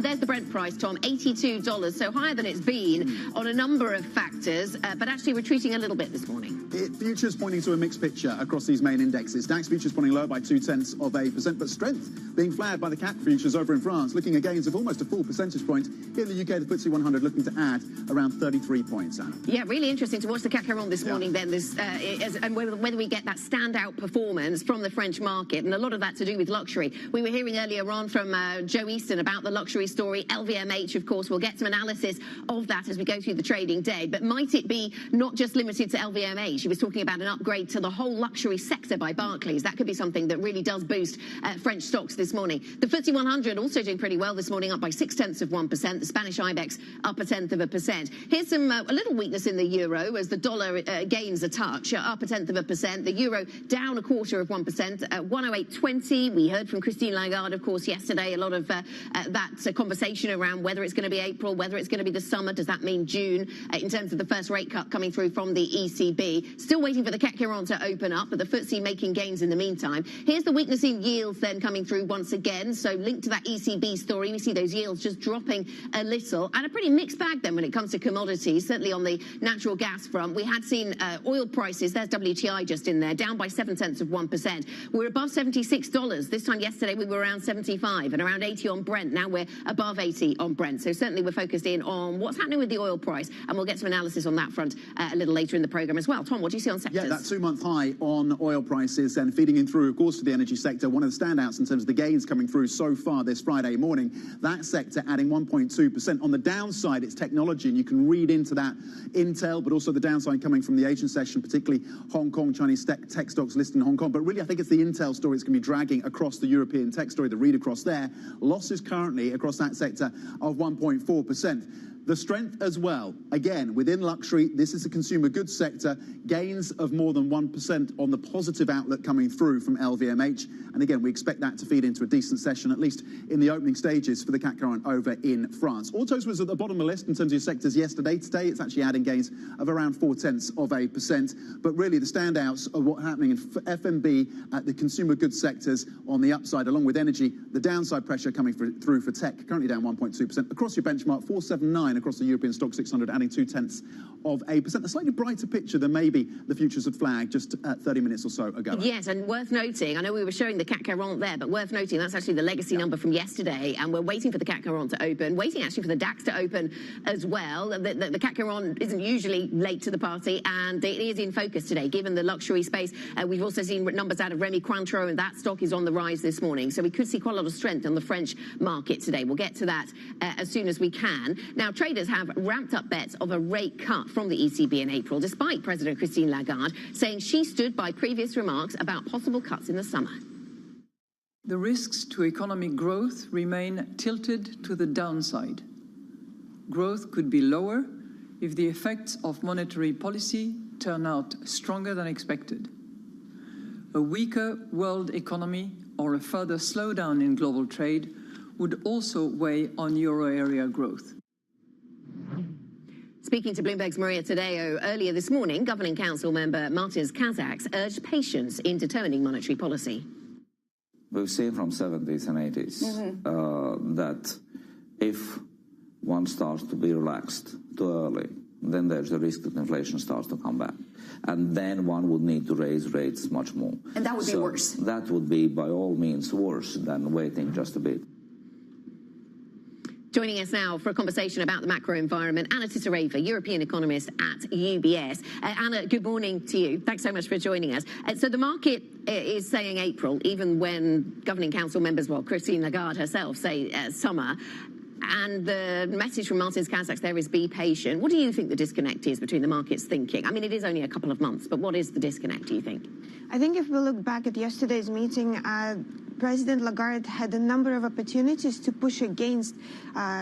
There's the Brent price, Tom, $82, so higher than it's been on a number of factors, but actually retreating a little bit this morning. Futures pointing to a mixed picture across these main indexes. DAX futures pointing lower by 0.2%, but strength being flagged by the CAC futures over in France, looking at gains of almost a full percentage point. Here in the UK, the FTSE 100 looking to add around 33 points, Anna. Yeah, really interesting to watch the CAC on this morning then, and whether we get that standout performance from the French market, and a lot of that to do with luxury. We were hearing earlier on from Joe Easton about the luxury story. LVMH, of course, we'll get some analysis of that as we go through the trading day, but might it be not just limited to LVMH? He was talking about an upgrade to the whole luxury sector by Barclays. That could be something that really does boost French stocks this morning. The FTSE 100 also doing pretty well this morning, up by 0.6%. The Spanish IBEX up 0.1%. Here's some a little weakness in the euro as the dollar gains a touch, up 0.1%. The euro down 0.25%, 108.20. We heard from Christine Lagarde, of course, yesterday. A lot of that conversation around whether it's going to be April, whether it's going to be the summer. Does that mean June in terms of the first rate cut coming through from the ECB? Still waiting for the CAC to open up, but the FTSE making gains in the meantime. Here's the weakness in yields then coming through once again. So linked to that ECB story, we see those yields just dropping a little, and a pretty mixed bag then when it comes to commodities. Certainly on the natural gas front, we had seen oil prices, there's WTI just in there, down by 0.7%. We're above $76. This time yesterday we were around 75 and around 80 on Brent. Now we're above 80 on Brent. So certainly we're focused in on what's happening with the oil price, and we'll get some analysis on that front a little later in the programme as well. Tom, what do you see on sectors? Yeah, that 2-month high on oil prices and feeding in through, of course, to the energy sector. One of the standouts in terms of the gains coming through so far this Friday morning. That sector adding 1.2%. On the downside, it's technology, and you can read into that Intel, but also the downside coming from the Asian session, particularly Hong Kong, Chinese tech stocks listed in Hong Kong. But really, I think it's the Intel story that's going to be dragging across the European tech story, the read across there. Losses currently across that sector of 1.4%. The strength as well, again, within luxury, this is a consumer goods sector, gains of more than 1% on the positive outlook coming through from LVMH. And again, we expect that to feed into a decent session, at least in the opening stages for the CAC over in France. Autos was at the bottom of the list in terms of your sectors yesterday. Today, it's actually adding gains of around 0.4%. But really, the standouts are what's happening in F&B, the consumer goods sectors on the upside, along with energy. The downside pressure coming through for tech, currently down 1.2%. Across your benchmark, 479 across the European stock 600, adding 0.2%. A slightly brighter picture than maybe the futures had flagged just 30 minutes or so ago. Yes, and worth noting, I know we were showing the CAC 40 there, but worth noting that's actually the legacy number from yesterday, and we're waiting for the CAC 40 to open, waiting actually for the DAX to open as well. The CAC 40 isn't usually late to the party, and it is in focus today, given the luxury space. We've also seen numbers out of Rémy Cointreau, and that stock is on the rise this morning. So we could see quite a lot of strength on the French market today. We'll get to that as soon as we can. Now, traders have ramped up bets of a rate cut from the ECB in April, despite President Christine Lagarde saying she stood by previous remarks about possible cuts in the summer. The risks to economic growth remain tilted to the downside. Growth could be lower if the effects of monetary policy turn out stronger than expected. A weaker world economy or a further slowdown in global trade would also weigh on euro area growth. Speaking to Bloomberg's Maria Tadeo earlier this morning, Governing Council member Martins Kazaks urged patience in determining monetary policy. We've seen from 70s and 80s that if one starts to be relaxed too early, then there's a risk that inflation starts to come back. And then one would need to raise rates much more. And that would be worse. That would be, by all means, worse than waiting just a bit. Joining us now for a conversation about the macro environment, Anna Tisareva, European economist at UBS. Anna, good morning to you. Thanks so much for joining us. So the market is saying April, even when Governing Council members, well, Christine Lagarde herself, say summer. And the message from Martin Kazaks there is be patient. What do you think the disconnect is between the market's thinking? I mean, it is only a couple of months, but what is the disconnect, do you think? I think if we look back at yesterday's meeting, President Lagarde had a number of opportunities to push against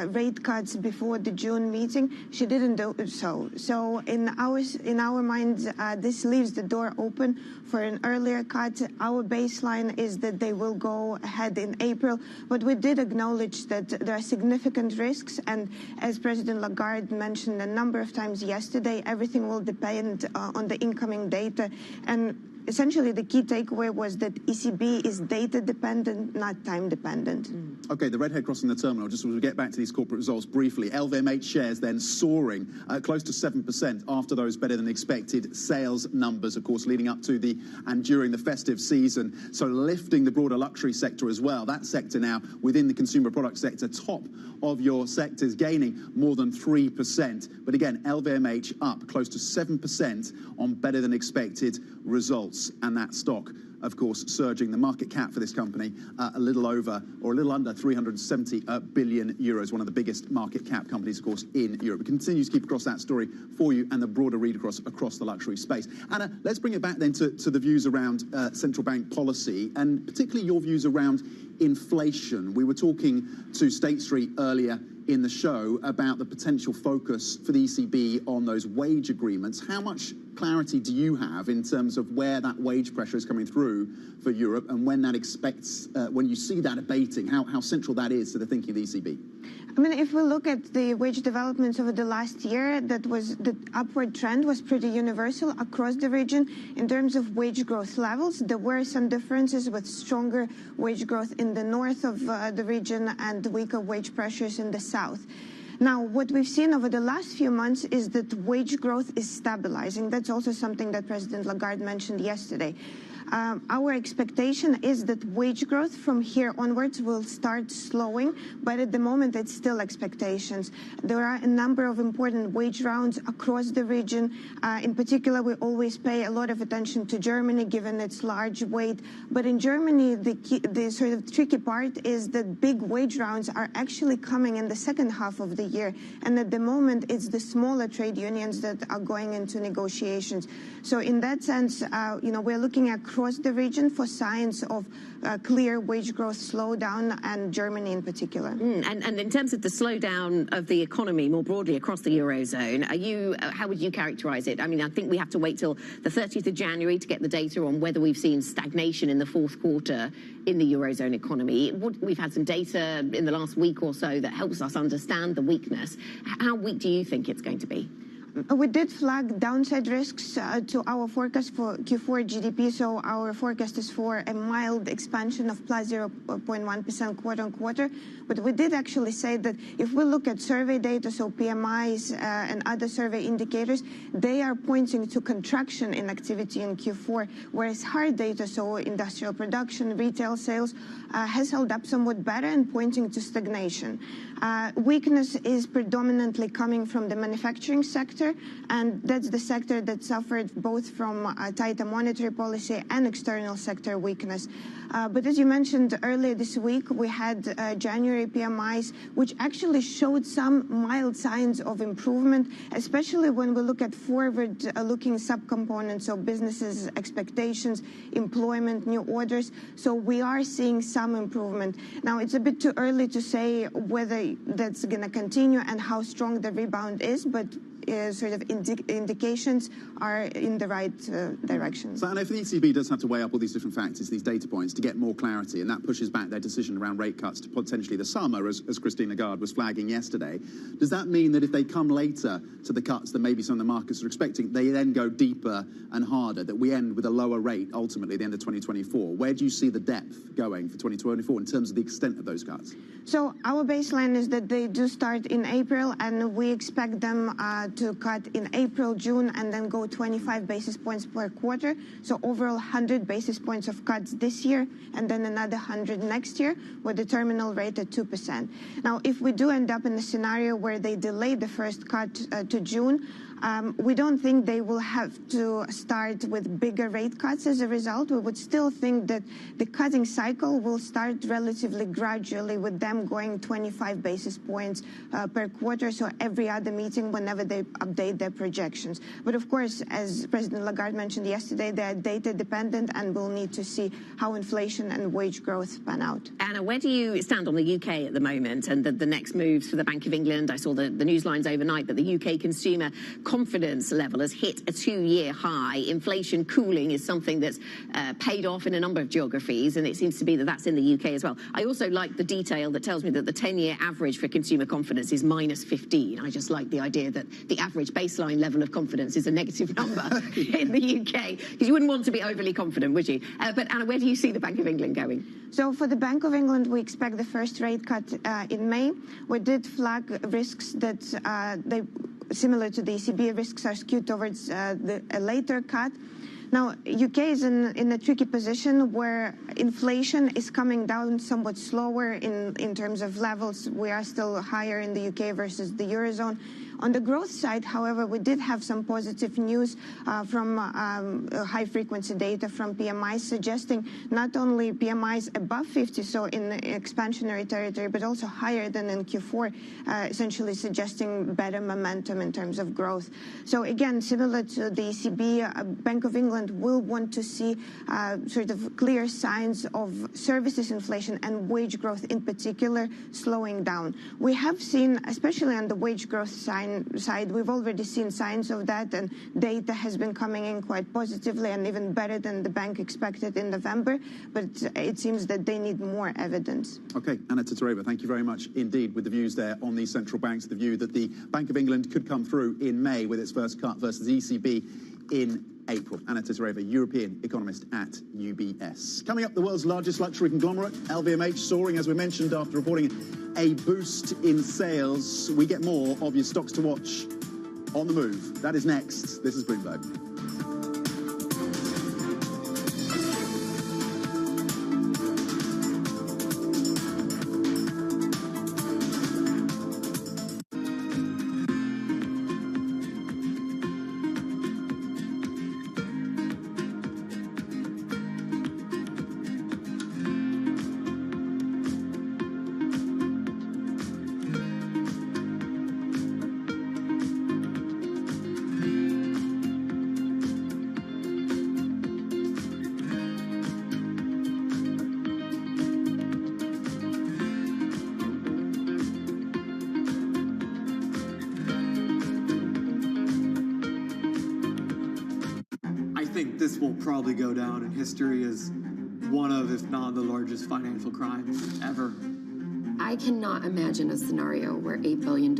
rate cuts before the June meeting. She didn't do so. So in our minds, this leaves the door open for an earlier cut. Our baseline is that they will go ahead in April, but we did acknowledge that there are significant risks. And as President Lagarde mentioned a number of times yesterday, everything will depend on the incoming data. And essentially, the key takeaway was that ECB is data-dependent, not time-dependent. OK, the redhead crossing the terminal, just as we get back to these corporate results briefly, LVMH shares then soaring close to 7% after those better-than-expected sales numbers, of course, leading up to and during the festive season. So lifting the broader luxury sector as well. That sector now, within the consumer product sector, top of your sectors, gaining more than 3%. But again, LVMH up close to 7% on better-than-expected results. And that stock, of course, surging. The market cap for this company a little over or a little under 370 billion euros, one of the biggest market cap companies, of course, in Europe. We continue to keep across that story for you and the broader read across the luxury space. Anna, let's bring it back then to the views around central bank policy and particularly your views around inflation. We were talking to State Street earlier in the show about the potential focus for the ECB on those wage agreements. How much clarity do you have in terms of where that wage pressure is coming through for Europe and when that when you see that abating, how central that is to the thinking of the ECB? I mean, if we look at the wage developments over the last year, the upward trend was pretty universal across the region. In terms of wage growth levels, there were some differences with stronger wage growth in the north of the region and weaker wage pressures in the south. Now, what we've seen over the last few months is that wage growth is stabilizing. That's also something that President Lagarde mentioned yesterday. Our expectation is that wage growth from here onwards will start slowing, but at the moment it's still expectations. There are a number of important wage rounds across the region. In particular, we always pay a lot of attention to Germany, given its large weight. But in Germany, the sort of tricky part is that big wage rounds are actually coming in the second half of the year. And at the moment, it's the smaller trade unions that are going into negotiations. So in that sense, we're looking across the region for signs of clear wage growth slowdown, and Germany in particular. And in terms of the slowdown of the economy more broadly across the Eurozone, how would you characterize it? I mean, I think we have to wait till the 30th of January to get the data on whether we've seen stagnation in the fourth quarter in the Eurozone economy. We've had some data in the last week or so that helps us understand the weakness. How weak do you think it's going to be? We did flag downside risks to our forecast for Q4 GDP. So our forecast is for a mild expansion of plus 0.1% quarter on quarter. But we did actually say that if we look at survey data, so PMIs and other survey indicators, they are pointing to contraction in activity in Q4, whereas hard data, so industrial production, retail sales, has held up somewhat better and pointing to stagnation. Weakness is predominantly coming from the manufacturing sector, and that's the sector that suffered both from tighter monetary policy and external sector weakness. But as you mentioned earlier this week, we had January PMIs, which actually showed some mild signs of improvement, especially when we look at forward-looking subcomponents, so businesses' expectations, employment, new orders. So we are seeing some improvement. Now, it's a bit too early to say whether that's going to continue and how strong the rebound is, but sort of indications are in the right direction. So, and if the ECB does have to weigh up all these different factors, these data points, to get more clarity, and that pushes back their decision around rate cuts to potentially the summer, as Christine Lagarde was flagging yesterday, does that mean that if they come later to the cuts than maybe some of the markets are expecting, they then go deeper and harder, that we end with a lower rate ultimately at the end of 2024? Where do you see the depth going for 2024 in terms of the extent of those cuts? So our baseline is that they do start in April, and we expect them to cut in April, June, and then go 25 basis points per quarter. So overall 100 basis points of cuts this year, and then another 100 next year, with the terminal rate at 2%. Now, if we do end up in a scenario where they delay the first cut to June, we don't think they will have to start with bigger rate cuts as a result. We would still think that the cutting cycle will start relatively gradually, with them going 25 basis points per quarter, so every other meeting whenever they update their projections. But of course, as President Lagarde mentioned yesterday, they are data dependent, and we'll need to see how inflation and wage growth pan out. Anna, where do you stand on the UK at the moment and the next moves for the Bank of England? I saw the news lines overnight that the UK consumer confidence level has hit a 2-year high. Inflation cooling is something that's paid off in a number of geographies, and it seems to be that that's in the UK as well. I also like the detail that tells me that the 10-year average for consumer confidence is -15. I just like the idea that the average baseline level of confidence is a negative number in the UK, because you wouldn't want to be overly confident, would you? But Anna, where do you see the Bank of England going? So for the Bank of England, we expect the first rate cut in May. We did flag risks that similar to the ECB, risks are skewed towards a later cut. Now, UK is in a tricky position where inflation is coming down somewhat slower in terms of levels. We are still higher in the UK versus the Eurozone. On the growth side, however, we did have some positive news from high-frequency data from PMIs, suggesting not only PMIs above 50, so in the expansionary territory, but also higher than in Q4, essentially suggesting better momentum in terms of growth. So again, similar to the ECB, Bank of England will want to see sort of clear signs of services inflation and wage growth in particular slowing down. We have seen, especially on the wage growth side, we've already seen signs of that, and data has been coming in quite positively and even better than the bank expected in November. But it seems that they need more evidence. Okay, Anna Titareva, thank you very much indeed with the views there on the central banks, the view that the Bank of England could come through in May with its first cut versus ECB in April. Anna Titareva, European economist at UBS. Coming up, the world's largest luxury conglomerate, LVMH, soaring, as we mentioned, after reporting a boost in sales. We get more of your stocks to watch on the move. That is next. This is Bloomberg. This will probably go down in history as one of, if not the largest financial crimes ever. I cannot imagine a scenario where $8 billion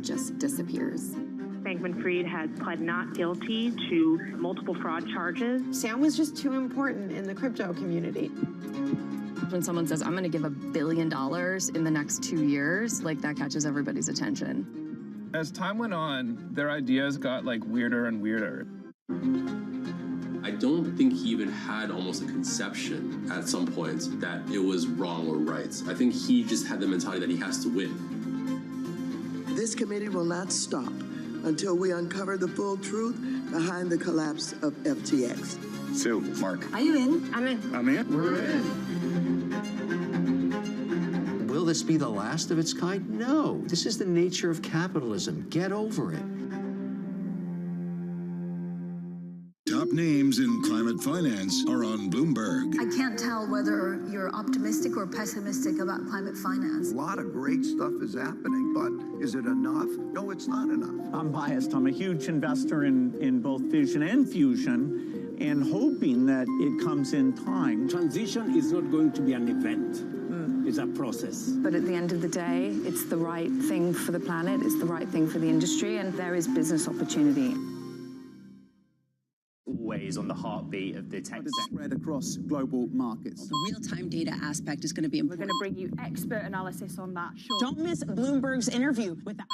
just disappears. Bankman-Fried has pled not guilty to multiple fraud charges. Sam was just too important in the crypto community. When someone says, I'm going to give $1 billion in the next 2 years, like that catches everybody's attention. As time went on, their ideas got like weirder and weirder. I don't think he even had almost a conception at some points that it was wrong or right. I think he just had the mentality that he has to win. This committee will not stop until we uncover the full truth behind the collapse of FTX. Sue, Mark. Are you in? I'm in. I'm in. We're in. Will this be the last of its kind? No. This is the nature of capitalism. Get over it. Top names in climate finance are on Bloomberg. I can't tell whether you're optimistic or pessimistic about climate finance. A lot of great stuff is happening, but is it enough? No, it's not enough. I'm biased. I'm a huge investor in both fission and fusion, and hoping that it comes in time. Transition is not going to be an event. It's a process. But at the end of the day, it's the right thing for the planet, it's the right thing for the industry, and there is business opportunity. Always on the heartbeat of the tech sector. Spread across global markets. The real-time data aspect is going to be important. We're going to bring you expert analysis on that. Don't miss Bloomberg's interview with the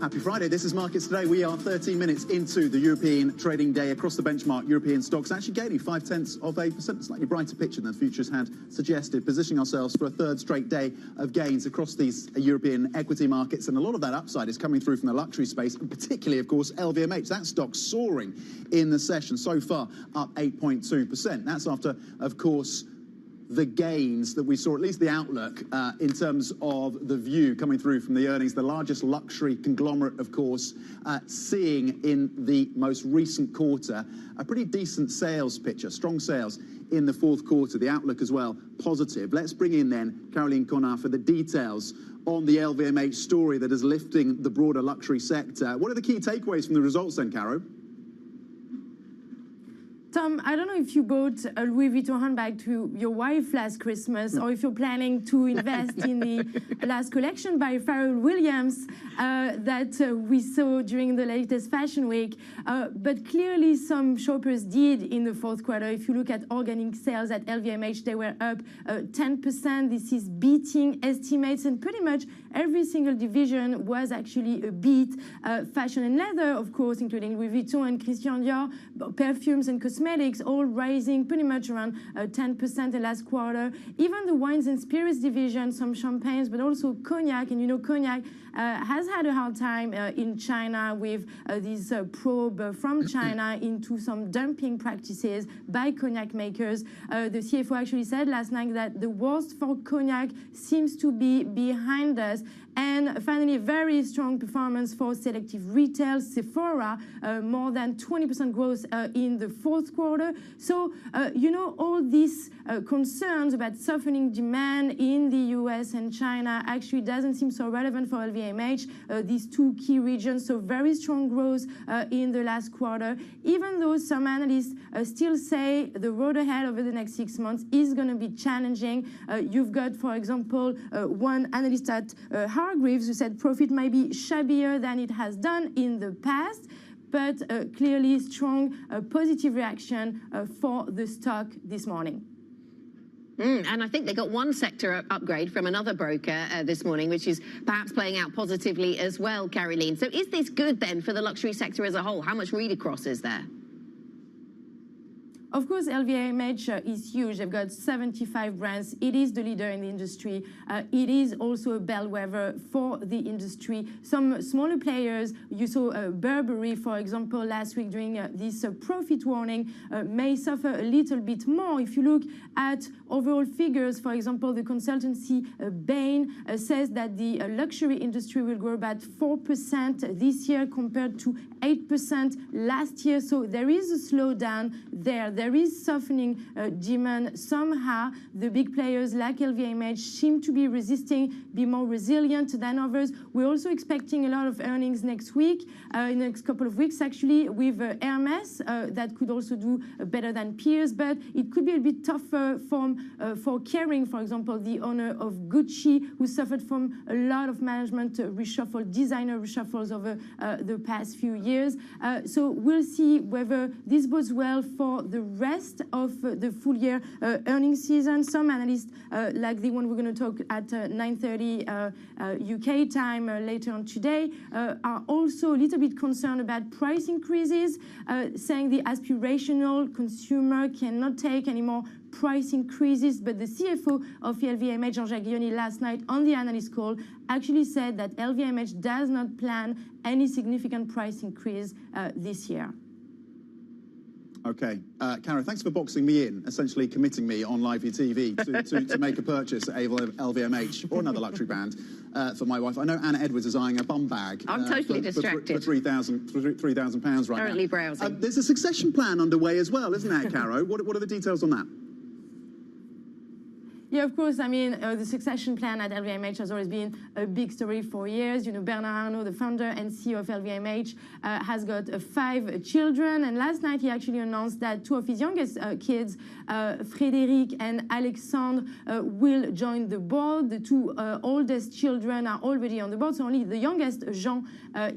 Happy Friday. This is Markets Today. We are 13 minutes into the European trading day. Across the benchmark, European stocks actually gaining 0.5%, slightly brighter picture than futures had suggested, positioning ourselves for a third straight day of gains across these European equity markets. And a lot of that upside is coming through from the luxury space, and particularly, of course, LVMH. That stock soaring in the session so far, up 8.2%. That's after, of course, the gains that we saw, at least the outlook in terms of the view coming through from the earnings. The largest luxury conglomerate, of course, seeing in the most recent quarter a pretty decent sales picture, strong sales in the fourth quarter. The outlook as well, positive. Let's bring in then Caroline Connard for the details on the LVMH story that is lifting the broader luxury sector. What are the key takeaways from the results then, Caro? Tom, I don't know if you bought a Louis Vuitton handbag to your wife last Christmas, or if you're planning to invest in the last collection by Pharrell Williams that we saw during the latest fashion week. But clearly some shoppers did in the fourth quarter. If you look at organic sales at LVMH, they were up 10%. This is beating estimates, and pretty much every single division was actually a beat. Fashion and leather, of course, including Louis Vuitton and Christian Dior, perfumes and cosmetics, all rising pretty much around 10% the last quarter. Even the wines and spirits division, some champagnes, but also cognac. And you know, cognac has had a hard time in China with this probe from China into some dumping practices by cognac makers. The CFO actually said last night that the worst for cognac seems to be behind us. And finally, a very strong performance for selective retail. Sephora, more than 20% growth in the fourth quarter. So, you know, all these concerns about softening demand in the US and China actually doesn't seem so relevant for LVMH, these two key regions. So very strong growth in the last quarter, even though some analysts still say the road ahead over the next 6 months is going to be challenging. You've got, for example, one analyst at Hargreaves who said profit might be shabbier than it has done in the past, but clearly strong positive reaction for the stock this morning. And I think they got one sector upgrade from another broker this morning, which is perhaps playing out positively as well, Caroline. So is this good then for the luxury sector as a whole? How much read across is there? Of course, LVMH is huge. They've got 75 brands. It is the leader in the industry. It is also a bellwether for the industry. Some smaller players, you saw Burberry, for example, last week during this profit warning, may suffer a little bit more. If you look at overall figures, for example, the consultancy Bain says that the luxury industry will grow about 4% this year compared to 8% last year. So there is a slowdown there. There is softening demand. Somehow, the big players like LVMH seem to be resisting, be more resilient than others. We're also expecting a lot of earnings next week, in the next couple of weeks, actually, with Hermes. That could also do better than peers, but it could be a bit tougher for Kering, for example, the owner of Gucci, who suffered from a lot of management reshuffle, designer reshuffles over the past few years. So we'll see whether this bodes well for the rest of the full year earnings season. Some analysts, like the one we're going to talk at 9:30 UK time later on today, are also a little bit concerned about price increases, saying the aspirational consumer cannot take any more price increases. But the CFO of LVMH, Jean-Jacques Guiony, last night on the analyst call actually said that LVMH does not plan any significant price increase this year. Okay, Cara, thanks for boxing me in, essentially committing me on live TV to make a purchase at LVMH or another luxury brand for my wife. I know Anna Edwards is eyeing a bum bag. I'm totally distracted. For £3,000 right now. Currently browsing. There's a succession plan underway as well, isn't there, Caro? What are the details on that? Yeah, of course. I mean, the succession plan at LVMH has always been a big story for years. You know, Bernard Arnault, the founder and CEO of LVMH, has got 5 children. And last night, he actually announced that 2 of his youngest kids, Frédéric and Alexandre, will join the board. The 2 oldest children are already on the board. So only the youngest, Jean,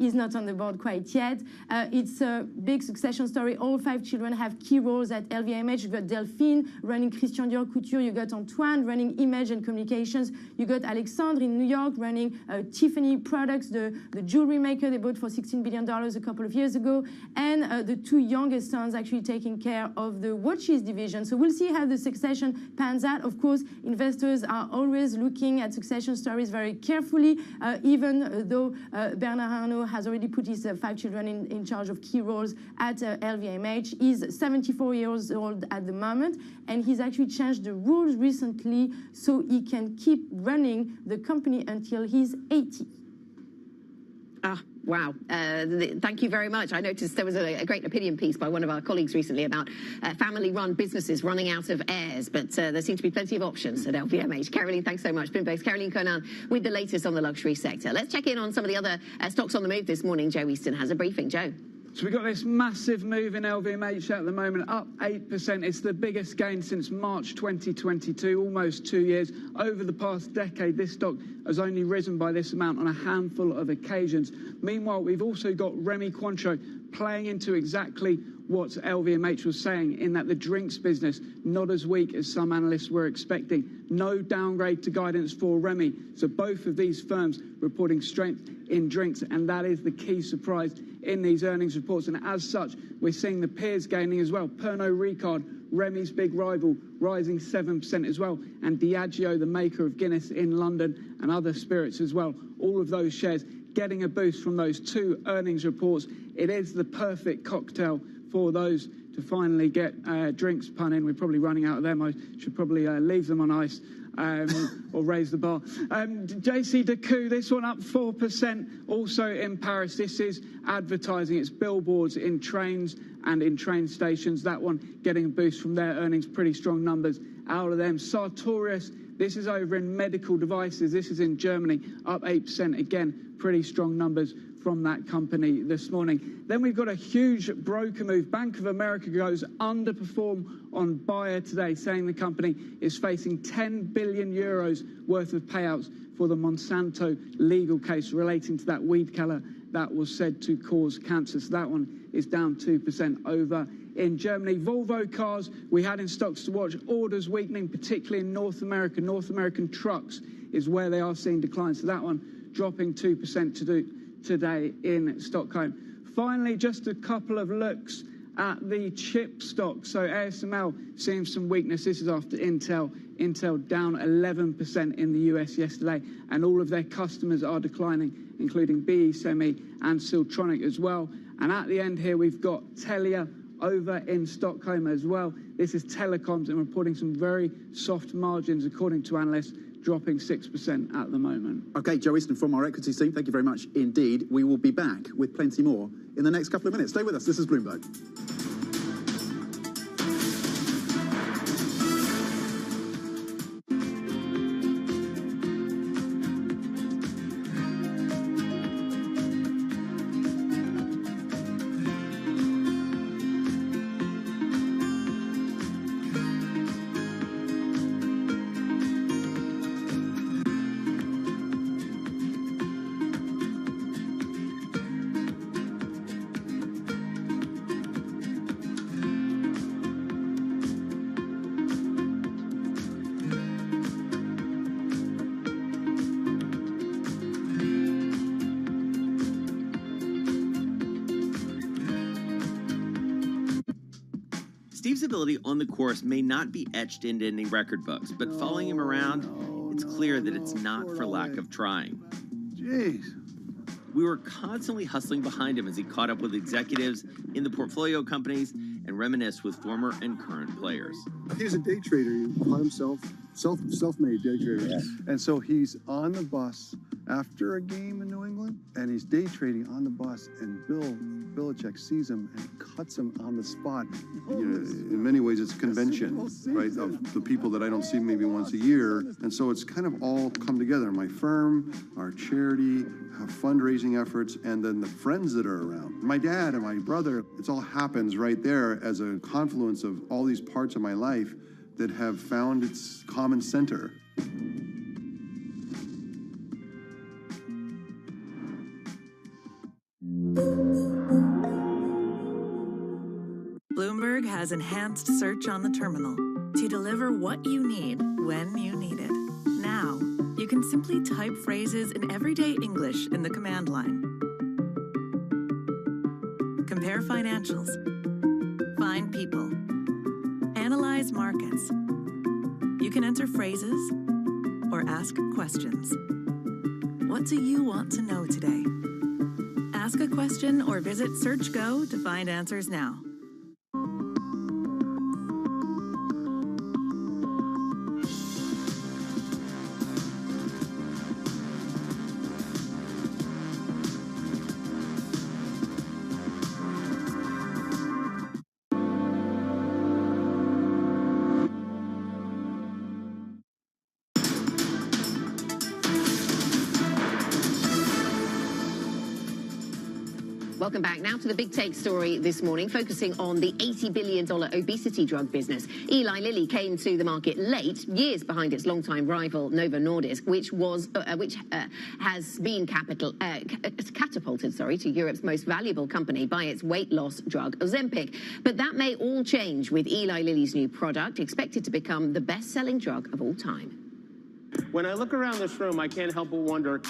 is not on the board quite yet. It's a big succession story. All 5 children have key roles at LVMH. You've got Delphine running Christian Dior Couture. You've got Antoine Suzanne running image and communications. You got Alexandre in New York running Tiffany Products, the jewelry maker they bought for $16 billion a couple of years ago, and the two youngest sons actually taking care of the watches division. So we'll see how the succession pans out. Of course, investors are always looking at succession stories very carefully, even though Bernard Arnault has already put his 5 children in charge of key roles at LVMH. He's 74 years old at the moment, and he's actually changed the rules recently so he can keep running the company until he's 80. Wow. Thank you very much. I noticed there was a great opinion piece by one of our colleagues recently about family-run businesses running out of heirs, but there seem to be plenty of options at LVMH. Caroline, thanks so much. Bloomberg's Caroline Conan with the latest on the luxury sector. Let's check in on some of the other stocks on the move this morning. Joe Easton has a briefing. Joe. So we've got this massive move in LVMH at the moment, up 8%. It's the biggest gain since March 2022, almost 2 years. Over the past decade, this stock has only risen by this amount on a handful of occasions. Meanwhile, we've also got Rémy Cointreau playing into exactly what LVMH was saying, in that the drinks business, not as weak as some analysts were expecting. No downgrade to guidance for Rémy. So both of these firms reporting strength in drinks, and that is the key surprise in these earnings reports. And as such, we're seeing the peers gaining as well. Pernod Ricard, Remy's big rival, rising 7% as well. And Diageo, the maker of Guinness in London and other spirits as well. All of those shares getting a boost from those two earnings reports. It is the perfect cocktail for those to finally get drinks, pun in. We're probably running out of them. I should probably leave them on ice or raise the bar. JC Decaux, this one up 4%. Also in Paris, this is advertising. It's billboards in trains and in train stations. That one getting a boost from their earnings. Pretty strong numbers out of them. Sartorius, this is over in medical devices. This is in Germany, up 8%. Again, pretty strong numbers from that company this morning. Then we've got a huge broker move. Bank of America goes underperform on Bayer today, saying the company is facing 10 billion euros worth of payouts for the Monsanto legal case relating to that weed killer that was said to cause cancer. So that one is down 2% over in Germany. Volvo Cars, we had in stocks to watch. Orders weakening, particularly in North America. North American trucks is where they are seeing declines. So that one dropping 2% today in Stockholm. Finally, just a couple of looks at the chip stock. So ASML seeing some weakness. This is after Intel. Intel down 11% in the US yesterday, and all of their customers are declining, including BE Semi and Siltronic as well. And at the end here, we've got Telia over in Stockholm as well. This is telecoms and reporting some very soft margins, according to analysts, dropping 6% at the moment. Okay, Joe Easton from our equities team, thank you very much indeed. We will be back with plenty more in the next couple of minutes. Stay with us. This is Bloomberg. Steve's ability on the course may not be etched into ending record books, but following him around, it's clear that it's not for lack of trying. Jeez. We were constantly hustling behind him as he caught up with executives in the portfolio companies and reminisced with former and current players. He's a day trader. He called himself self-made day trader. Yes. And so he's on the bus after a game in New England, and he's day trading on the bus, and Bill Belichick sees him and cuts him on the spot. You know, in many ways, it's a convention, right, of the people that I don't see maybe once a year. And so it's kind of all come together. My firm, our charity, our fundraising efforts, and then the friends that are around. My dad and my brother, it all happens right there as a confluence of all these parts of my life that have found its common center. Bloomberg has enhanced search on the terminal to deliver what you need when you need it. Now, you can simply type phrases in everyday English in the command line. Compare financials. Find people. Analyze markets. You can enter phrases or ask questions. What do you want to know today? Ask a question or visit SearchGo to find answers now. Welcome back now to the big take story this morning, focusing on the $80 billion obesity drug business. Eli Lilly came to the market late, years behind its longtime rival Novo Nordisk, which has been catapulted to Europe's most valuable company by its weight loss drug Ozempic. But that may all change with Eli Lilly's new product, expected to become the best-selling drug of all time. When I look around this room, I can't help but wonder,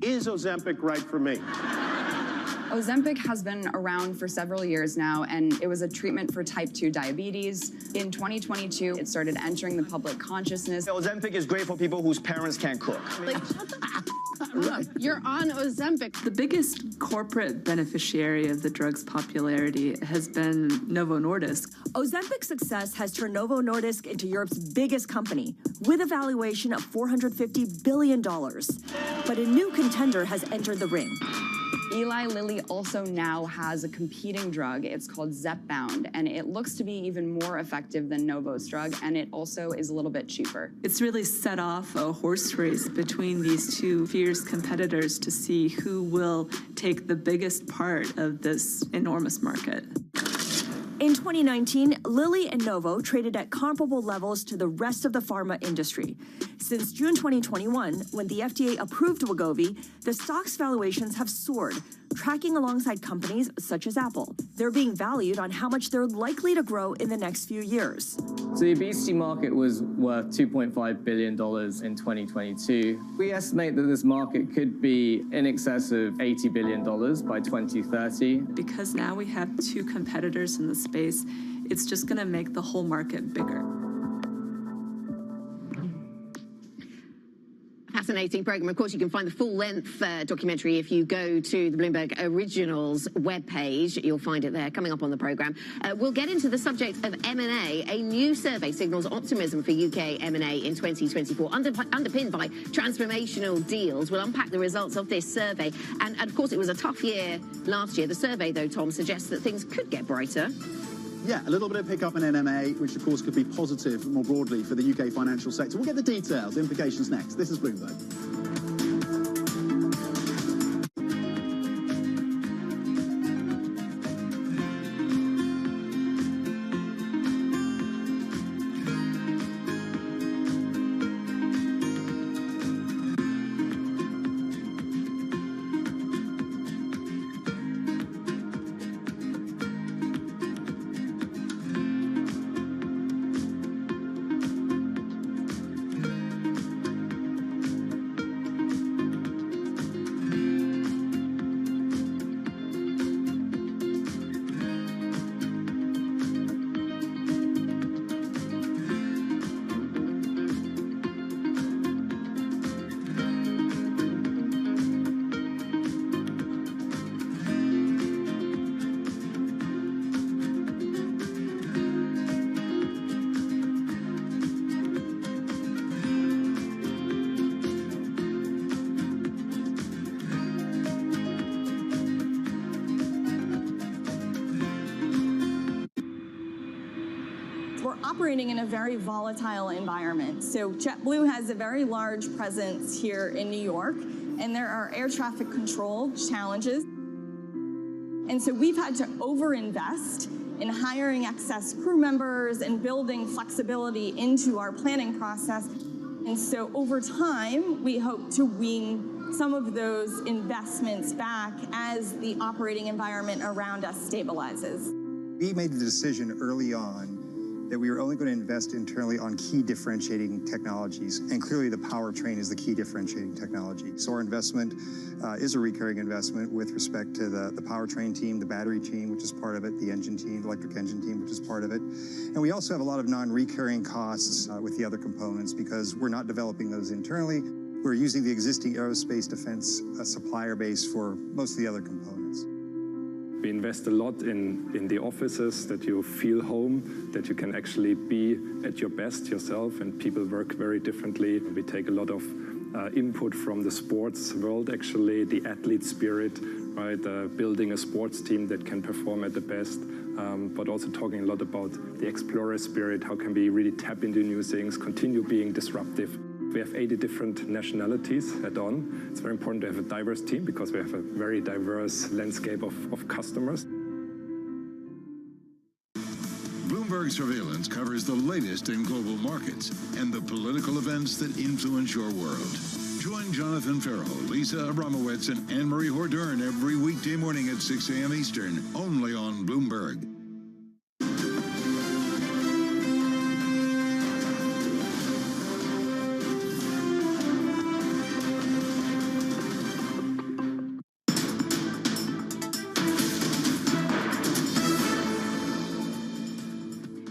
is Ozempic right for me? Ozempic has been around for several years now, and it was a treatment for type 2 diabetes. In 2022, it started entering the public consciousness. Ozempic is great for people whose parents can't cook. You're on Ozempic. The biggest corporate beneficiary of the drug's popularity has been Novo Nordisk. Ozempic's success has turned Novo Nordisk into Europe's biggest company, with a valuation of $450 billion. But a new contender has entered the ring. Eli Lilly also now has a competing drug. It's called Zepbound, and it looks to be even more effective than Novo's drug, and it also is a little bit cheaper. It's really set off a horse race between these two fierce competitors to see who will take the biggest part of this enormous market. In 2019, Lilly and Novo traded at comparable levels to the rest of the pharma industry. Since June 2021, when the FDA approved Wegovy, the stock's valuations have soared, tracking alongside companies such as Apple. They're being valued on how much they're likely to grow in the next few years. So the obesity market was worth $2.5 billion in 2022. We estimate that this market could be in excess of $80 billion by 2030. Because now we have two competitors in the space, it's just going to make the whole market bigger. Fascinating program. Of course, you can find the full-length documentary if you go to the Bloomberg Originals webpage. You'll find it there, coming up on the program. We'll get into the subject of M&A. A new survey signals optimism for UK M&A in 2024, underpinned by transformational deals. We'll unpack the results of this survey. And of course, it was a tough year last year. The survey, though, Tom, suggests that things could get brighter. Yeah, a little bit of pickup in NMA, which of course could be positive more broadly for the UK financial sector. We'll get the details, implications next. This is Bloomberg. Operating in a very volatile environment. So JetBlue has a very large presence here in New York, and there are air traffic control challenges. And so we've had to overinvest in hiring excess crew members and building flexibility into our planning process. And so over time, we hope to wean some of those investments back as the operating environment around us stabilizes. We made the decision early on that we were only going to invest internally on key differentiating technologies, and clearly the powertrain is the key differentiating technology. So our investment is a recurring investment with respect to the powertrain team, the battery team, which is part of it, the engine team, the electric engine team, which is part of it. And we also have a lot of non-recurring costs with the other components because we're not developing those internally. We're using the existing aerospace defense supplier base for most of the other components. We invest a lot in the offices, that you feel home, that you can actually be at your best yourself, and people work very differently. We take a lot of input from the sports world, actually, the athlete spirit, right? Building a sports team that can perform at the best, but also talking a lot about the explorer spirit. How can we really tap into new things, continue being disruptive? We have 80 different nationalities at On. It's very important to have a diverse team because we have a very diverse landscape of customers. Bloomberg Surveillance covers the latest in global markets and the political events that influence your world. Join Jonathan Farrell, Lisa Abramowitz, and Anne-Marie Hordern every weekday morning at 6 a.m. Eastern, only on Bloomberg.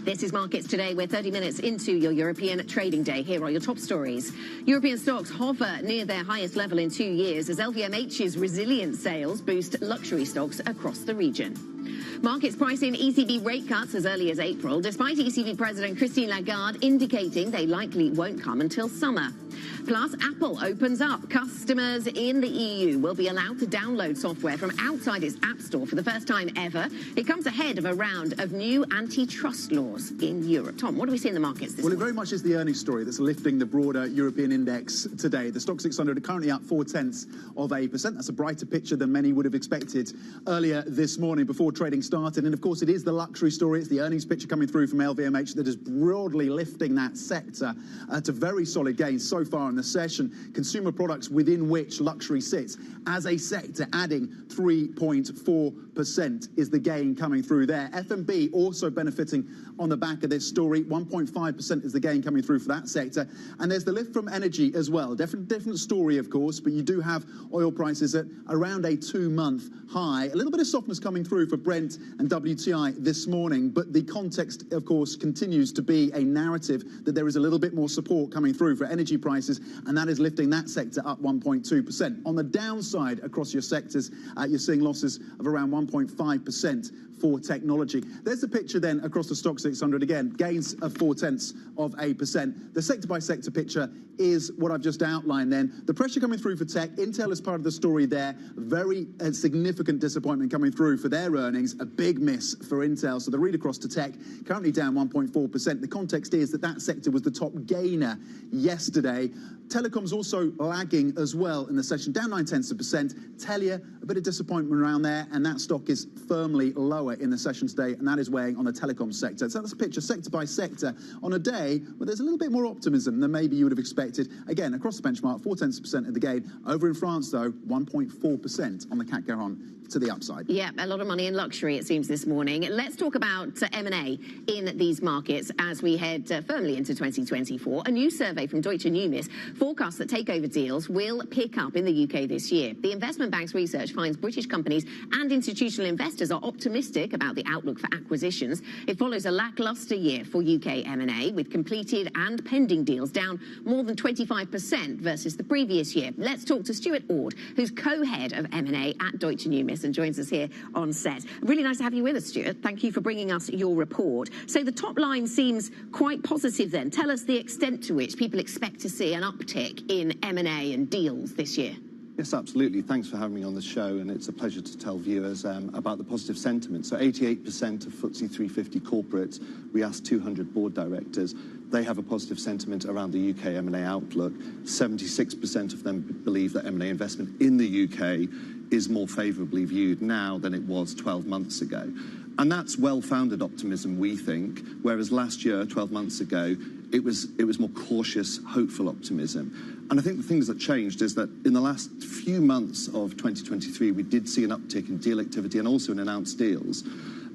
This is Markets Today. We're 30 minutes into your European trading day. Here are your top stories. European stocks hover near their highest level in 2 years as LVMH's resilient sales boost luxury stocks across the region. Markets price in ECB rate cuts as early as April, despite ECB President Christine Lagarde indicating they likely won't come until summer. Plus, Apple opens up. Customers in the EU will be allowed to download software from outside its app store for the first time ever. It comes ahead of a round of new antitrust laws in Europe. Tom, what do we see in the markets this morning? It very much is the earnings story that's lifting the broader European index today. The Stoxx 600 are currently up 0.4%. That's a brighter picture than many would have expected earlier this morning before trading started. And of course, it is the luxury story. It's the earnings picture coming through from LVMH that is broadly lifting that sector to very solid gains so far in the session. Consumer products within which luxury sits as a sector adding 3.4% is the gain coming through there. F&B also benefiting on the back of this story. 1.5% is the gain coming through for that sector. And there's the lift from energy as well. Different story, of course, but you do have oil prices at around a 2-month high. A little bit of softness coming through for Brent and WTI this morning, but the context, of course, continues to be a narrative that there is a little bit more support coming through for energy prices, and that is lifting that sector up 1.2%. On the downside across your sectors, you're seeing losses of around 1.5% for technology. There's the picture then across the Stoxx 600 again, gains of 0.4%. The sector-by-sector picture is what I've just outlined then. The pressure coming through for tech, Intel is part of the story there. Very significant disappointment coming through for their earnings, a big miss for Intel. So the read across to tech, currently down 1.4%. The context is that that sector was the top gainer yesterday. Telecom's also lagging as well in the session, down 0.9%. Telia, a bit of disappointment around there, and that stock is firmly lower in the session today, and that is weighing on the telecom sector. So that's a picture sector by sector on a day where there's a little bit more optimism than maybe you would have expected. Again, across the benchmark, 0.4% of the gain. Over in France, though, 1.4% on the CAC Garonne to the upside. Yeah, a lot of money in luxury, it seems, this morning. Let's talk about M&A in these markets as we head firmly into 2024. A new survey from Deutsche Numis forecasts that takeover deals will pick up in the UK this year. The investment bank's research finds British companies and institutional investors are optimistic about the outlook for acquisitions. It follows a lackluster year for UK M&A, with completed and pending deals down more than 25% versus the previous year. Let's talk to Stuart Ord, who's co-head of M&A at Deutsche Numis and joins us here on set. Really nice to have you with us, Stuart. Thank you for bringing us your report. So the top line seems quite positive then. Tell us the extent to which people expect to see an uptick in M&A and deals this year. Yes, absolutely. Thanks for having me on the show, and it's a pleasure to tell viewers about the positive sentiment. So 88% of FTSE 350 corporates, we asked 200 board directors, they have a positive sentiment around the UK M&A outlook. 76% of them believe that M&A investment in the UK is more favourably viewed now than it was 12 months ago. And that's well-founded optimism, we think, whereas last year, 12 months ago, it was more cautious, hopeful optimism. And I think the things that changed is that in the last few months of 2023, we did see an uptick in deal activity and also in announced deals.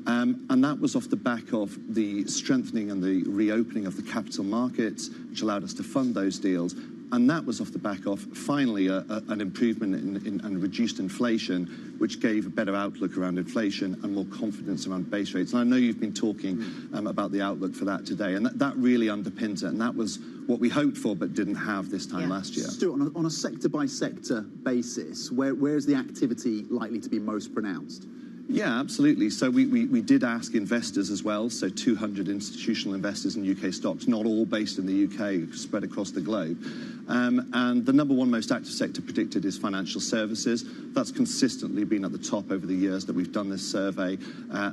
And that was off the back of the strengthening and the reopening of the capital markets, which allowed us to fund those deals. And that was off the back of, finally, an improvement and reduced inflation, which gave a better outlook around inflation and more confidence around base rates. And I know you've been talking about the outlook for that today, and that really underpins it. And that was what we hoped for but didn't have this time last year. Stuart, on a sector-by-sector basis, where is the activity likely to be most pronounced? Yeah, absolutely. So we did ask investors as well, so 200 institutional investors in UK stocks, not all based in the UK, spread across the globe. And the number one most active sector predicted is financial services. That's consistently been at the top over the years that we've done this survey.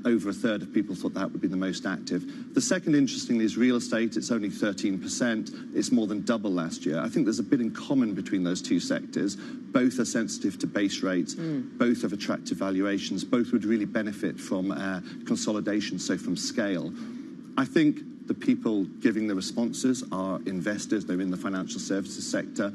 Over a third of people thought that would be the most active. The second, interestingly, is real estate. It's only 13%. It's more than double last year. I think there's a bit in common between those two sectors. Both are sensitive to base rates. Both have attractive valuations. Both would really benefit from consolidation, so from scale. I think the people giving the responses are investors. They're in the financial services sector,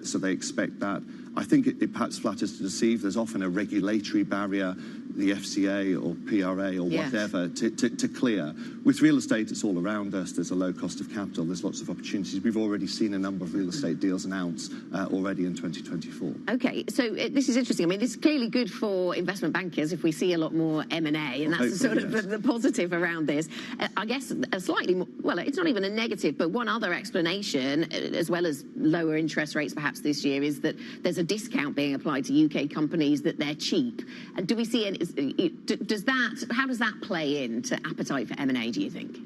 so they expect that. I think it perhaps flatters to deceive. There's often a regulatory barrier, the FCA or PRA or whatever, to clear. With real estate, it's all around us. There's a low cost of capital. There's lots of opportunities. We've already seen a number of real estate deals announced already in 2024. Okay, so this is interesting. I mean, this is clearly good for investment bankers if we see a lot more M&A, and that's sort of the positive around this. I guess a slightly more, well, it's not even a negative, but one other explanation, as well as lower interest rates perhaps this year, is that there's a discount being applied to UK companies, that they're cheap. And do we see any, how does that play into appetite for M&A, do you think?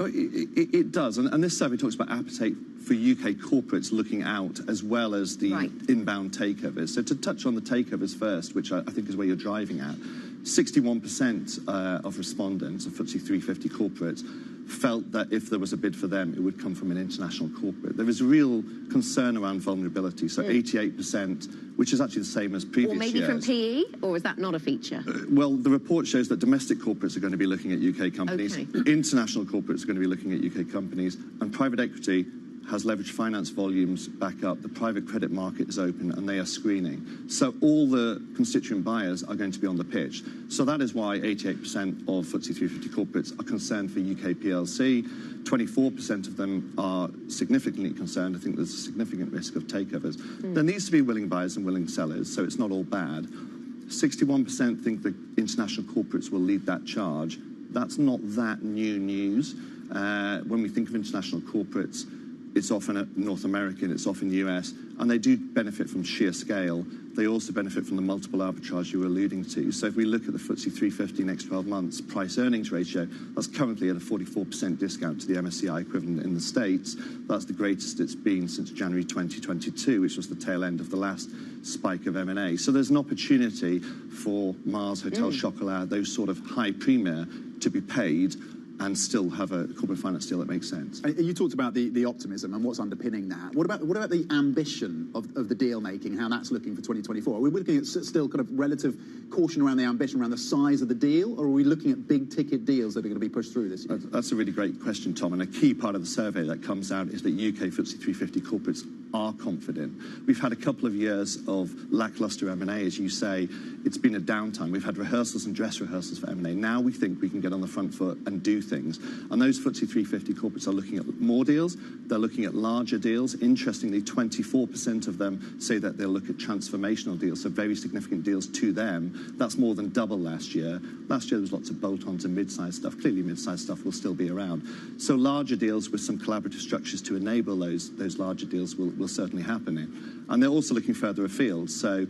Oh, it does, and this survey talks about appetite for UK corporates looking out as well as the inbound takeovers. So to touch on the takeovers first, which I think is where you're driving at, 61% of respondents of FTSE 350 corporates felt that if there was a bid for them, it would come from an international corporate. There is a real concern around vulnerability, so 88%, which is actually the same as previous years. Or maybe from PE, or is that not a feature? Well, the report shows that domestic corporates are going to be looking at UK companies, international corporates are going to be looking at UK companies, and private equity has leveraged finance volumes back up. The private credit market is open and they are screening. So all the constituent buyers are going to be on the pitch. So that is why 88% of FTSE 350 corporates are concerned for UK PLC. 24% of them are significantly concerned. I think there's a significant risk of takeovers. There needs to be willing buyers and willing sellers, so it's not all bad. 61% think that international corporates will lead that charge. That's not that new news. When we think of international corporates, it's often North American, it's often US, and they do benefit from sheer scale. They also benefit from the multiple arbitrage you were alluding to. So if we look at the FTSE 350 next 12 months price-earnings ratio, that's currently at a 44% discount to the MSCI equivalent in the States. That's the greatest it's been since January 2022, which was the tail end of the last spike of M&A. So there's an opportunity for Mars, Hotel Chocolat, those sort of high premier to be paid and still have a corporate finance deal that makes sense. You talked about the optimism and what's underpinning that. What about the ambition of the deal making, how that's looking for 2024? Are we looking at still kind of relative caution around the ambition, around the size of the deal, or are we looking at big ticket deals that are going to be pushed through this year? That's a really great question, Tom, and a key part of the survey that comes out is that UK FTSE 350 corporates are confident. We've had a couple of years of lackluster M&A, as you say. It's been a downtime. We've had rehearsals and dress rehearsals for M&A. Now we think we can get on the front foot and do things. And those FTSE 350 corporates are looking at more deals. They're looking at larger deals. Interestingly, 24% of them say that they'll look at transformational deals, so very significant deals to them. That's more than double last year. Last year there was lots of bolt-ons and mid-sized stuff. Clearly mid-sized stuff will still be around. So larger deals with some collaborative structures to enable those larger deals will certainly happen. And they're also looking further afield. So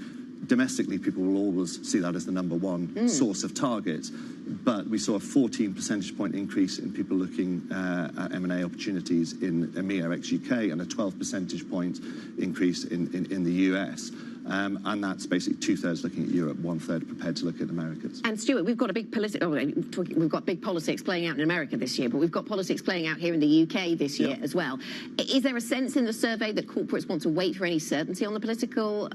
domestically, people will always see that as the number one source of target. But we saw a 14 percentage point increase in people looking at M&A opportunities in EMEA ex-UK and a 12 percentage point increase in the US. And that's basically 2/3 looking at Europe, 1/3 prepared to look at Americas. And Stuart, we've got a big we've got big politics playing out in America this year, but we've got politics playing out here in the UK this year as well. Is there a sense in the survey that corporates want to wait for any certainty on the political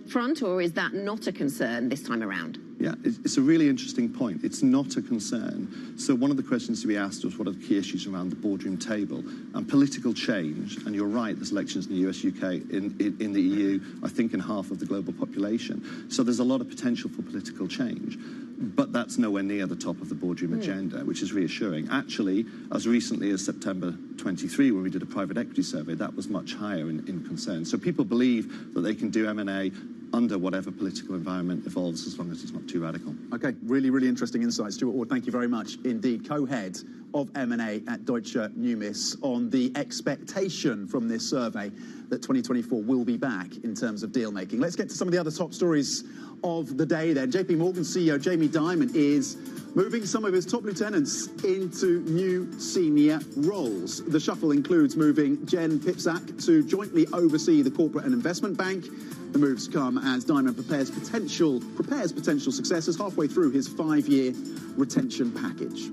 front, or is that not a concern this time around? Yeah, it's a really interesting point. It's not a concern. So one of the questions to be asked was what are the key issues around the boardroom table? And political change, and you're right, there's elections in the US, UK, in the EU, I think in half of the global population. So there's a lot of potential for political change. But that's nowhere near the top of the boardroom agenda, which is reassuring. Actually, as recently as September 23, when we did a private equity survey, that was much higher in concern. So people believe that they can do M&A under whatever political environment evolves, as long as it's not too radical. Okay, really, really interesting insights. Stuart Ward, thank you very much indeed. Co-head of M&A at Deutsche Numis on the expectation from this survey that 2024 will be back in terms of deal making. Let's get to some of the other top stories of the day then. JP Morgan CEO Jamie Dimon is moving some of his top lieutenants into new senior roles. The shuffle includes moving Jen Pipsack to jointly oversee the corporate and investment bank. The moves come as Dimon prepares potential successors halfway through his 5-year retention package.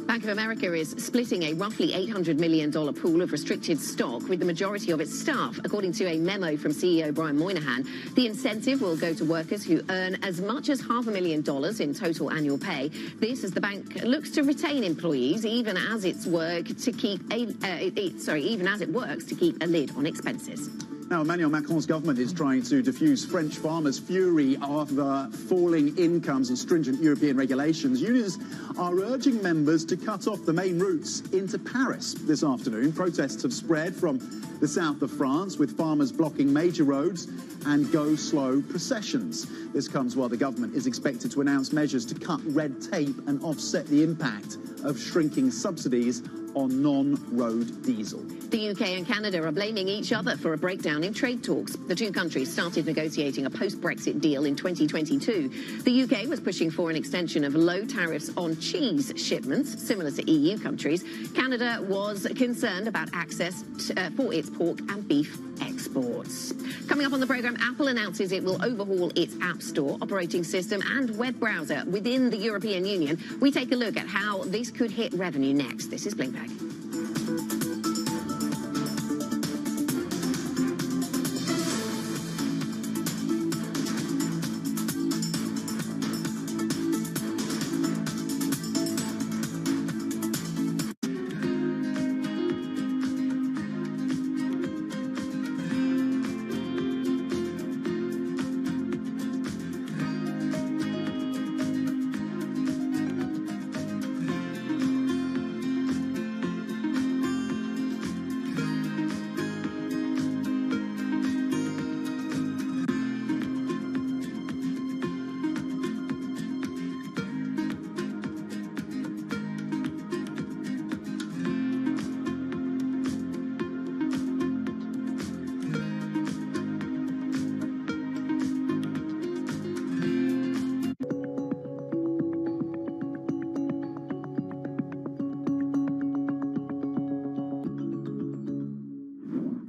Bank of America is splitting a roughly $800 million pool of restricted stock with the majority of its staff. According to a memo from CEO Brian Moynihan, the incentive will go to workers who earn as much as $500,000 in total annual pay. This as the bank looks to retain employees even as it works to keep a lid on expenses. Now, Emmanuel Macron's government is trying to diffuse French farmers' fury over falling incomes and stringent European regulations. Unions are urging members to cut off the main routes into Paris this afternoon. Protests have spread from the south of France, with farmers blocking major roads and go-slow processions. This comes while the government is expected to announce measures to cut red tape and offset the impact of shrinking subsidies on non-road diesel. The UK and Canada are blaming each other for a breakdown in trade talks. The two countries started negotiating a post-Brexit deal in 2022. The UK was pushing for an extension of low tariffs on cheese shipments, similar to EU countries. Canada was concerned about access for its pork and beef exports. Coming up on the programme, Apple announces it will overhaul its App Store, operating system and web browser within the European Union. We take a look at how this could hit revenue next. This is Bloomberg.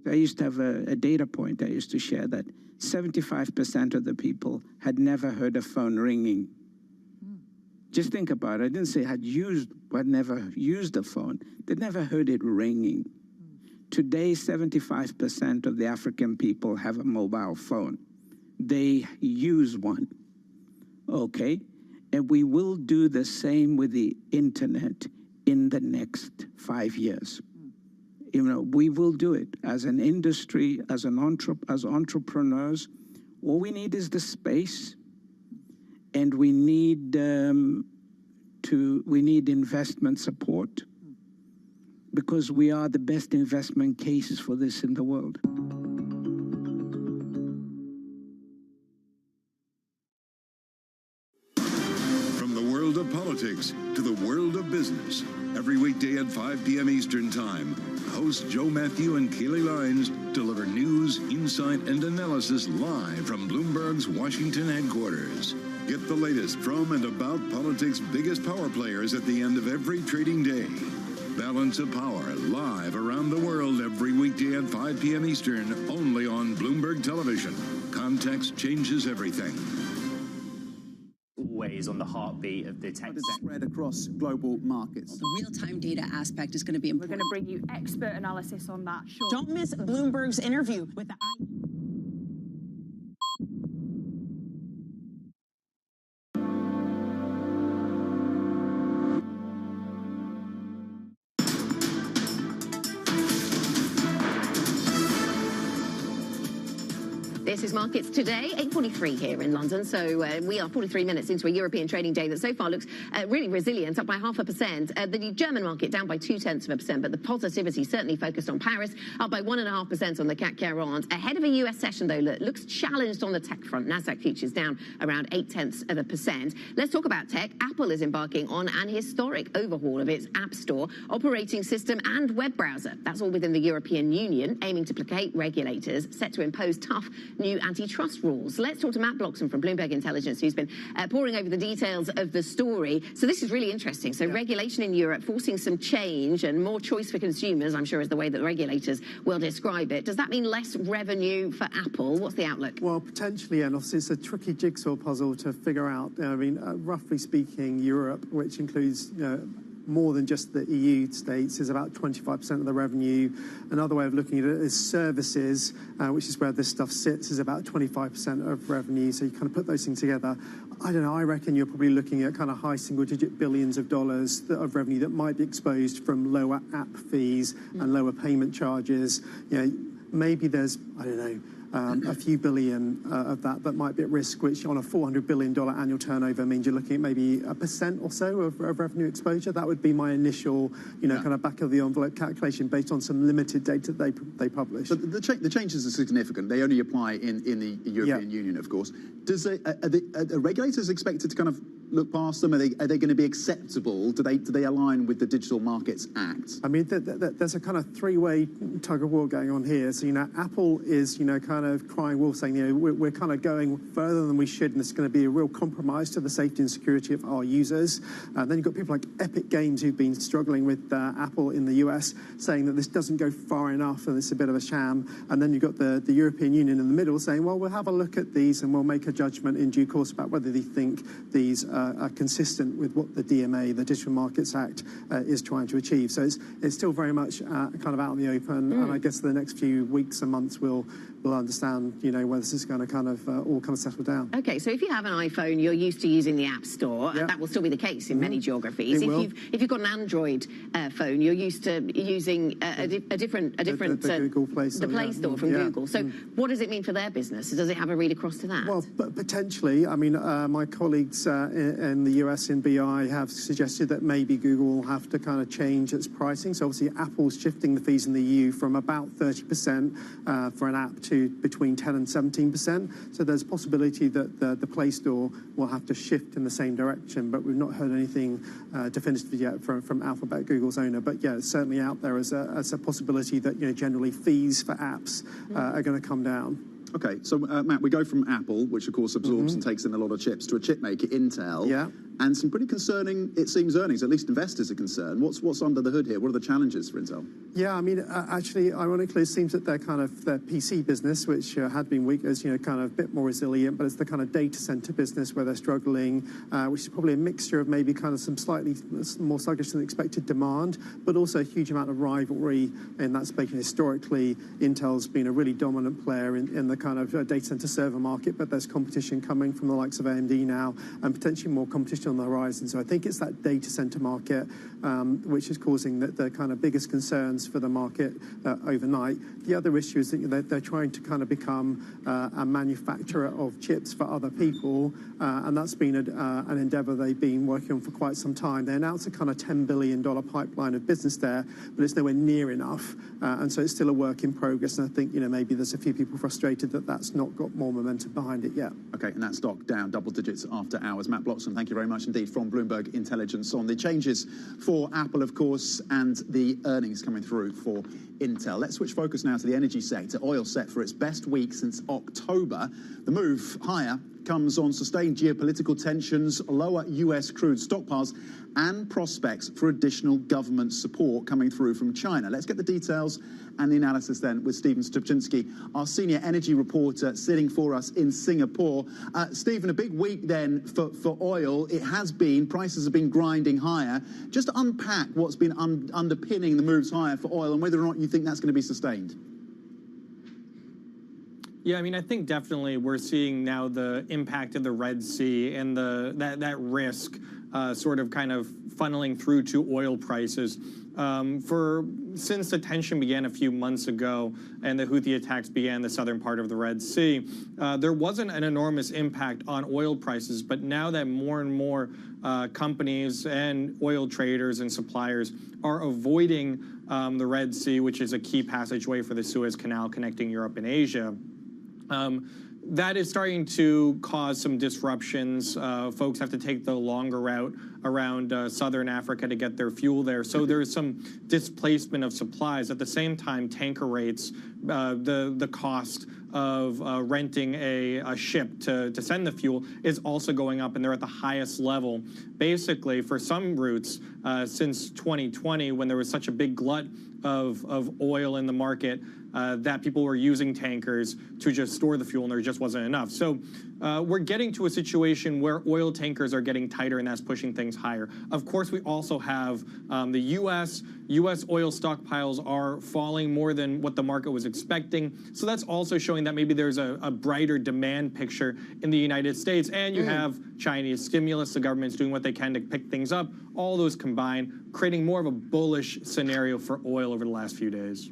I used to have a data point I used to share that 75% of the people had never heard a phone ringing. Just think about it. I didn't say had never used a phone. They'd never heard it ringing. Today, 75% of the African people have a mobile phone. They use one, okay? And we will do the same with the internet in the next 5 years. You know, we will do it as an industry, as entrepreneurs. All we need is the space, and we need investment support, because we are the best investment cases for this in the world. From the world of politics to the world of business, every weekday at 5 p.m. Eastern Time, hosts Joe Matthew and Keely Lines deliver news, insight, and analysis live from Bloomberg's Washington headquarters. Get the latest from and about politics' biggest power players at the end of every trading day. Balance of Power, live around the world every weekday at 5 p.m. Eastern, only on Bloomberg Television. Context changes everything. Always on the heartbeat of the tech spread across global markets. The real-time data aspect is going to be important. We're going to bring you expert analysis on that. Sure. Don't miss Bloomberg's interview with the This is Markets Today, 8:43 here in London. So we are 43 minutes into a European trading day that so far looks really resilient, up by 0.5%. The German market down by 0.2%, but the positivity certainly focused on Paris, up by 1.5% on the CAC 40. Ahead of a US session, though, that looks challenged on the tech front. Nasdaq futures down around 0.8%. Let's talk about tech. Apple is embarking on an historic overhaul of its App Store, operating system and web browser. That's all within the European Union, aiming to placate regulators, set to impose tough new antitrust rules. Let's talk to Matt Bloxham from Bloomberg Intelligence, who's been poring over the details of the story. So this is really interesting. So regulation in Europe forcing some change and more choice for consumers, I'm sure is the way that the regulators will describe it. Does that mean less revenue for Apple? What's the outlook? Well, potentially, and obviously it's a tricky jigsaw puzzle to figure out. I mean, roughly speaking, Europe, which includes more than just the EU states, is about 25% of the revenue. Another way of looking at it is services, which is where this stuff sits, is about 25% of revenue. So you kind of put those things together. I don't know, I reckon you're probably looking at kind of high single-digit billions of dollars of revenue that might be exposed from lower app fees and lower payment charges. Maybe there's, I don't know, a few billion of that might be at risk, which on a $400 billion annual turnover means you're looking at maybe 1% or so of revenue exposure. That would be my initial, kind of back of the envelope calculation based on some limited data they publish. But the changes are significant. They only apply in the European Union, of course. Are the regulators expected to kind of look past them? Are they going to be acceptable? Do they align with the Digital Markets Act? I mean, there's a kind of three-way tug of war going on here. So, Apple is, kind of crying wolf, saying, we're kind of going further than we should, and it's going to be a real compromise to the safety and security of our users. Then you've got people like Epic Games who've been struggling with Apple in the US, saying that this doesn't go far enough and it's a bit of a sham. And then you've got the European Union in the middle saying, well, we'll have a look at these and we'll make a judgment in due course about whether they think these are consistent with what the DMA, the Digital Markets Act, is trying to achieve. So it's still very much kind of out in the open, and I guess the next few weeks and months we'll understand, whether this is going to kind of all kind of settle down. Okay, so if you have an iPhone, you're used to using the App Store, and that will still be the case in many geographies. If you've got an Android phone, you're used to using a different the Google Play Store, the Play Store from Google. So what does it mean for their business? Does it have a read across to that? Well, potentially. I mean, my colleagues in the US in BI have suggested that maybe Google will have to kind of change its pricing. So obviously Apple's shifting the fees in the EU from about 30% for an app to between 10 and 17%. So there's a possibility that the Play Store will have to shift in the same direction, but we've not heard anything definitive yet from Alphabet, Google's owner. But yeah, it's certainly out there as a possibility that generally fees for apps are going to come down. Okay, so Matt, we go from Apple, which of course absorbs and takes in a lot of chips, to a chip maker, Intel. And some pretty concerning, it seems, earnings. At least investors are concerned. What's under the hood here? What are the challenges for Intel? Yeah, I mean, actually, ironically, it seems that their PC business, which had been weak, is kind of a bit more resilient. But it's the kind of data center business where they're struggling, which is probably a mixture of maybe kind of some slightly more sluggish than expected demand, but also a huge amount of rivalry in that space. Historically, Intel's been a really dominant player in the kind of data center server market, but there's competition coming from the likes of AMD now, and potentially more competition on the horizon. So I think it's that data center market which is causing the kind of biggest concerns for the market overnight. The other issue is that they're trying to kind of become a manufacturer of chips for other people, and that's been an endeavor they've been working on for quite some time. They announced a kind of $10 billion pipeline of business there, but it's nowhere near enough, and so it's still a work in progress. And I think maybe there's a few people frustrated that that's not got more momentum behind it yet. Okay, and that stock down double digits after hours. Matt Bloxham, thank you very much indeed from Bloomberg Intelligence on the changes for Apple, of course, and the earnings coming through for Intel. Let's switch focus now to the energy sector. Oil set for its best week since October. The move higher comes on sustained geopolitical tensions, lower US crude stockpiles, and prospects for additional government support coming through from China. Let's get the details and the analysis then with Stephen Stupczynski, our senior energy reporter, sitting for us in Singapore. Stephen, a big week then for oil. It has been, prices have been grinding higher. Just unpack what's been underpinning the moves higher for oil and whether or not you think that's going to be sustained. Yeah, I mean, I think definitely we're seeing now the impact of the Red Sea and that risk sort of kind of funneling through to oil prices. since the tension began a few months ago and the Houthi attacks began in the southern part of the Red Sea, there wasn't an enormous impact on oil prices. But now that more and more companies and oil traders and suppliers are avoiding the Red Sea, which is a key passageway for the Suez Canal connecting Europe and Asia, that is starting to cause some disruptions. Folks have to take the longer route around southern Africa to get their fuel there. So there is some displacement of supplies. At the same time, tanker rates, the cost of renting a ship to send the fuel is also going up, and they're at the highest level, basically, for some routes since 2020, when there was such a big glut of oil in the market that people were using tankers to just store the fuel, and there just wasn't enough. So we're getting to a situation where oil tankers are getting tighter, and that's pushing things higher. Of course, we also have the U.S. oil stockpiles are falling more than what the market was expecting. So that's also showing that maybe there's a brighter demand picture in the United States. And you have Chinese stimulus, the government's doing what they can to pick things up. All those combined, creating more of a bullish scenario for oil over the last few days.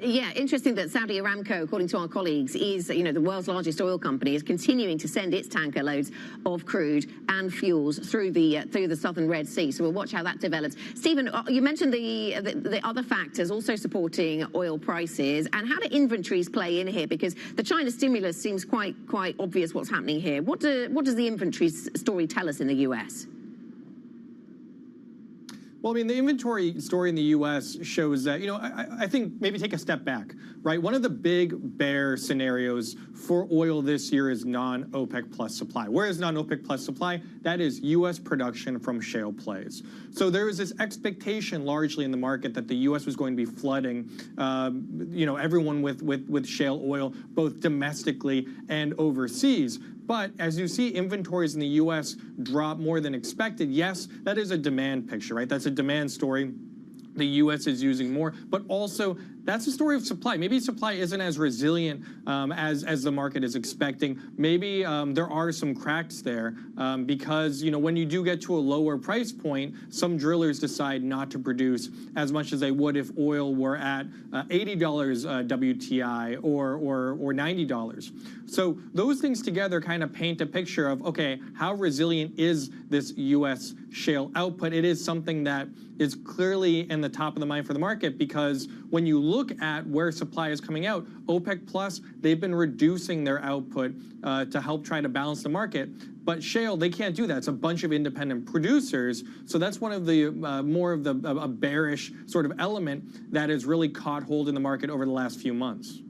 Yeah, interesting that Saudi Aramco, according to our colleagues, is, the world's largest oil company, is continuing to send its tanker loads of crude and fuels through the southern Red Sea. So we'll watch how that develops. Stephen, you mentioned the other factors also supporting oil prices, and how do inventories play in here? Because the China stimulus seems quite obvious what's happening here. What does the inventory story tell us in the US? Well, I mean, the inventory story in the U.S. shows that, I think maybe take a step back, right? One of the big bear scenarios for oil this year is non-OPEC plus supply. Where is non-OPEC plus supply? That is U.S. production from shale plays. So there is this expectation largely in the market that the U.S. was going to be flooding, everyone with shale oil, both domestically and overseas. But as you see inventories in the U.S. drop more than expected, yes, that is a demand picture, right? That's a demand story. The U.S. is using more, but also that's a story of supply. Maybe supply isn't as resilient as the market is expecting. Maybe there are some cracks there because, when you do get to a lower price point, some drillers decide not to produce as much as they would if oil were at $80 WTI or $90. So those things together kind of paint a picture of, okay, how resilient is this U.S. shale output? It is something that is clearly in the top of the mind for the market, because when you look at where supply is coming out, OPEC Plus, they've been reducing their output to help try to balance the market. But shale, they can't do that. It's a bunch of independent producers. So that's one of the more of a bearish sort of element that has really caught hold in the market over the last few months.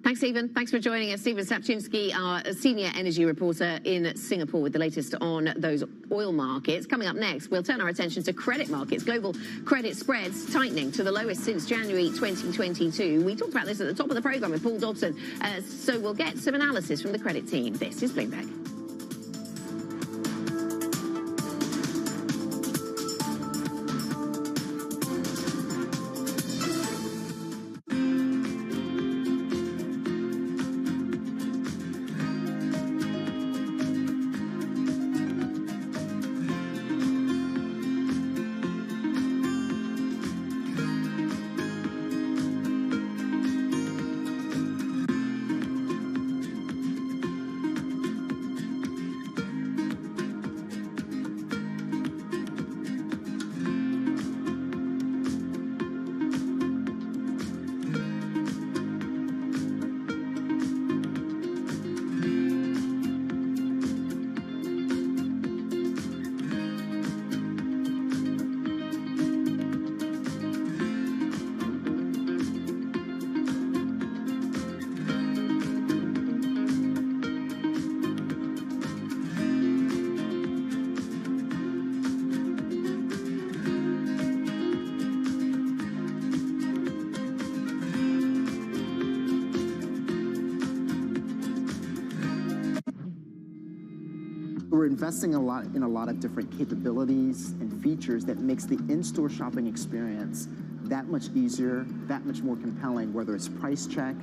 Thanks, Stephen. Thanks for joining us. Stephen Sapczynski, our senior energy reporter in Singapore, with the latest on those oil markets. Coming up next, we'll turn our attention to credit markets. Global credit spreads tightening to the lowest since January 2022. We talked about this at the top of the program with Paul Dobson. So we'll get some analysis from the credit team. This is Bloomberg. We're investing in a lot of different capabilities and features that makes the in-store shopping experience that much easier, that much more compelling, whether it's price check,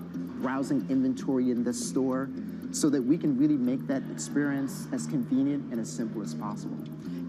browsing inventory in this store, so that we can really make that experience as convenient and as simple as possible.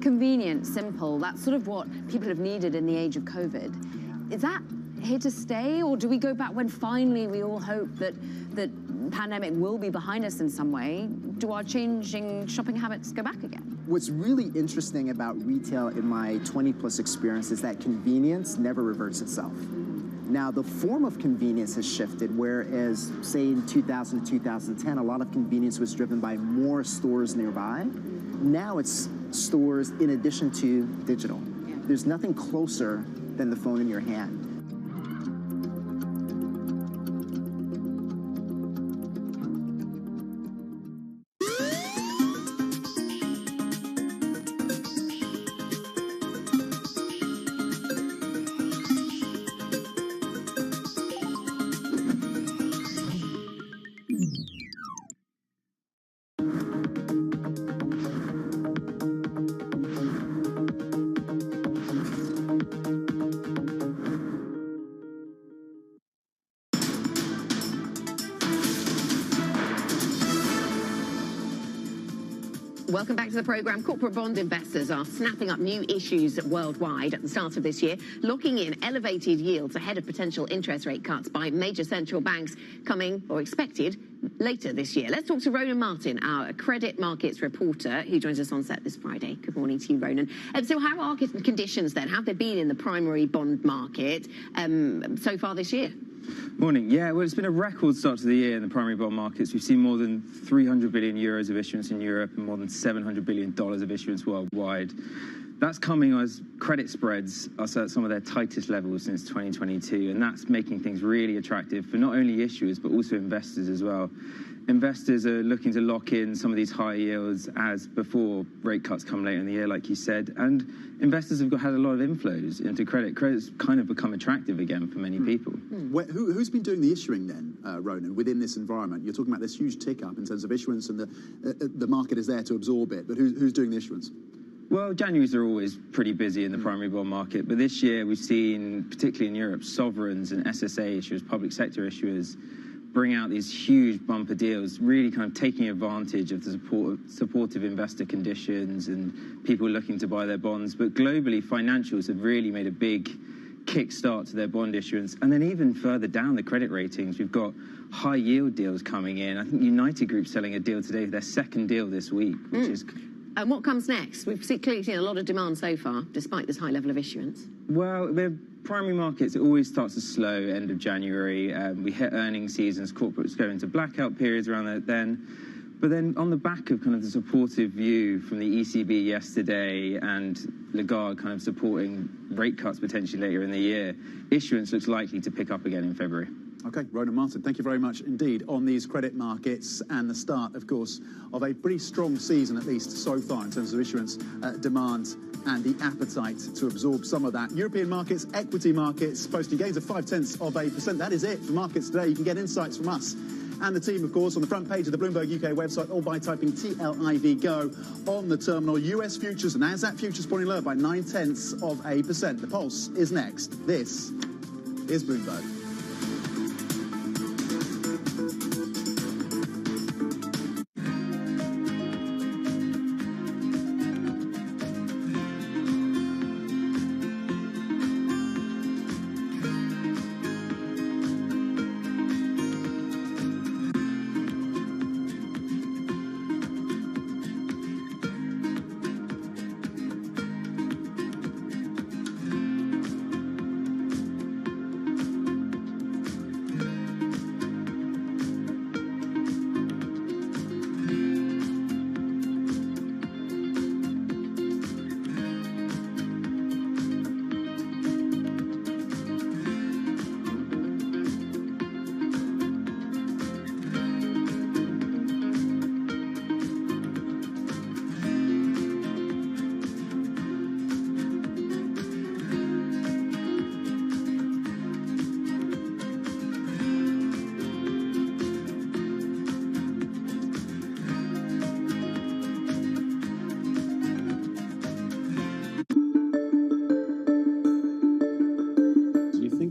Convenient, simple, that's sort of what people have needed in the age of COVID. Is that here to stay, or do we go back when finally we all hope that the pandemic will be behind us in some way? Do our changing shopping habits go back again? What's really interesting about retail in my 20-plus experience is that convenience never reverts itself. Now, the form of convenience has shifted, whereas, say, in 2000 to 2010, a lot of convenience was driven by more stores nearby. Now it's stores in addition to digital. There's nothing closer than the phone in your hand. Welcome back to the programme. Corporate bond investors are snapping up new issues worldwide at the start of this year, locking in elevated yields ahead of potential interest rate cuts by major central banks coming, or expected, later this year. Let's talk to Ronan Martin, our credit markets reporter, who joins us on set this Friday. Good morning to you, Ronan. So how are conditions then? Have they been in the primary bond market so far this year? Morning. Yeah, well, it's been a record start to the year in the primary bond markets. We've seen more than 300 billion euros of issuance in Europe and more than $700 billion of issuance worldwide. That's coming as credit spreads are at some of their tightest levels since 2022, and that's making things really attractive for not only issuers but also investors as well. Investors are looking to lock in some of these high yields as before rate cuts come later in the year, like you said, and investors have had a lot of inflows into credit. Credit's kind of become attractive again for many people. Who's been doing the issuing then, Ronan, within this environment? You're talking about this huge tick up in terms of issuance, and the market is there to absorb it, but who's doing the issuance? Well, Januaries are always pretty busy in the primary bond market, but this year we've seen, particularly in Europe, sovereigns and SSA issuers, public sector issuers, bring out these huge bumper deals, really kind of taking advantage of the supportive investor conditions and people looking to buy their bonds. But globally, financials have really made a big kickstart to their bond issuance. And then even further down the credit ratings, we've got high yield deals coming in. I think United Group's selling a deal today, their second deal this week, which is... And what comes next? We've clearly seen a lot of demand so far, despite this high level of issuance. Well, the primary markets, it always starts to slow end of January. We hit earnings seasons, corporates go into blackout periods around then. But then on the back of kind of the supportive view from the ECB yesterday and Lagarde kind of supporting rate cuts potentially later in the year, issuance looks likely to pick up again in February. Okay, Ronan Martin, thank you very much indeed on these credit markets and the start, of course, of a pretty strong season, at least so far, in terms of issuance demand and the appetite to absorb some of that. European markets, equity markets, posting gains of 0.5%. That is it for markets today. You can get insights from us and the team, of course, on the front page of the Bloomberg UK website, or by typing TLIV GO on the terminal. US futures and NASDAQ futures pointing lower by 0.9%. The pulse is next. This is Bloomberg.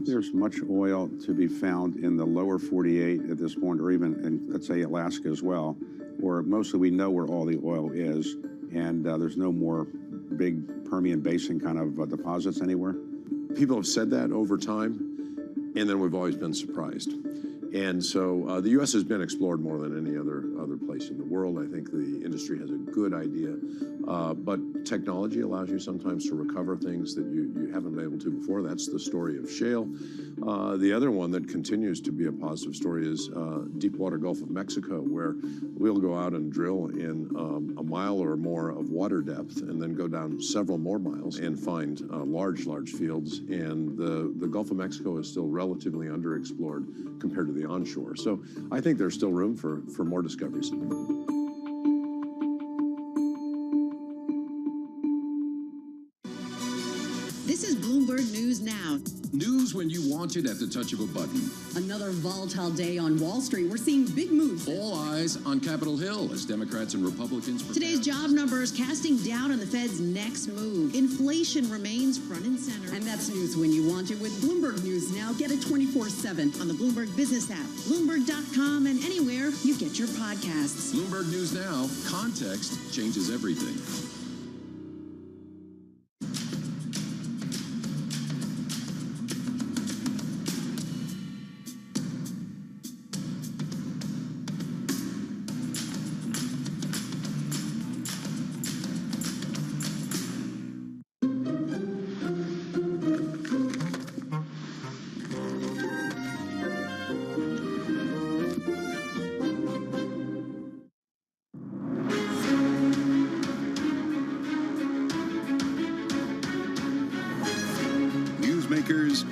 There's much oil to be found in the lower 48 at this point, or even in, let's say, Alaska as well, where mostly we know where all the oil is, and there's no more big Permian Basin kind of deposits anywhere? People have said that over time, and then we've always been surprised. And so the U.S. has been explored more than any other place in the world. I think the industry has a good idea, but technology allows you sometimes to recover things that you haven't been able to before. That's the story of shale. The other one that continues to be a positive story is deepwater Gulf of Mexico, where we'll go out and drill in a mile or more of water depth and then go down several more miles and find large fields. And the Gulf of Mexico is still relatively underexplored compared to the onshore. So I think there's still room for more discoveries. This is Bloomberg News Now. News when you want it at the touch of a button. Another volatile day on Wall Street. We're seeing big moves. All eyes on Capitol Hill as Democrats and Republicans prepare. Today's job numbers casting doubt on the Fed's next move. Inflation remains front and center. And that's news when you want it with Bloomberg News Now. Get it 24/7 on the Bloomberg Business app, Bloomberg.com, and anywhere you get your podcasts. Bloomberg News Now. Context changes everything.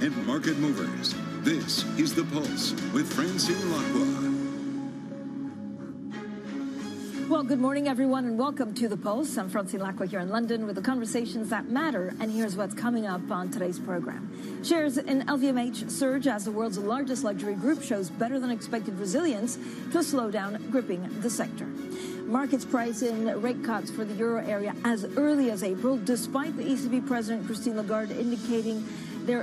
And market movers. This is The Pulse with Francine Lacqua. Well, good morning, everyone, and welcome to The Pulse. I'm Francine Lacqua here in London with the conversations that matter, and here's what's coming up on today's program. Shares in LVMH surge as the world's largest luxury group shows better than expected resilience to a slowdown gripping the sector. Markets price in rate cuts for the euro area as early as April, despite the ECB President Christine Lagarde indicating they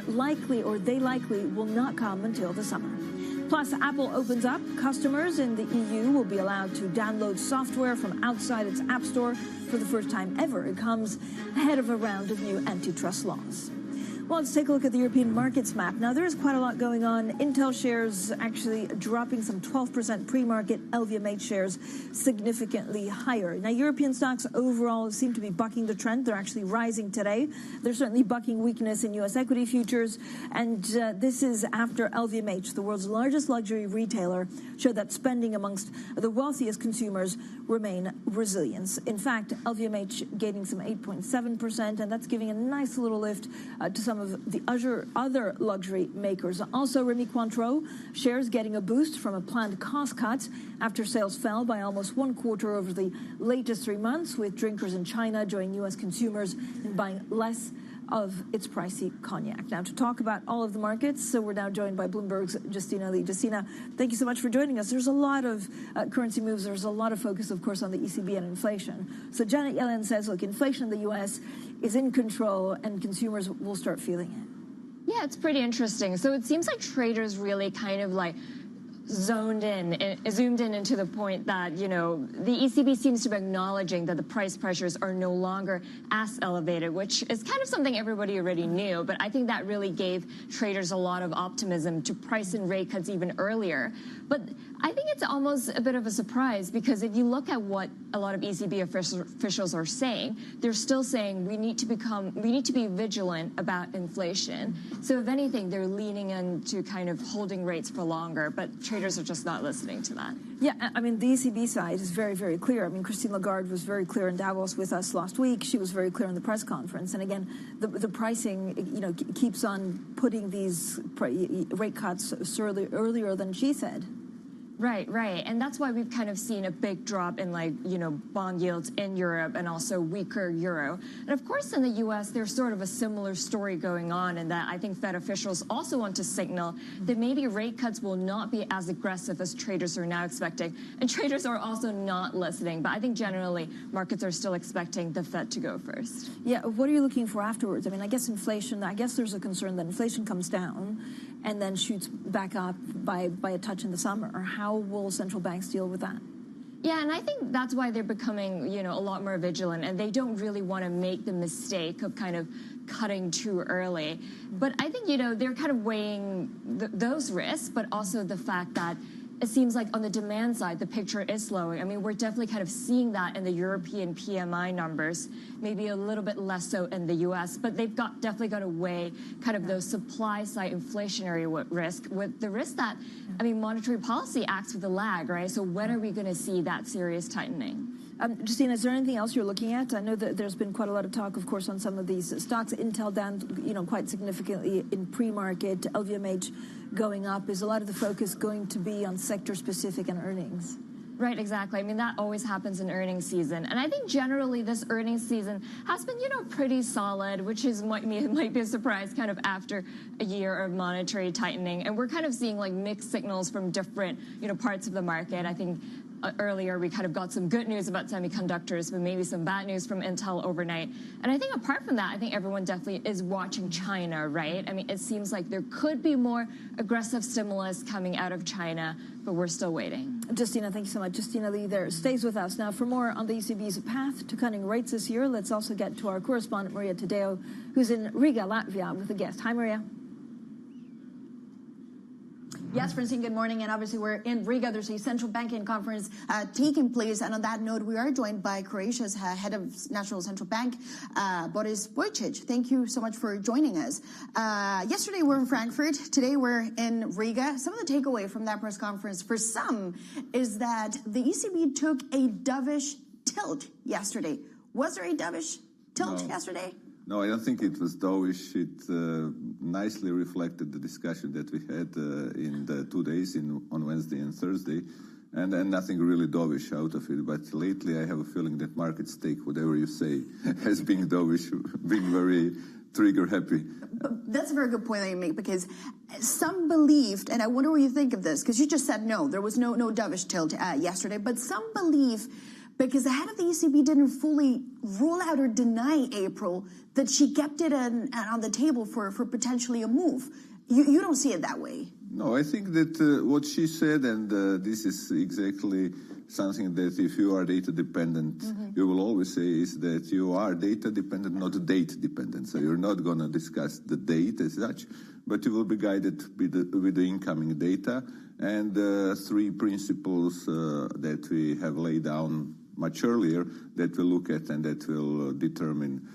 likely will not come until the summer. Plus, Apple opens up. Customers in the EU will be allowed to download software from outside its App Store for the first time ever. It comes ahead of a round of new antitrust laws. Well, let's take a look at the European markets map. Now, there is quite a lot going on. Intel shares actually dropping some 12% pre-market. LVMH shares significantly higher. Now, European stocks overall seem to be bucking the trend. They're actually rising today. They're certainly bucking weakness in U.S. equity futures. And this is after LVMH, the world's largest luxury retailer, showed that spending amongst the wealthiest consumers remain resilient. In fact, LVMH gaining some 8.7%, and that's giving a nice little lift to some of the other luxury makers. Also, Rémy Cointreau shares getting a boost from a planned cost cut after sales fell by almost one quarter over the latest 3 months, with drinkers in China joining U.S. consumers in buying less of its pricey cognac. Now, to talk about all of the markets, so we're now joined by Bloomberg's Justina Lee. Justina, thank you so much for joining us. There's a lot of currency moves. There's a lot of focus, of course, on the ECB and inflation. So Janet Yellen says, look, inflation in the U.S. is in control and consumers will start feeling it. Yeah, it's pretty interesting. So it seems like traders really kind of like zoomed in into the point that, you know, the ECB seems to be acknowledging that the price pressures are no longer as elevated, which is kind of something everybody already knew. But I think that really gave traders a lot of optimism to price in rate cuts even earlier. But I think it's almost a bit of a surprise, because if you look at what a lot of ECB officials are saying, they're still saying we need to be vigilant about inflation. So if anything, they're leaning into kind of holding rates for longer, but traders are just not listening to that. Yeah, I mean, the ECB side is very, very clear. I mean, Christine Lagarde was very clear in Davos with us last week. She was very clear in the press conference. And again, the pricing, you know, keeps on putting these rate cuts earlier than she said. Right. And that's why we've kind of seen a big drop in, like, you know, bond yields in Europe and also weaker euro. And of course, in the U.S., there's sort of a similar story going on, in that I think Fed officials also want to signal that maybe rate cuts will not be as aggressive as traders are now expecting. And traders are also not listening. But I think generally markets are still expecting the Fed to go first. Yeah. What are you looking for afterwards? I mean, I guess there's a concern that inflation comes down and then shoots back up by a touch in the summer. Or how will central banks deal with that? Yeah, and I think that's why they're becoming, a lot more vigilant, and they don't really want to make the mistake of kind of cutting too early. But I think, they're kind of weighing those risks, but also the fact that it seems like on the demand side, the picture is slowing. I mean, we're definitely kind of seeing that in the European PMI numbers, maybe a little bit less so in the US, but they've definitely got to weigh kind of those supply side inflationary risk with the risk that, monetary policy acts with a lag, right? So when are we going to see that serious tightening? Justina, is there anything else you're looking at? I know that there's been quite a lot of talk, of course, on some of these stocks. Intel down, quite significantly in pre-market. LVMH going up. Is a lot of the focus going to be on sector-specific and earnings? Right, exactly. I mean, that always happens in earnings season. And I think generally this earnings season has been, pretty solid, which might be a surprise kind of after a year of monetary tightening. And we're kind of seeing like mixed signals from different, parts of the market. I think earlier we kind of got some good news about semiconductors, but maybe some bad news from Intel overnight. And I think apart from that, I think everyone definitely is watching China, right? I mean, it seems like there could be more aggressive stimulus coming out of China, but we're still waiting. Justina, thank you so much. Justina Lee there stays with us. Now, for more on the ECB's path to cutting rates this year, let's also get to our correspondent, Maria Tadeo, who's in Riga, Latvia, with a guest. Hi, Maria. Yes, Francine, good morning. And obviously, we're in Riga. There's a central banking conference taking place. And on that note, we are joined by Croatia's head of National Central Bank, Boris Vujicic. Thank you so much for joining us. Yesterday, we're in Frankfurt. Today, we're in Riga. Some of the takeaway from that press conference for some is that the ECB took a dovish tilt yesterday. Was there a dovish tilt yesterday? No, I don't think it was dovish. It nicely reflected the discussion that we had in the 2 days on Wednesday and Thursday, and nothing really dovish out of it. But lately, I have a feeling that markets take whatever you say as being dovish, being very trigger happy. But that's a very good point that you make, because some believed, and I wonder what you think of this, because you just said no, there was no dovish tilt yesterday, but some believe, because the head of the ECB didn't fully rule out or deny April, that she kept it on the table for potentially a move. You don't see it that way. No, I think that what she said, and this is exactly something that if you are data dependent, you will always say, is that you are data dependent, not date dependent. So you're not going to discuss the date as such, but you will be guided with the incoming data. And 3 principles that we have laid down much earlier that we'll look at and that will determine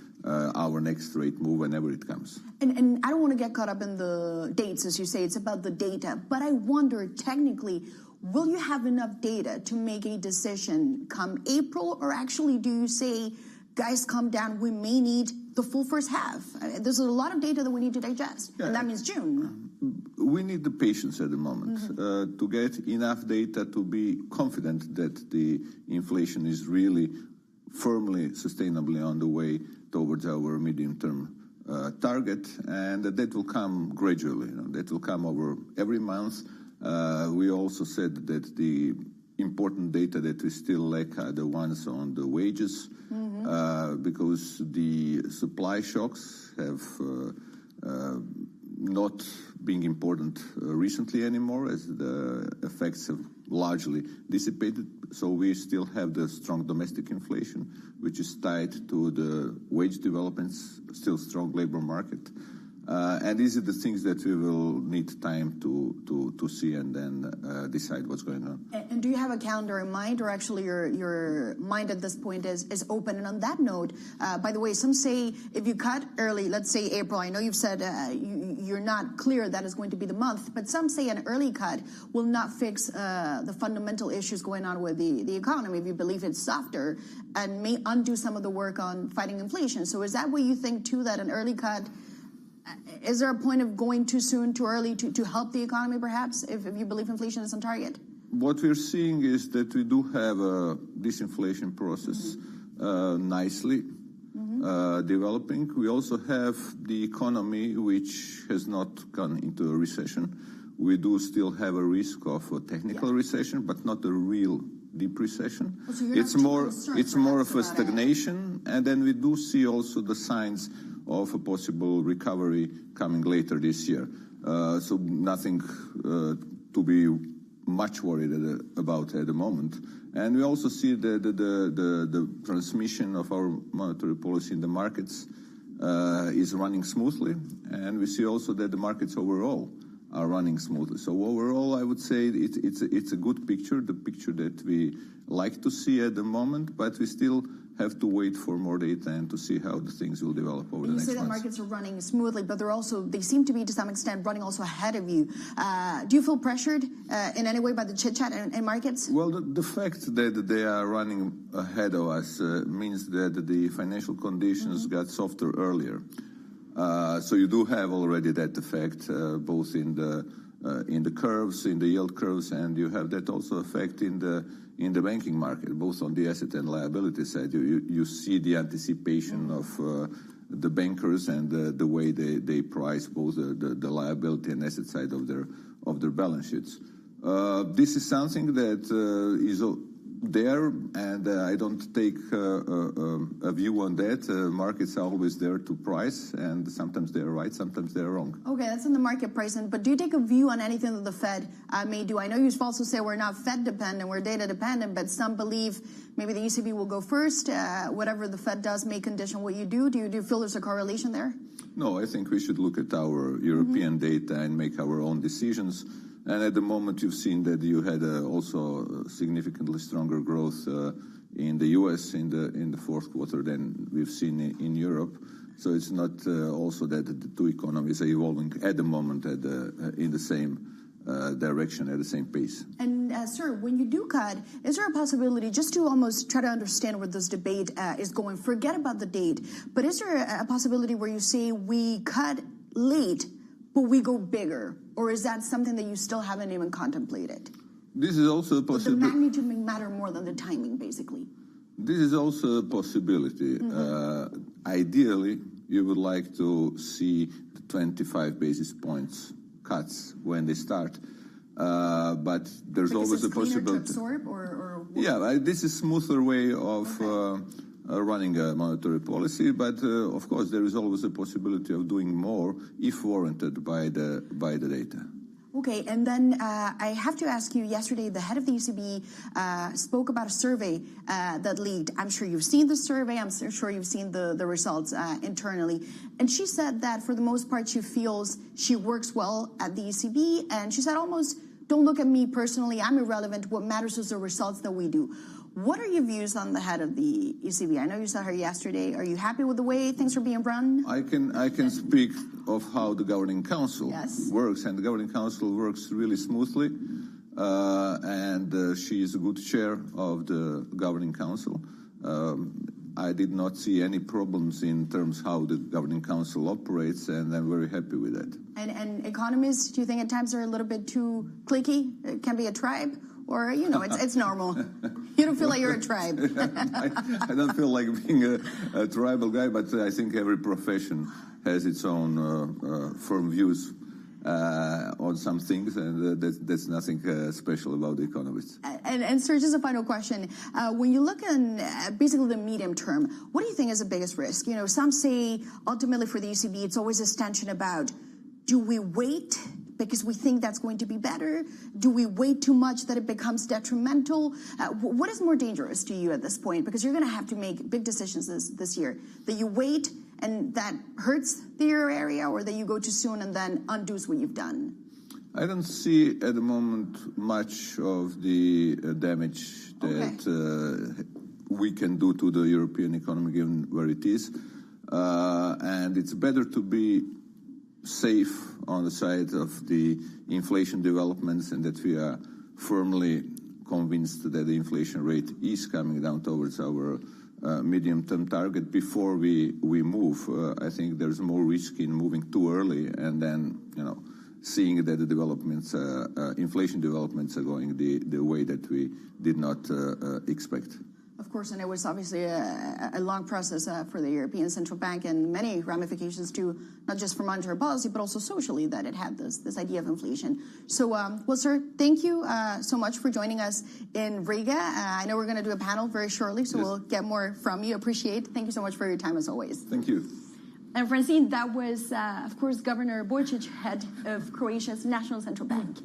our next rate move whenever it comes. And I don't want to get caught up in the dates, as you say, it's about the data. But I wonder, technically, will you have enough data to make a decision come April? Or actually, do you say, guys, calm down, we may need the full first half? There's a lot of data that we need to digest, and that means June. We need the patience at the moment to get enough data to be confident that the inflation is really firmly, sustainably on the way towards our medium-term target, and that will come gradually. That will come over every month. We also said that the important data that we still lack are the ones on the wages, because the supply shocks have not been important recently anymore, as the effects have largely dissipated. So we still have the strong domestic inflation, which is tied to the wage developments, still strong labor market. And these are the things that we will need time to see and then decide what's going on. And do you have a calendar in mind, or actually your mind at this point is open? And on that note, by the way, some say if you cut early, let's say April, I know you've said you're not clear that is going to be the month, but some say an early cut will not fix the fundamental issues going on with the economy, if you believe it's softer, and may undo some of the work on fighting inflation. So is that what you think, too, that an early cut, is there a point of going too soon, too early to help the economy, perhaps, if you believe inflation is on target? What we're seeing is that we do have a disinflation process nicely developing. We also have the economy, which has not gone into a recession. We do still have a risk of a technical recession, but not a real deep recession. So it's more of a stagnation, and then we do see also the signs of a possible recovery coming later this year. So nothing to be much worried about at the moment. And we also see the transmission of our monetary policy in the markets is running smoothly, and we see also that the markets overall are running smoothly. So overall, I would say it's a good picture, the picture that we like to see at the moment, but we still have to wait for more data and to see how the things will develop over the next months. You say the markets are running smoothly, but they seem to be, to some extent, running also ahead of you. Do you feel pressured in any way by the chit-chat in markets? Well, the fact that they are running ahead of us means that the financial conditions got softer earlier. So you do have already that effect, both in the curves, in the yield curves, and you have that also effect in the banking market, both on the asset and liability side. You see the anticipation of the bankers and the way they price both the liability and asset side of their balance sheets. This is something that is there, and I don't take a view on that. Markets are always there to price, and sometimes they're right, sometimes they're wrong. Okay, that's in the market pricing, but do you take a view on anything that the Fed may do? I know you also say we're not Fed dependent, we're data dependent, but some believe maybe the ECB will go first. Whatever the Fed does may condition what you do. Do you feel there's a correlation there? No, I think we should look at our European data and make our own decisions. And at the moment, you've seen that you had also significantly stronger growth in the U.S. in the fourth quarter than we've seen in Europe. So it's not also that the two economies are evolving at the moment in the same direction, at the same pace. And sir, when you do cut, is there a possibility, just to almost try to understand where this debate is going, forget about the date, but is there a possibility where you say we cut late, but we go bigger? Or is that something that you still haven't even contemplated? This is also a possibility. But the magnitude may matter more than the timing, basically. This is also a possibility. Ideally, you would like to see the 25 basis points cuts when they start. But there's always a possibility. To absorb or yeah, this is a smoother way of running a monetary policy, but of course there is always a possibility of doing more if warranted by the data. Okay, and then I have to ask you, yesterday the head of the ECB spoke about a survey that leaked. I'm sure you've seen the survey, I'm sure you've seen the results internally. And she said that for the most part she feels she works well at the ECB, and she said almost, don't look at me personally, I'm irrelevant, what matters is the results that we do. What are your views on the head of the ECB? I know you saw her yesterday. Are you happy with the way things are being run? I can speak of how the Governing Council works, and the Governing Council works really smoothly, and she is a good chair of the Governing Council. I did not see any problems in terms how the Governing Council operates, and I'm very happy with that. And economists, do you think at times they're a little bit too cliquey? It can be a tribe? Or, it's normal. You don't feel like you're a tribe. I don't feel like being a tribal guy, but I think every profession has its own firm views on some things, and that's nothing special about the economists. And sir, just a final question. When you look at basically the medium term, what do you think is the biggest risk? Some say ultimately for the ECB, it's always this tension about, do we wait because we think that's going to be better? Do we wait too much that it becomes detrimental? What is more dangerous to you at this point? Because you're going to have to make big decisions this year. That you wait and that hurts the euro area, or that you go too soon and then undoes what you've done? I don't see at the moment much of the damage that we can do to the European economy given where it is. And it's better to be safe on the side of the inflation developments, and that we are firmly convinced that the inflation rate is coming down towards our medium-term target before we move. I think there's more risk in moving too early and then, seeing that the developments, inflation developments are going the way that we did not expect. Of course, and it was obviously a long process for the European Central Bank, and many ramifications too, not just for monetary policy, but also socially, that it had this idea of inflation. So, well, sir, thank you so much for joining us in Riga. I know we're going to do a panel very shortly, so we'll get more from you. Appreciate it. Thank you so much for your time, as always. Thank you. And Francine, that was, of course, Governor Vujčić, head of Croatia's National Central Bank.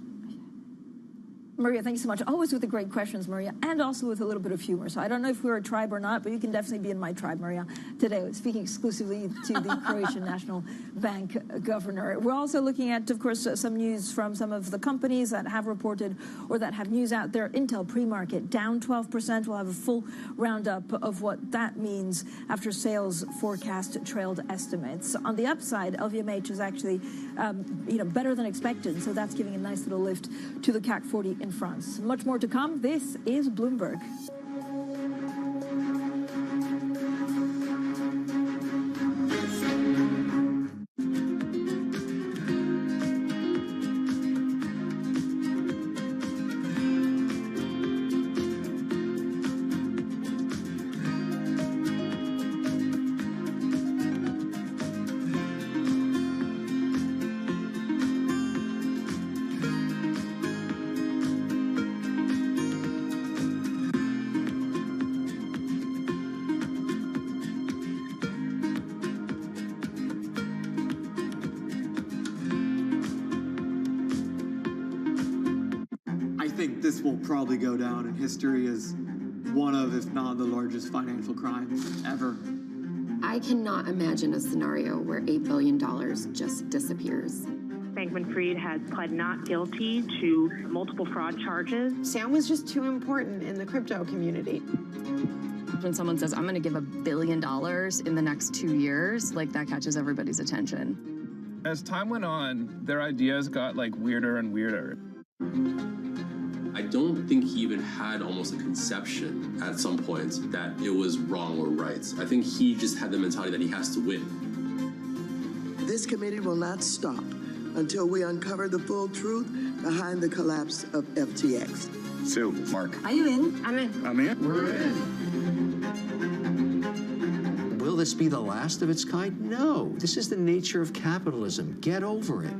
Maria, thank you so much. Always with the great questions, Maria, and also with a little bit of humor. So I don't know if we're a tribe or not, but you can definitely be in my tribe, Maria, today, speaking exclusively to the Croatian National Bank governor. We're also looking at, of course, some news from some of the companies that have reported or that have news out there. Intel pre-market down 12%. We'll have a full roundup of what that means after sales forecast trailed estimates. On the upside, LVMH is actually better than expected, so that's giving a nice little lift to the CAC 40 in France. Much more to come. This is Bloomberg. This will probably go down in history as one of, if not the largest financial crime ever. I cannot imagine a scenario where $8 billion just disappears. Bankman-Fried has pled not guilty to multiple fraud charges. Sam was just too important in the crypto community. When someone says, I'm going to give $1 billion in the next 2 years, like that catches everybody's attention. As time went on, their ideas got like weirder and weirder. I don't think he even had almost a conception at some point that it was wrong or right. I think he just had the mentality that he has to win. This committee will not stop until we uncover the full truth behind the collapse of FTX. Sue, Mark. Are you in? I'm in. I'm in. We're in. Will this be the last of its kind? No. This is the nature of capitalism. Get over it.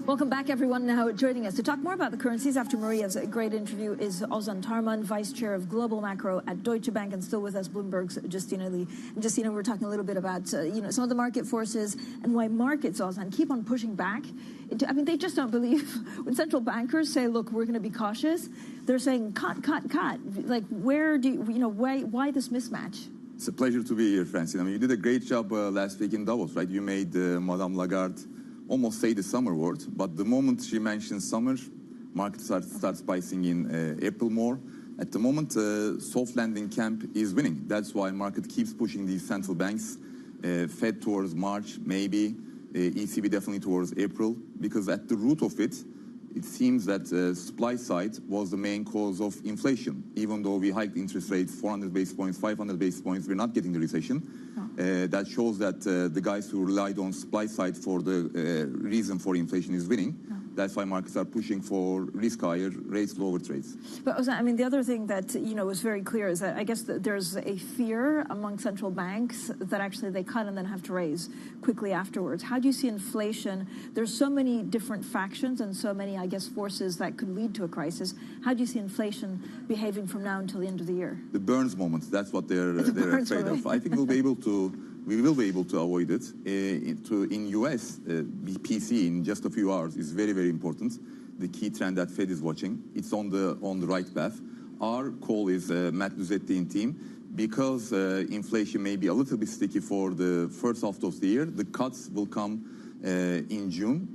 Welcome back, everyone. Now joining us to talk more about the currencies after Maria's great interview is Ozan Tarman, Vice Chair of Global Macro at Deutsche Bank, and still with us, Bloomberg's Justina Lee. And Justina, we're talking a little bit about some of the market forces and why markets, Ozan, keep on pushing back. They just don't believe when central bankers say, "Look, we're going to be cautious." They're saying, "Cut, cut, cut." Like, where do why this mismatch? It's a pleasure to be here, Francine. You did a great job last week in Davos, right? You made Madame Lagarde almost say the summer word, but the moment she mentions summer, markets start pricing in April more. At the moment, soft landing camp is winning. That's why market keeps pushing these central banks, Fed towards March, maybe, ECB definitely towards April, because at the root of it, it seems that supply side was the main cause of inflation. Even though we hiked interest rates 400 basis points, 500 basis points, we're not getting the recession. That shows that the guys who relied on supply side for the reason for inflation is winning. That's why markets are pushing for risk higher, rates lower trades. But Ozan, the other thing that was very clear is that I guess that there's a fear among central banks that actually they cut and then have to raise quickly afterwards. How do you see inflation? There's so many different factions and so many, I guess, forces that could lead to a crisis. How do you see inflation behaving from now until the end of the year? The Burns moment. That's what they're afraid of. I think we will be able to avoid it. In US, PC in just a few hours is very, very important. The key trend that Fed is watching. It's on the right path. Our call is Matt Luzetti and team, because inflation may be a little bit sticky for the first half of the year. The cuts will come in June.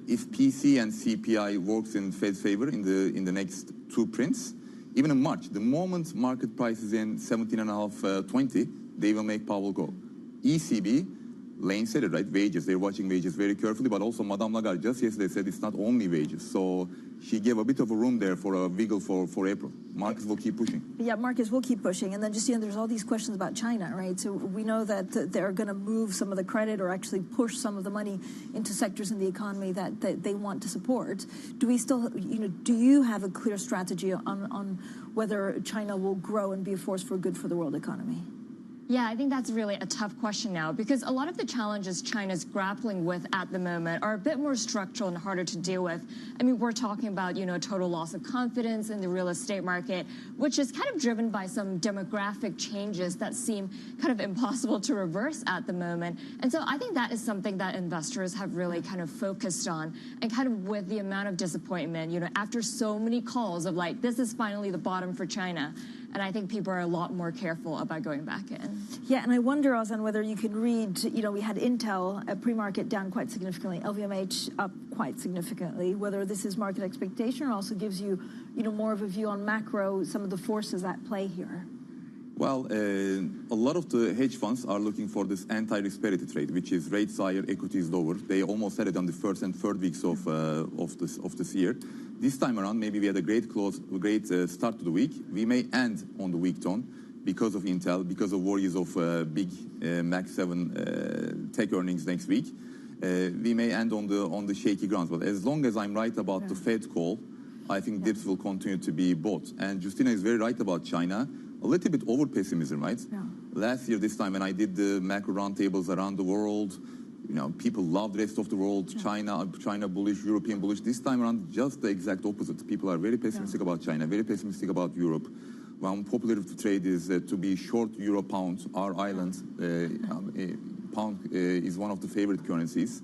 If PC and CPI works in Fed's favor in the next two prints, even in March, the moment market price is in 17.5, 20, they will make Powell go. ECB, Lane said it, right? Wages. They're watching wages very carefully, but also Madame Lagarde just yesterday said it's not only wages. So she gave a bit of a room there for a wiggle for April. Markets will keep pushing. Yeah, markets will keep pushing. And then just, there's all these questions about China, right? So we know that they're going to move some of the credit or actually push some of the money into sectors in the economy that they want to support. Do we still, do you have a clear strategy on whether China will grow and be a force for good for the world economy? Yeah, I think that's really a tough question now, because a lot of the challenges China's grappling with at the moment are a bit more structural and harder to deal with. I mean, we're talking about, total loss of confidence in the real estate market, which is kind of driven by some demographic changes that seem kind of impossible to reverse at the moment. And so I think that is something that investors have really kind of focused on, and kind of with the amount of disappointment, after so many calls of like, this is finally the bottom for China. And I think people are a lot more careful about going back in. Yeah, and I wonder, Ozan, whether you can read, we had Intel pre-market down quite significantly, LVMH up quite significantly, whether this is market expectation or also gives you, more of a view on macro, some of the forces at play here. Well, a lot of the hedge funds are looking for this anti-risk parity trade, which is rates higher, equities lower. They almost had it on the first and third weeks of this year. This time around, maybe we had a great start to the week. We may end on the weak tone because of Intel, because of worries of big Mac 7 tech earnings next week. We may end on the shaky grounds. But as long as I'm right about the Fed call, I think dips will continue to be bought. And Justina is very right about China. A little bit over pessimism, right? Yeah. Last year, this time, when I did the macro roundtables around the world, people loved the rest of the world, China bullish, European bullish. This time around, just the exact opposite. People are very pessimistic about China, very pessimistic about Europe. One popular trade is to be short euro pound. Our island, pound is one of the favorite currencies.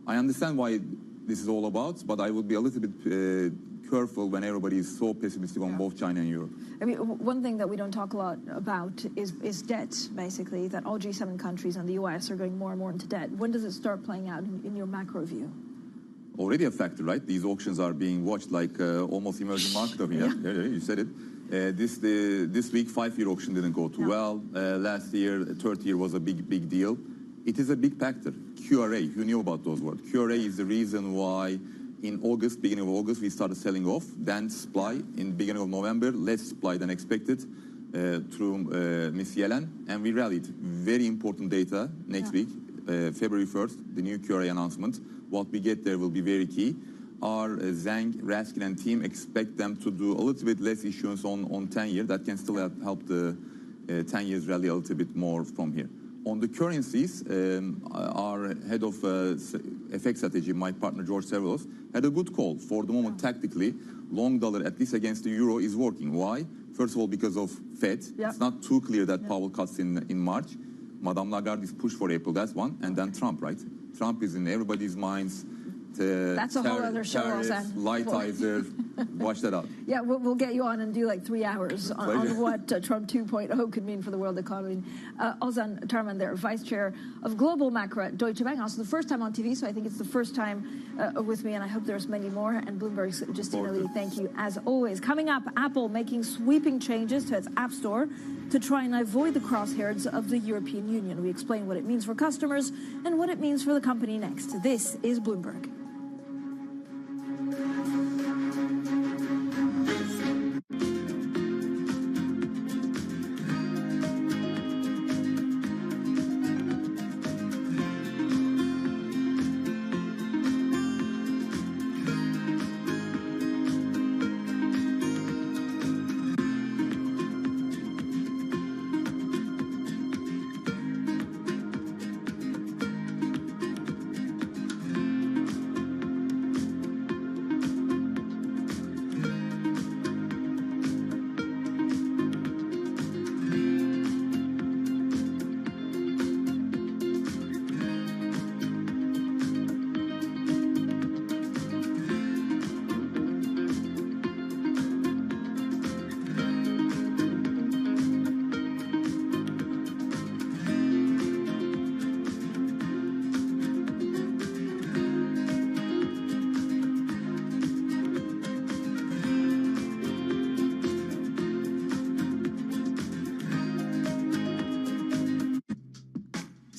I understand why this is all about, but I would be a little bit careful when everybody is so pessimistic on both China and Europe. I mean, one thing that we don't talk a lot about is debt, basically, that all G7 countries and the US are going more and more into debt. When does it start playing out in your macro view? Already a factor, right? These auctions are being watched like almost emerging market of yeah, you said it. This week, 5-year auction didn't go too well. Last year, 30 year was a big deal. It is a big factor. QRA, you knew about those words. QRA is the reason why in August, beginning of August, we started selling off. Then supply in beginning of November, less supply than expected through Ms. Yellen. And we rallied. Very important data next week, February 1st, the new QRA announcement. What we get there will be very key. Our Zhang, Raskin, and team expect them to do a little bit less issuance on 10-year. That can still help the 10 years rally a little bit more from here. On the currencies, our head of FX strategy, my partner George Severos, had a good call. For the moment, tactically, long dollar, at least against the euro, is working. Why? First of all, because of Fed. It's not too clear that Powell cuts in March. Madame Lagarde is pushed for April, that's one. And then Trump, right? Trump is in everybody's minds. That's a whole other show, Ozan. Lightizer. Watch that out. Yeah, we'll get you on and do like 3 hours on what Trump 2.0 could mean for the world economy. Ozan Tarman there, Vice Chair of Global Macro at Deutsche Bank. Also the first time on TV, so I think it's the first time with me, and I hope there's many more. And Bloomberg's Justina Lee, thank you as always. Coming up, Apple making sweeping changes to its App Store to try and avoid the crosshairs of the European Union. We explain what it means for customers and what it means for the company next. This is Bloomberg.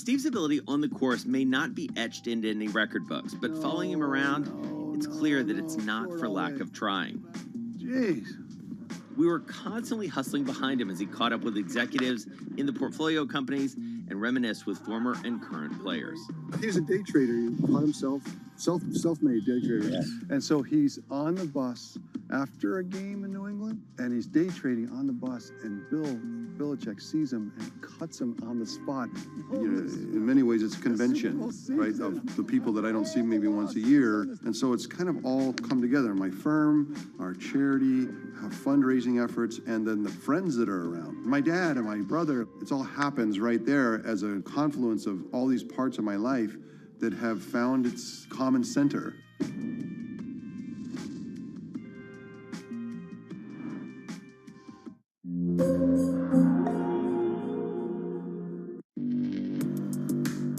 Steve's ability on the course may not be etched into any record books, but following him around, it's clear that it's not for lack of trying. Jeez. We were constantly hustling behind him as he caught up with executives in the portfolio companies and reminisced with former and current players. He's a day trader. He taught himself, self-made day trader. Yeah. And so he's on the bus after a game in New England, and he's day trading on the bus, and Bill Belichick sees him and cuts him on the spot. You know, in many ways, it's a convention, right, of the people that I don't see maybe once a year. And so it's kind of all come together. My firm, our charity, our fundraising efforts, and then the friends that are around. My dad and my brother, it all happens right there as a confluence of all these parts of my life that have found its common center.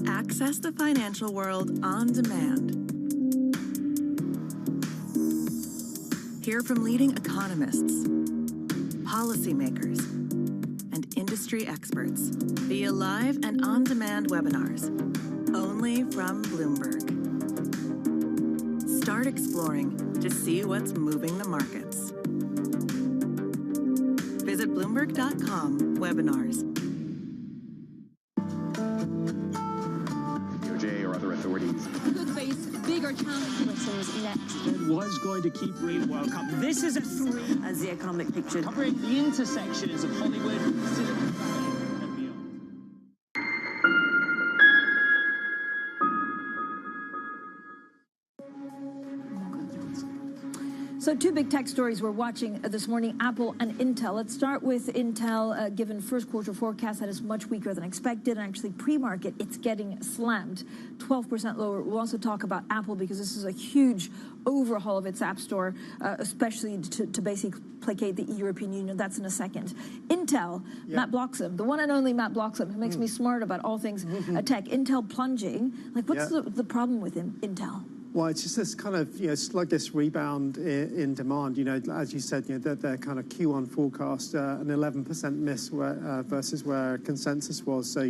Access the financial world on demand. Hear from leading economists, policymakers, and industry experts via live and on-demand webinars, only from Bloomberg. Start exploring to see what's moving the markets. Visit Bloomberg.com/webinars. Or other authorities. We could face bigger challenges next. It was going to keep reading World Cup. This is a three. As the economic picture. Covering the intersections of Hollywood, Silicon Valley, and beyond. So two big tech stories we're watching this morning, Apple and Intel. Let's start with Intel, given first quarter forecast that is much weaker than expected, and actually pre-market, it's getting slammed, 12% lower. We'll also talk about Apple because this is a huge overhaul of its app store, especially to basically placate the European Union. That's in a second. Intel, yeah. Matt Bloxham, the one and only Matt Bloxham, who makes me smart about all things tech. Intel plunging. Like, what's the problem with Intel? Well, it's just this kind of sluggish rebound in demand. As you said, their kind of Q1 forecast, an 11% miss versus where consensus was. So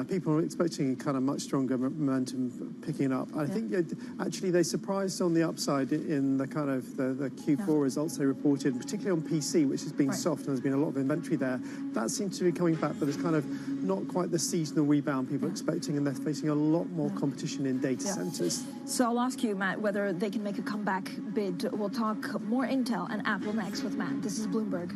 people are expecting kind of much stronger momentum picking up. I think actually they surprised on the upside in the kind of the Q4 results they reported, particularly on PC, which has been soft and there's been a lot of inventory there. That seems to be coming back, but it's kind of not quite the seasonal rebound people are expecting, and they're facing a lot more competition in data centers. So I'll ask you, Matt, whether they can make a comeback bid. We'll talk more Intel and Apple next with Matt. This is Bloomberg.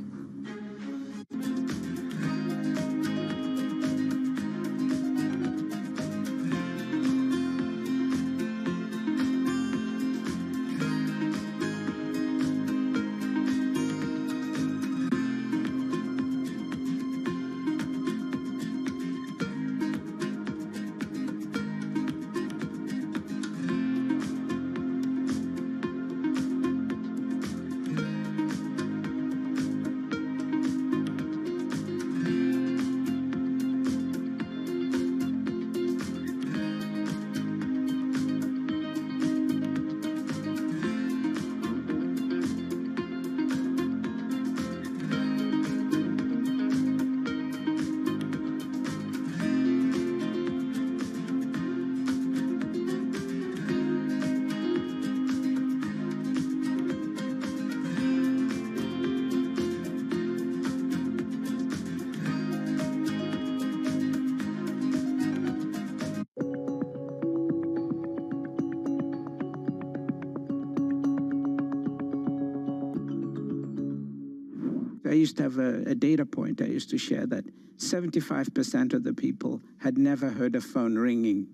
I used to have a data point I used to share that 75% of the people had never heard a phone ringing.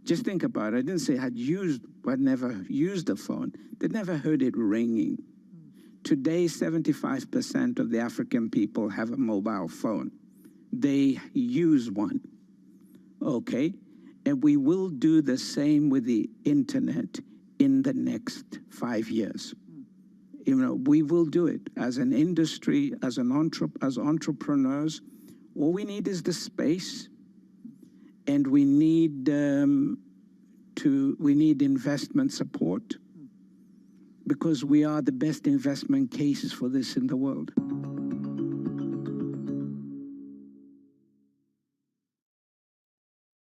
Just think about it. I didn't say had never used a phone. They'd never heard it ringing. Today, 75% of the African people have a mobile phone. They use one, okay? And we will do the same with the internet in the next 5 years. We will do it as an industry, as entrepreneurs. All we need is the space, and we need investment support, because we are the best investment cases for this in the world.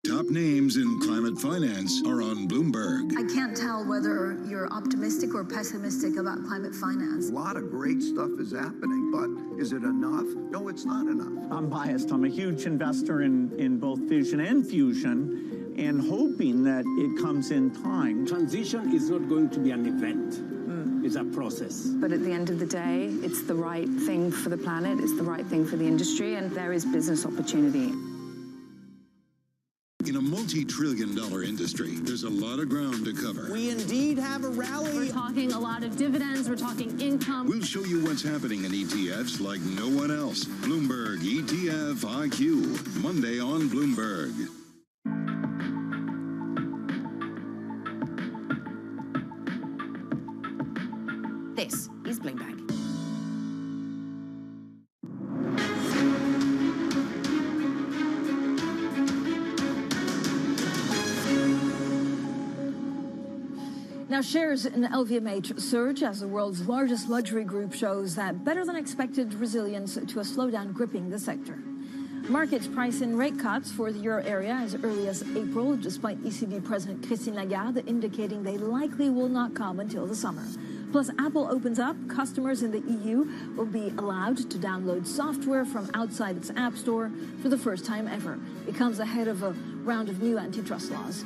Top names Times in climate finance are on Bloomberg. I can't tell whether you're optimistic or pessimistic about climate finance. A lot of great stuff is happening, but is it enough? No, it's not enough. I'm biased. I'm a huge investor in both fission and fusion, and hoping that it comes in time. Transition is not going to be an event. It's a process. But at the end of the day, it's the right thing for the planet, it's the right thing for the industry, and there is business opportunity. In a multi-trillion-dollar industry, there's a lot of ground to cover. We indeed have a rally. We're talking a lot of dividends, we're talking income. We'll show you what's happening in ETFs like no one else. Bloomberg ETF IQ, Monday on Bloomberg. This is Bloomberg. Now, shares in LVMH surge as the world's largest luxury group shows that better-than-expected resilience to a slowdown gripping the sector. Markets price in rate cuts for the euro area as early as April, despite ECB President Christine Lagarde indicating they likely will not come until the summer. Plus, Apple opens up. Customers in the EU will be allowed to download software from outside its app store for the first time ever. It comes ahead of a round of new antitrust laws.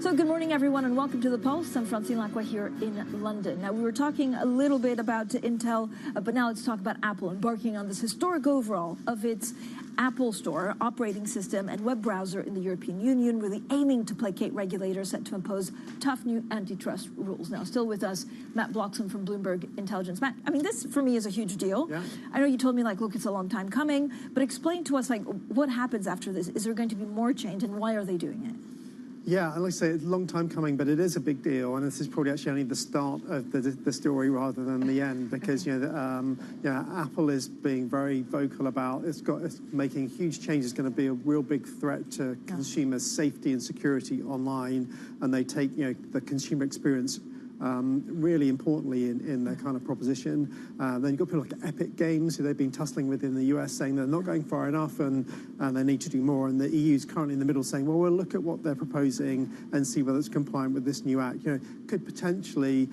So good morning, everyone, and welcome to The Pulse. I'm Francine Lacqua here in London. Now, we were talking a little bit about Intel, but now let's talk about Apple embarking on this historic overhaul of its Apple Store operating system and web browser in the European Union, really aiming to placate regulators set to impose tough new antitrust rules. Now, still with us, Matt Bloxham from Bloomberg Intelligence. Matt, I mean, this for me is a huge deal. Yeah. I know you told me, look, it's a long time coming, but explain to us, what happens after this? Is there going to be more change, and why are they doing it? Yeah, like I say, it's a long time coming, but it is a big deal, and this is probably actually only the start of the story rather than the end, because Apple is being very vocal about it's making huge changes. Going to be a real big threat to consumers' safety and security online, and they take the consumer experience really importantly in their kind of proposition. Then you've got people like Epic Games, who they've been tussling with in the US, saying they're not going far enough and they need to do more. And the EU is currently in the middle saying, well, we'll look at what they're proposing and see whether it's compliant with this new act. Could potentially,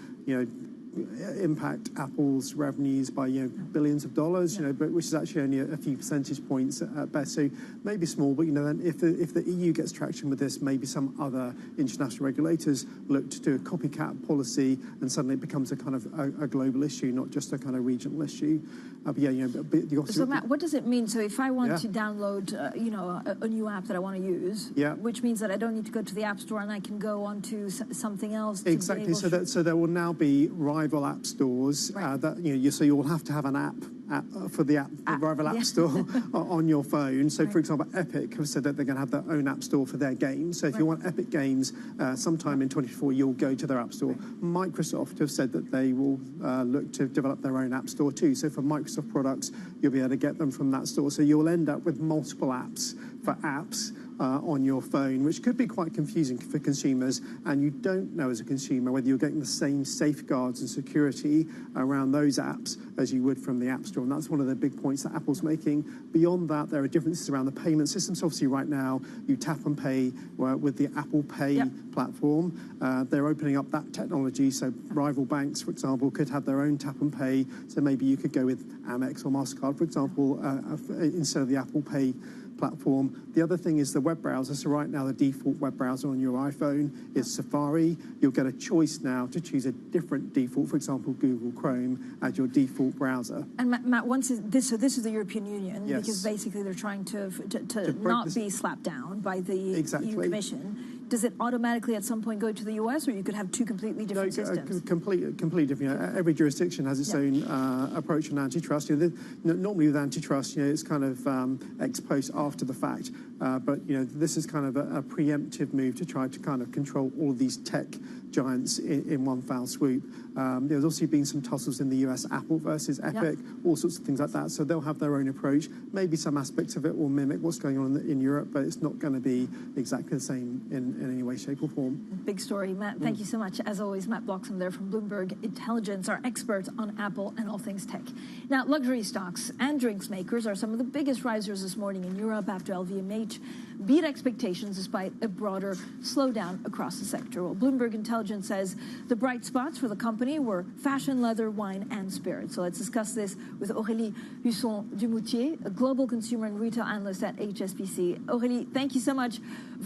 impact Apple's revenues by billions of dollars, but which is actually only a few percentage points at best. So maybe small, but then if the EU gets traction with this, maybe some other international regulators look to do a copycat policy, and suddenly it becomes a kind of a global issue, not just a kind of regional issue. So Matt, what does it mean? So if I want to download, a new app that I want to use, which means that I don't need to go to the App Store and I can go onto something else. Exactly. So there will now be rival app stores that so you'll have to have an app for the rival app store on your phone. So, for example, Epic have said that they're going to have their own app store for their games. So if you want Epic Games, sometime in 2024, you'll go to their app store. Microsoft have said that they will look to develop their own app store too. So for Microsoft products, you'll be able to get them from that store. So you'll end up with multiple apps for apps on your phone, which could be quite confusing for consumers, and you don't know as a consumer whether you're getting the same safeguards and security around those apps as you would from the App Store, and that's one of the big points that Apple's making. Beyond that, there are differences around the payment systems. Obviously, right now, you tap and pay with the Apple Pay platform. They're opening up that technology, so rival banks, for example, could have their own tap and pay, so maybe you could go with Amex or MasterCard, for example, instead of the Apple Pay platform. The other thing is the web browser. So right now the default web browser on your iPhone is Safari. You'll get a choice now to choose a different default, for example, Google Chrome as your default browser. And Matt, this is the European Union, because basically they're trying to not be slapped down by the EU Commission. Does it automatically at some point go to the US, or you could have two completely different systems? Completely different. Every jurisdiction has its own approach on antitrust. Normally with antitrust, it's kind of ex post after the fact. But this is kind of a preemptive move to try to kind of control all of these tech giants in one foul swoop. There's also been some tussles in the US, Apple versus Epic, all sorts of things like that. So they'll have their own approach. Maybe some aspects of it will mimic what's going on in Europe, but it's not going to be exactly the same in any way, shape or form. Big story. Matt, thank you so much. As always, Matt Bloxham there from Bloomberg Intelligence, our expert on Apple and all things tech. Now, luxury stocks and drinks makers are some of the biggest risers this morning in Europe after LVMH beat expectations despite a broader slowdown across the sector. Well, Bloomberg Intelligence says the bright spots for the company were fashion, leather, wine, and spirits. So let's discuss this with Aurélie Husson-Dumoutier, a global consumer and retail analyst at HSBC. Aurélie, thank you so much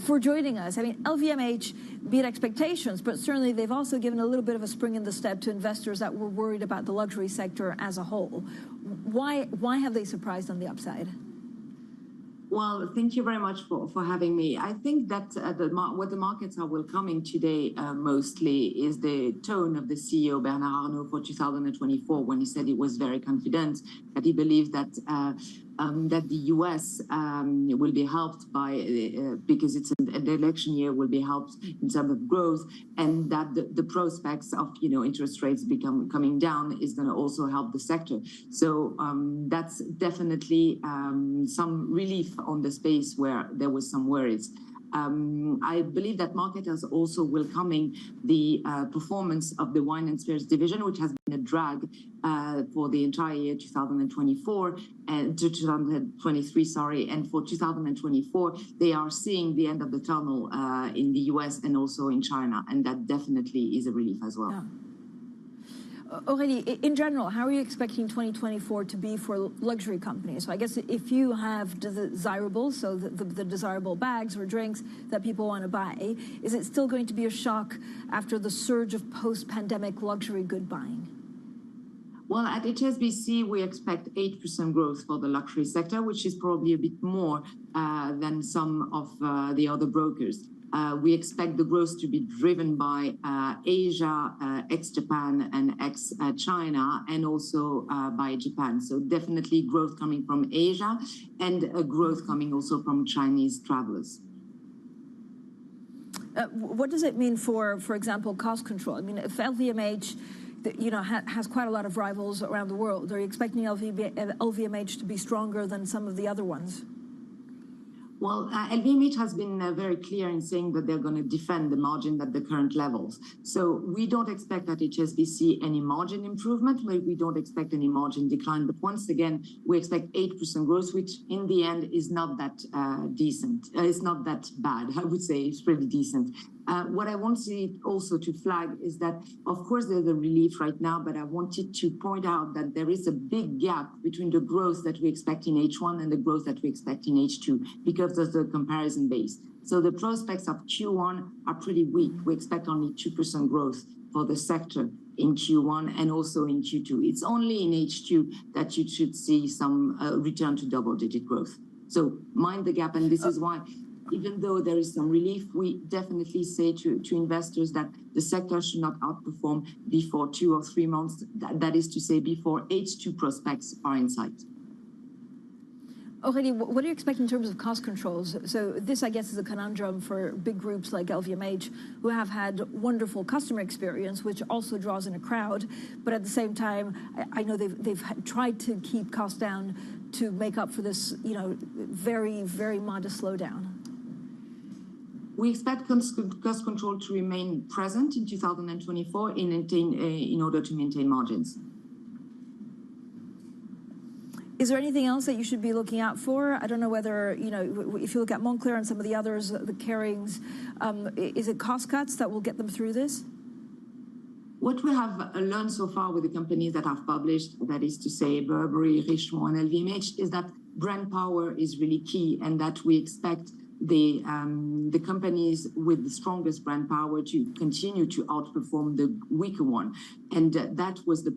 for joining us. I mean, LVMH beat expectations, but certainly they've also given a little bit of a spring in the step to investors that were worried about the luxury sector as a whole. Why have they surprised on the upside? Well, thank you very much for having me. I think that what the markets are welcoming today mostly is the tone of the CEO, Bernard Arnault, for 2024, when he said he was very confident, that he believed that that the U.S. will be helped by, because it's an election year, will be helped in terms of growth, and that the prospects of interest rates coming down is going to also help the sector. So that's definitely some relief on the space where there was some worries. I believe that market is also welcoming the performance of the wine and spirits division, which has been a drag for the entire year 2024 and 2023, sorry, and for 2024 they are seeing the end of the tunnel in the US and also in China, and that definitely is a relief as well. Yeah. Aurélie, in general, how are you expecting 2024 to be for luxury companies? So I guess if you have desirables, so the desirable bags or drinks that people want to buy, is it still going to be a shock after the surge of post-pandemic luxury good buying? Well, at HSBC, we expect 8% growth for the luxury sector, which is probably a bit more than some of the other brokers. We expect the growth to be driven by Asia, ex-Japan and ex-China, and also by Japan. So definitely growth coming from Asia and a growth coming also from Chinese travelers. What does it mean for example, cost control? I mean, if LVMH has quite a lot of rivals around the world, are you expecting LVMH to be stronger than some of the other ones? Well, LVMH has been very clear in saying that they're going to defend the margin at the current levels. So we don't expect at HSBC any margin improvement. We don't expect any margin decline. But once again, we expect 8% growth, which in the end is not that decent. It's not that bad, I would say. It's pretty decent. What I wanted also to flag is that, of course, there's a relief right now, but I wanted to point out that there is a big gap between the growth that we expect in H1 and the growth that we expect in H2 because of the comparison base. So the prospects of Q1 are pretty weak. We expect only 2% growth for the sector in Q1 and also in Q2. It's only in H2 that you should see some return to double-digit growth. So mind the gap, and this is why, even though there is some relief, we definitely say to investors that the sector should not outperform before 2 or 3 months. That is to say, before H2 prospects are in sight. Aurélie, what do you expect in terms of cost controls? So this, I guess, is a conundrum for big groups like LVMH, who have had wonderful customer experience, which also draws in a crowd. But at the same time, I know they've tried to keep costs down to make up for this, very, very modest slowdown. We expect cost control to remain present in 2024 in order to maintain margins. Is there anything else that you should be looking out for? I don't know whether, if you look at Moncler and some of the others, the Kerings, is it cost cuts that will get them through this? What we have learned so far with the companies that have published, that is to say Burberry, Richemont and LVMH, is that brand power is really key, and that we expect the companies with the strongest brand power to continue to outperform the weaker one. And that was the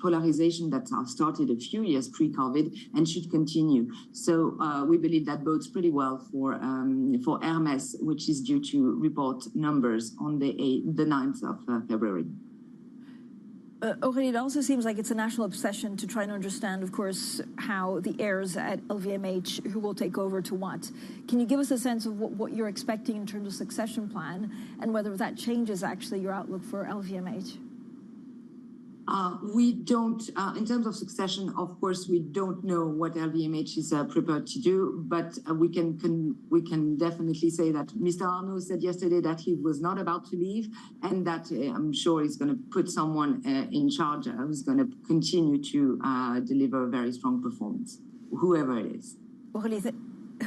polarization that started a few years pre-COVID and should continue. So we believe that bodes pretty well for Hermès, which is due to report numbers on the 9th of February. Aurélie, it also seems like it's a national obsession to try and understand, of course, how the heirs at LVMH, who will take over to what. Can you give us a sense of what you're expecting in terms of succession plan and whether that changes actually your outlook for LVMH? We don't, in terms of succession, of course, we don't know what LVMH is prepared to do, but we can definitely say that Mr. Arnault said yesterday that he was not about to leave, and that I'm sure he's going to put someone in charge who's going to continue to deliver a very strong performance, whoever it is. Aurélie,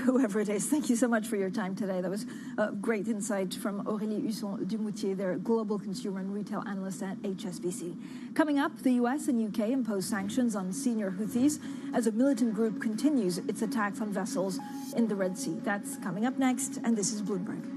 whoever it is. Thank you so much for your time today. That was a great insight from Aurélie Husson-Dumoutier, their global consumer and retail analyst at HSBC. Coming up, the US and UK impose sanctions on senior Houthis as a militant group continues its attacks on vessels in the Red Sea. That's coming up next, and this is Bloomberg.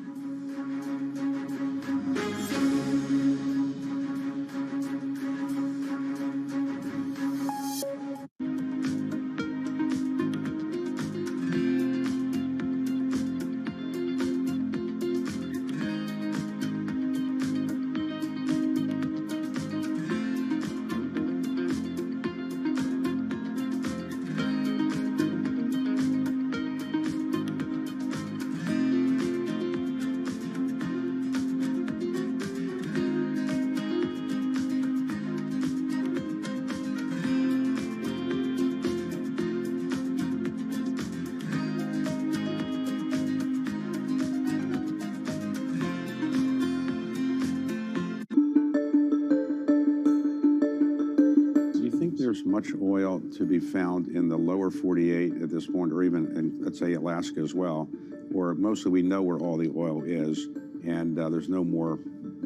There's much oil to be found in the lower 48 at this point, or even in, let's say, Alaska as well, where mostly we know where all the oil is, and there's no more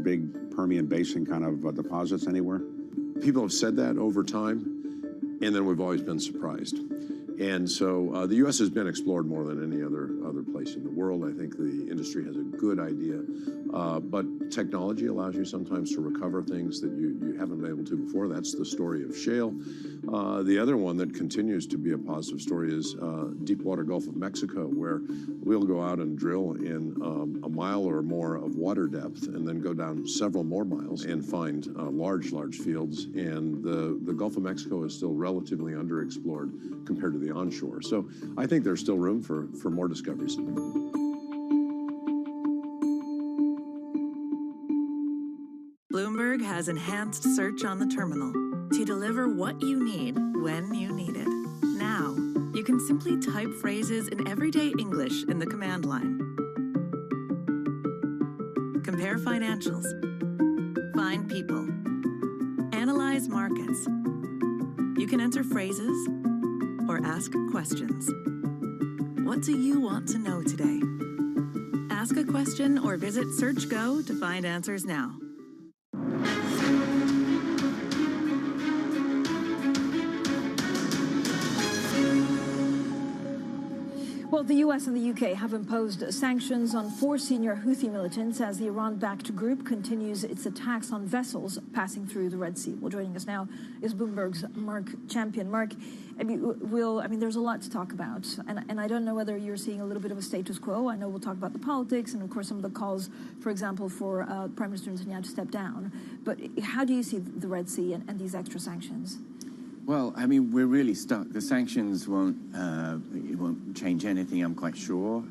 big Permian Basin kind of deposits anywhere? People have said that over time, and then we've always been surprised. And so the U.S. has been explored more than any other place in the world. I think the industry has a good idea, but technology allows you sometimes to recover things that you haven't been able to before. That's the story of shale. The other one that continues to be a positive story is deepwater Gulf of Mexico, where we'll go out and drill in a mile or more of water depth and then go down several more miles and find large fields. And the Gulf of Mexico is still relatively underexplored compared to the onshore. So I think there's still room for more discoveries. Bloomberg has enhanced search on the terminal to deliver what you need when you need it. Now, you can simply type phrases in everyday English in the command line. Compare financials. Find people. Analyze markets. You can enter phrases or ask questions. What do you want to know today? Ask a question or visit SearchGo to find answers now. Well, the US and the UK have imposed sanctions on 4 senior Houthi militants as the Iran-backed group continues its attacks on vessels passing through the Red Sea. Well, joining us now is Bloomberg's Mark Champion. Mark, there's a lot to talk about, and I don't know whether you're seeing a little bit of a status quo. I know we'll talk about the politics and, of course, some of the calls, for example, for Prime Minister Netanyahu to step down. But how do you see the Red Sea and these extra sanctions? Well, we're really stuck. The sanctions won't change anything, I'm quite sure.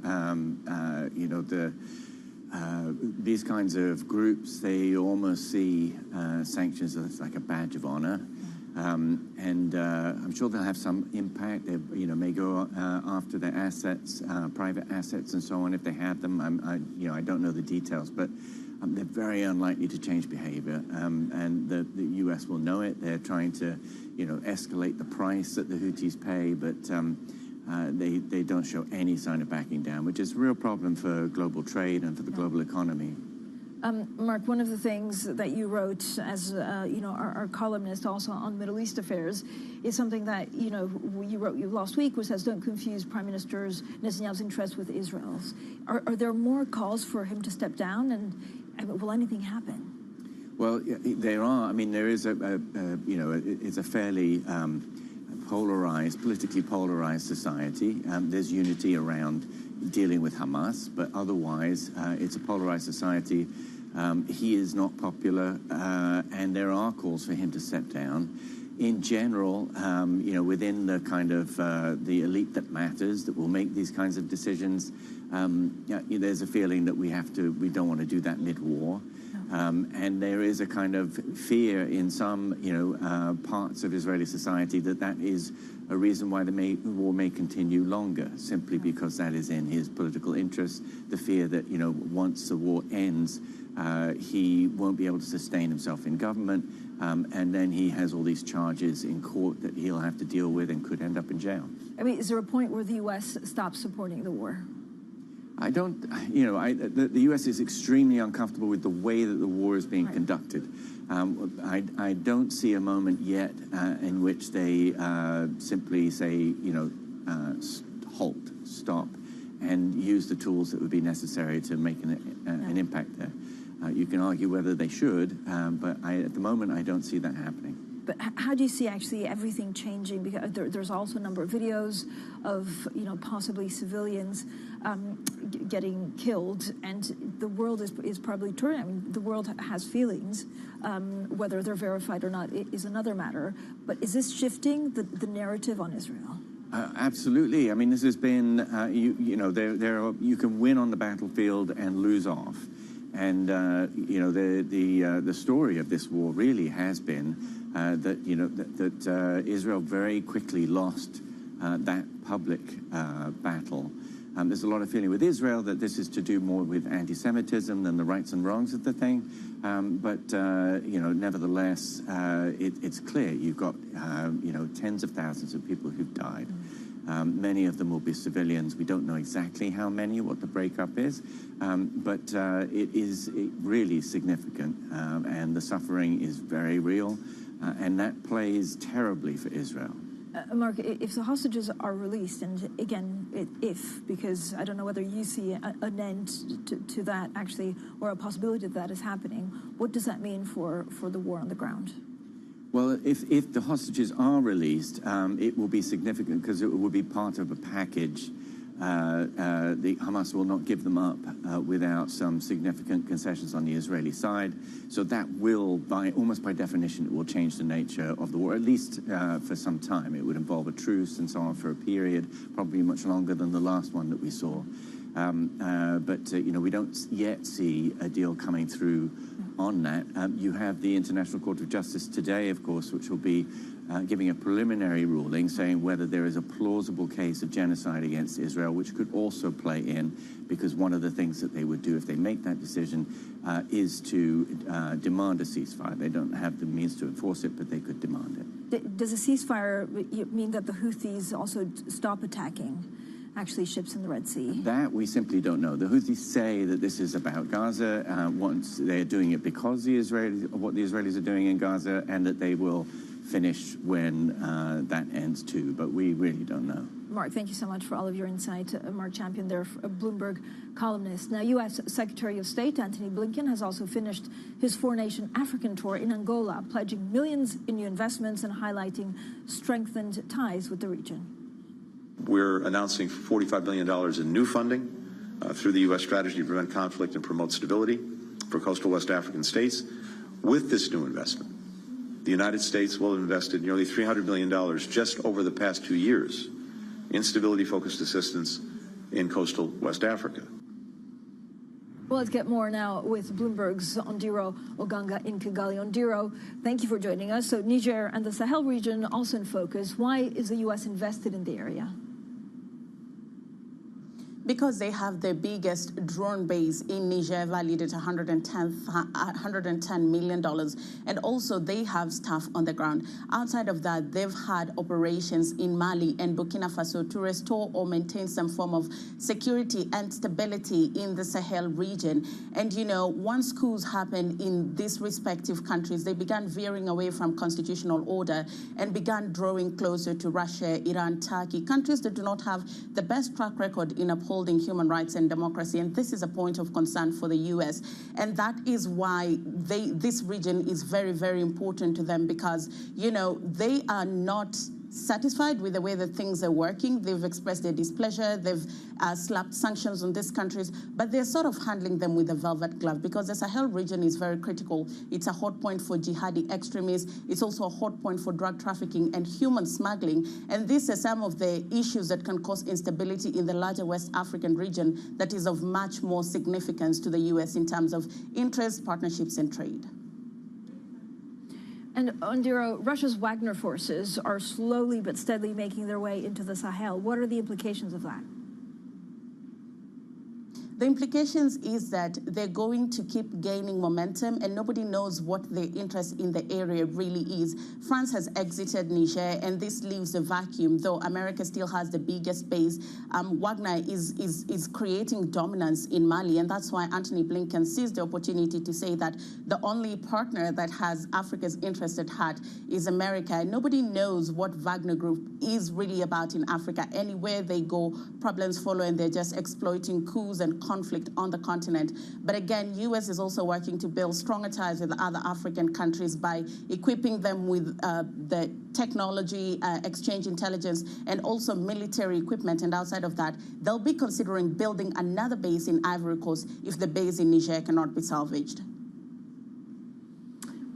These kinds of groups, they almost see sanctions as like a badge of honor. And I'm sure they'll have some impact. They, may go after their assets, private assets and so on, if they have them. I don't know the details, but they're very unlikely to change behavior. And the U.S. will know it. They're trying to, escalate the price that the Houthis pay, but they don't show any sign of backing down, which is a real problem for global trade and for the global economy. Mark, one of the things that you wrote as our columnist also on Middle East affairs is something that you wrote last week, which says, "Don't confuse Prime Minister Netanyahu's interest with Israel's." Are there more calls for him to step down, and will anything happen? Well, there are. There is it's a fairly politically polarized society. There's unity around dealing with Hamas, but otherwise it's a polarized society. He is not popular, and there are calls for him to step down. In general, within the kind of the elite that matters, that will make these kinds of decisions, there's a feeling that we don't want to do that mid-war. And there is a kind of fear in some, parts of Israeli society that is a reason why the war may continue longer, simply because that is in his political interest. The fear that, once the war ends, he won't be able to sustain himself in government, and then he has all these charges in court that he'll have to deal with and could end up in jail. I mean, is there a point where the U.S. stops supporting the war? I don't, the U.S. is extremely uncomfortable with the way that the war is being conducted. I don't see a moment yet in which they simply say, halt, stop, and use the tools that would be necessary to make an impact there. You can argue whether they should, but at the moment, I don't see that happening. But how do you see actually everything changing? Because there's also a number of videos of, possibly civilians getting killed, and the world is probably turning. I mean, the world has feelings. Whether they're verified or not is another matter. But is this shifting the narrative on Israel? Absolutely. I mean, this has been, you can win on the battlefield and lose off. And, the story of this war really has been that Israel very quickly lost that public battle. There's a lot of feeling with Israel that this is to do more with anti-Semitism than the rights and wrongs of the thing. Nevertheless, it's clear you've got, tens of thousands of people who've died. Many of them will be civilians. We don't know exactly how many, what the breakup is, but it is really significant, and the suffering is very real, and that plays terribly for Israel. Mark, if the hostages are released, and again, because I don't know whether you see an end to that actually, or a possibility that is happening, what does that mean for the war on the ground? Well, if the hostages are released, it will be significant because it will be part of a package. The Hamas will not give them up without some significant concessions on the Israeli side. So that will, almost by definition, it will change the nature of the war, at least for some time. It would involve a truce and so on for a period, probably much longer than the last one that we saw. We don't yet see a deal coming through on that. You have the International Court of Justice today, of course, which will be giving a preliminary ruling saying whether there is a plausible case of genocide against Israel, which could also play in, because one of the things that they would do if they make that decision is to demand a ceasefire. They don't have the means to enforce it, but they could demand it. Does a ceasefire mean that the Houthis also stop attacking actually ships in the Red Sea? That we simply don't know. The Houthis say that this is about Gaza. Once they're doing it because what the Israelis are doing in Gaza, and that they will finish when that ends too. But we really don't know. Mark, thank you so much for all of your insight. Mark Champion there, a Bloomberg columnist. Now, U.S. Secretary of State Antony Blinken has also finished his four-nation African tour in Angola, pledging millions in new investments and highlighting strengthened ties with the region. We're announcing $45 billion in new funding through the U.S. strategy to prevent conflict and promote stability for coastal West African states. With this new investment, the United States will have invested nearly $300 million just over the past 2 years in stability-focused assistance in coastal West Africa. Well, let's get more now with Bloomberg's Ondiro Oganga in Kigali. Ondiro, thank you for joining us. So Niger and the Sahel region also in focus. Why is the U.S. invested in the area? Because they have the biggest drone base in Niger, valued at $110 million. And also they have staff on the ground. Outside of that, they've had operations in Mali and Burkina Faso to restore or maintain some form of security and stability in the Sahel region. And, once coups happened in these respective countries, they began veering away from constitutional order and began drawing closer to Russia, Iran, Turkey, countries that do not have the best track record in upholding human rights and democracy, and this is a point of concern for the U.S. And that is why this region is very, very important to them, because, they are not satisfied with the way that things are working. They've expressed their displeasure. They've slapped sanctions on these countries, but they're sort of handling them with a velvet glove because the Sahel region is very critical. It's a hot point for jihadi extremists. It's also a hot point for drug trafficking and human smuggling. And these are some of the issues that can cause instability in the larger West African region that is of much more significance to the U.S. in terms of interest, partnerships, and trade. And Ondiro, Russia's Wagner forces are slowly but steadily making their way into the Sahel. What are the implications of that? The implications is that they're going to keep gaining momentum and nobody knows what their interest in the area really is. France has exited Niger and this leaves a vacuum, though America still has the biggest base. Wagner is creating dominance in Mali, and that's why Antony Blinken seized the opportunity to say that the only partner that has Africa's interest at heart is America. Nobody knows what Wagner Group is really about in Africa. Anywhere they go, problems follow, and they're just exploiting coups and conflict on the continent. But again, U.S. is also working to build stronger ties with other African countries by equipping them with the technology, exchange intelligence, and also military equipment. And outside of that, they'll be considering building another base in Ivory Coast if the base in Niger cannot be salvaged.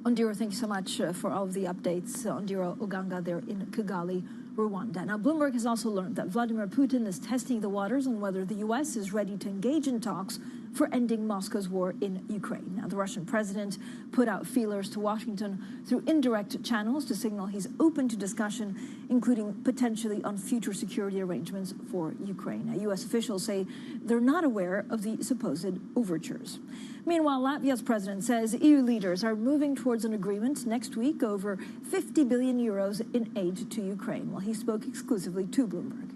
Ondiro, thank you so much for all of the updates. Ondiro Oganga there in Kigali, Rwanda. Now, Bloomberg has also learned that Vladimir Putin is testing the waters on whether the U.S. is ready to engage in talks for ending Moscow's war in Ukraine. Now, the Russian president put out feelers to Washington through indirect channels to signal he's open to discussion, including potentially on future security arrangements for Ukraine. Now, U.S. officials say they're not aware of the supposed overtures. Meanwhile, Latvia's president says EU leaders are moving towards an agreement next week over 50 billion euros in aid to Ukraine. Well, he spoke exclusively to Bloomberg.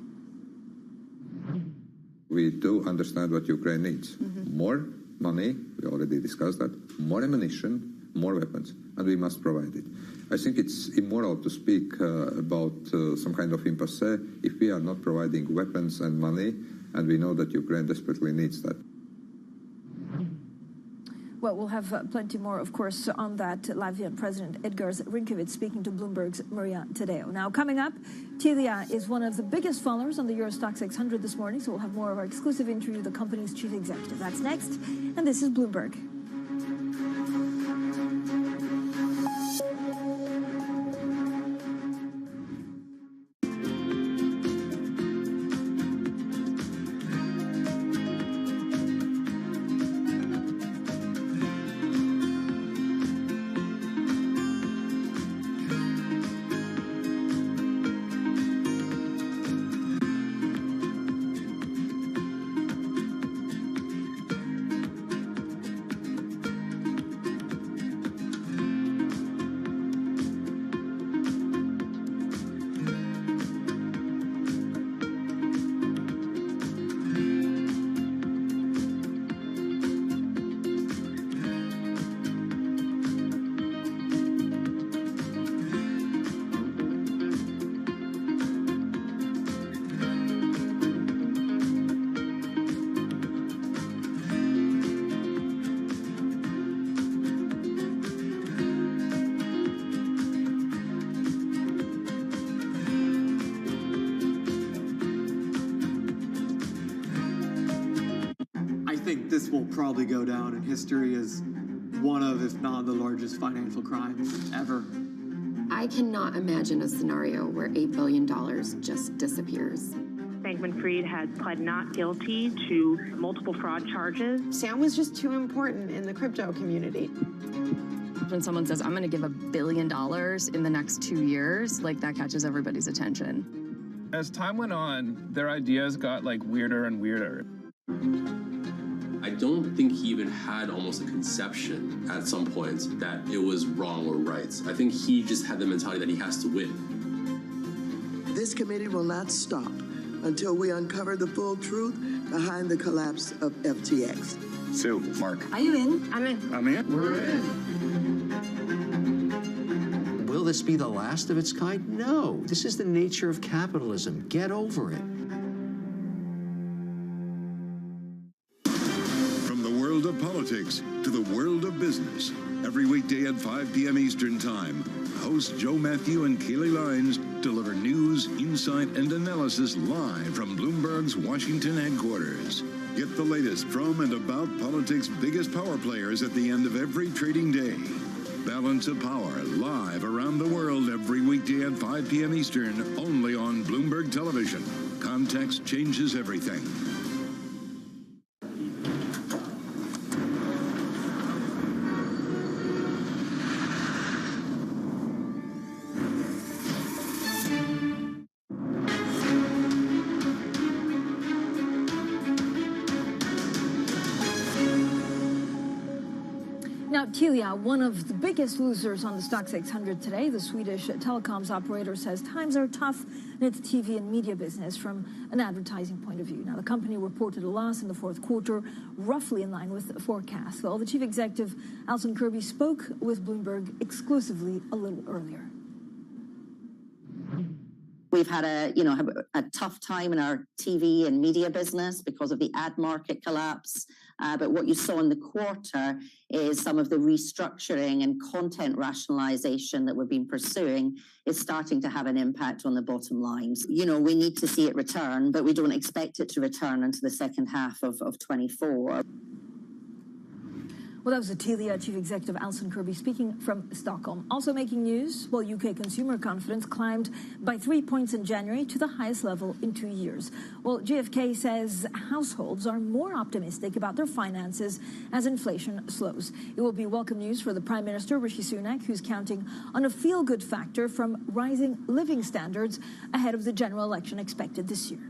We do understand what Ukraine needs. More money, we already discussed that, more ammunition, more weapons, and we must provide it. I think it's immoral to speak about some kind of impasse if we are not providing weapons and money, and we know that Ukraine desperately needs that. Well, we'll have plenty more, of course, on that. Latvian President Edgars Rinkēvičs speaking to Bloomberg's Maria Tadeo. Now, coming up, Telia is one of the biggest followers on the Euro Stoxx 600 this morning, so we'll have more of our exclusive interview with the company's chief executive. That's next, and this is Bloomberg. This will probably go down in history as one of, if not the largest financial crimes ever. I cannot imagine a scenario where $8 billion just disappears. Bankman-Fried has pled not guilty to multiple fraud charges. Sam was just too important in the crypto community. When someone says, I'm going to give $1 billion in the next 2 years, like that catches everybody's attention. As time went on, their ideas got like weirder and weirder. I don't think he even had almost a conception at some points that it was wrong or right. I think he just had the mentality that he has to win. This committee will not stop until we uncover the full truth behind the collapse of FTX. Sue, Mark. Are you in? I'm in. I'm in. We're in. Will this be the last of its kind? No. This is the nature of capitalism. Get over it. Politics politics to the world of business. Every weekday at 5 p.m. Eastern Time, hosts Joe Matthew and Keely Lines deliver news, insight, and analysis live from Bloomberg's Washington headquarters. Get the latest from and about politics' biggest power players at the end of every trading day. Balance of Power, live around the world every weekday at 5 p.m. Eastern, only on Bloomberg Television. Context changes everything. Now, Telia, one of the biggest losers on the Stock 600 today, the Swedish telecoms operator says times are tough in its TV and media business from an advertising point of view. Now, the company reported a loss in the fourth quarter, roughly in line with forecasts. Well, the chief executive, Alison Kirby, spoke with Bloomberg exclusively a little earlier. We've had a tough time in our TV and media business because of the ad market collapse. But what you saw in the quarter is some of the restructuring and content rationalization that we've been pursuing is starting to have an impact on the bottom lines. We need to see it return, but we don't expect it to return until the second half of 24. Well, that was the Telia chief executive, Alison Kirby, speaking from Stockholm. Also making news, well, UK consumer confidence climbed by 3 points in January to the highest level in 2 years. Well, GfK says households are more optimistic about their finances as inflation slows. It will be welcome news for the Prime Minister, Rishi Sunak, who's counting on a feel-good factor from rising living standards ahead of the general election expected this year.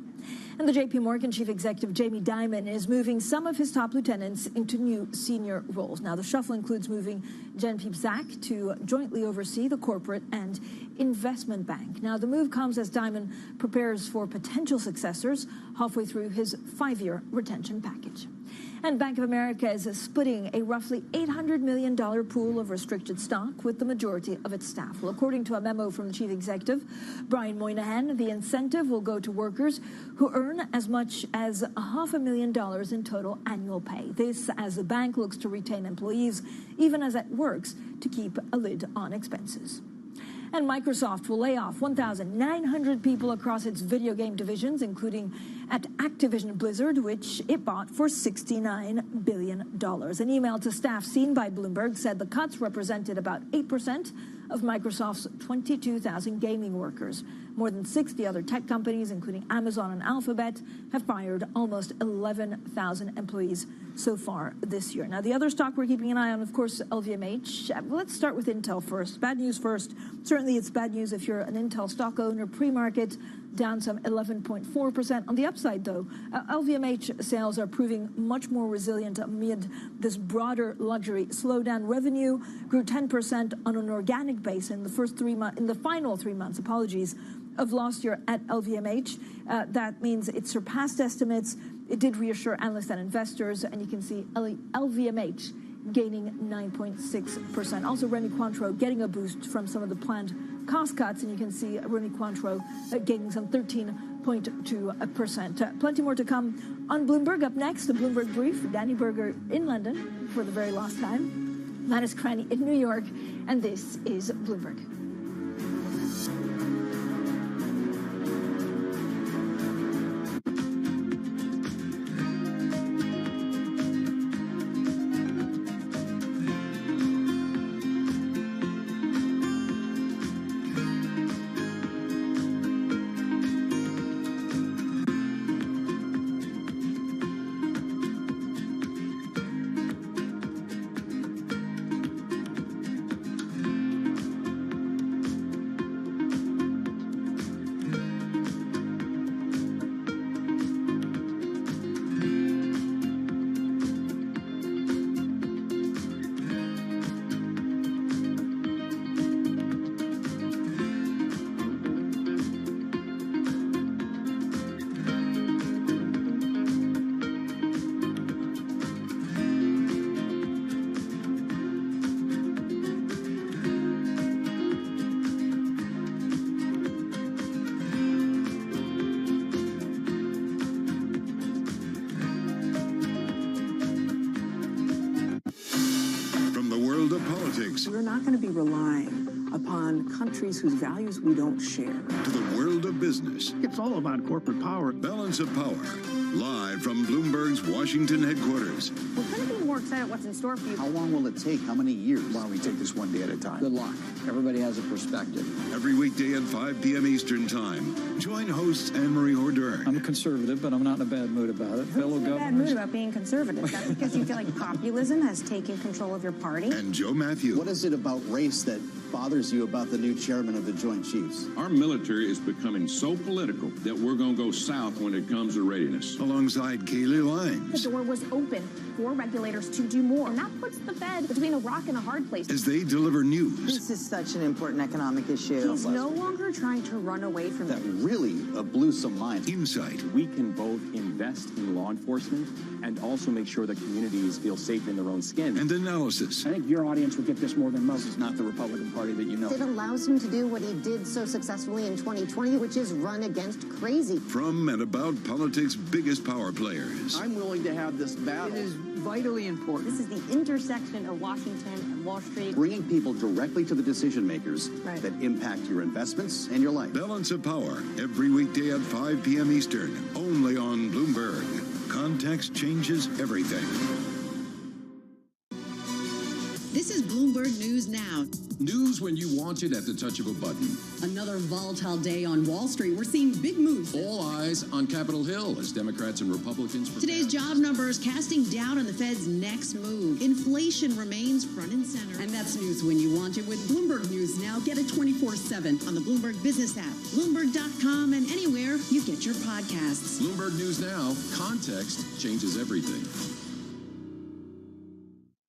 And the JP Morgan chief executive, Jamie Dimon, is moving some of his top lieutenants into new senior roles. Now, the shuffle includes moving Jen-Pip Zak to jointly oversee the corporate and investment bank. Now, the move comes as Dimon prepares for potential successors halfway through his 5-year retention package. And Bank of America is splitting a roughly $800 million pool of restricted stock with the majority of its staff. Well, according to a memo from the chief executive, Brian Moynihan, the incentive will go to workers who earn as much as $500,000 in total annual pay. This as the bank looks to retain employees, even as it works to keep a lid on expenses. And Microsoft will lay off 1,900 people across its video game divisions, including at Activision Blizzard, which it bought for $69 billion. An email to staff seen by Bloomberg said the cuts represented about 8% of Microsoft's 22,000 gaming workers. More than 60 other tech companies, including Amazon and Alphabet, have fired almost 11,000 employees so far this year. Now, the other stock we're keeping an eye on, of course, LVMH. Let's start with Intel first. Bad news first. Certainly it's bad news if you're an Intel stock owner. Pre-market down some 11.4%. On the upside, though, LVMH sales are proving much more resilient amid this broader luxury slowdown. Revenue grew 10% on an organic basis in the final 3 months, of last year at LVMH. That means it surpassed estimates. It did reassure analysts and investors, and you can see LVMH gaining 9.6%. Also, Rémy Cointreau getting a boost from some of the planned cost cuts, and you can see Rémy Cointreau gaining some 13.2%. Plenty more to come on Bloomberg. Up next, the Bloomberg Brief. Danny Berger in London for the very last time. Manus Cranny in New York, and this is Bloomberg. not going to be relying upon countries whose values we don't share. To the world of business. It's all about corporate power. Balance of Power. Live from Bloomberg's Washington headquarters. We're going to be more excited what's in store for you. How long will it take? How many years? Why don't we take this one day at a time? Good luck. Everybody has a perspective. Every weekday at 5 p.m. Eastern Time. Join hosts Anne-Marie Hordern. I'm a conservative, but I'm not in a bad mood about it. Fellow Who's in a bad governors. mood about being conservative? Is that because you feel like populism has taken control of your party? And Joe Matthew. What is it about race that bothers you about the new chairman of the Joint Chiefs? Our military is becoming so political that we're going to go south when it comes to readiness. Alongside Kaylee Lines. The door was open for regulators to do more, and that puts the Fed between a rock and a hard place. As they deliver news. This is such an important economic issue. He's no longer trying to run away from that really blew some minds. Insight. We can both invest in law enforcement and also make sure that communities feel safe in their own skin. And analysis. I think your audience will get this more than most. It's not the Republican Party that you know. It allows him to do what he did so successfully in 2020, which is run against crazy. From and about politics' biggest power players. I'm willing to have this battle. It is vitally important. This is the intersection of Washington and Wall Street. Bringing people directly to the decision makers that impact your investments and your life. Balance of Power, every weekday at 5 p.m. Eastern, only on Bloomberg. Context changes everything. This is Bloomberg News Now. News when you want it at the touch of a button. Another volatile day on Wall Street. We're seeing big moves. All eyes on Capitol Hill as Democrats and Republicans prepare. Today's job numbers casting doubt on the Fed's next move. Inflation remains front and center. And that's news when you want it with Bloomberg News Now. Get it 24/7 on the Bloomberg Business app, Bloomberg.com, and anywhere you get your podcasts. Bloomberg News Now. Context changes everything.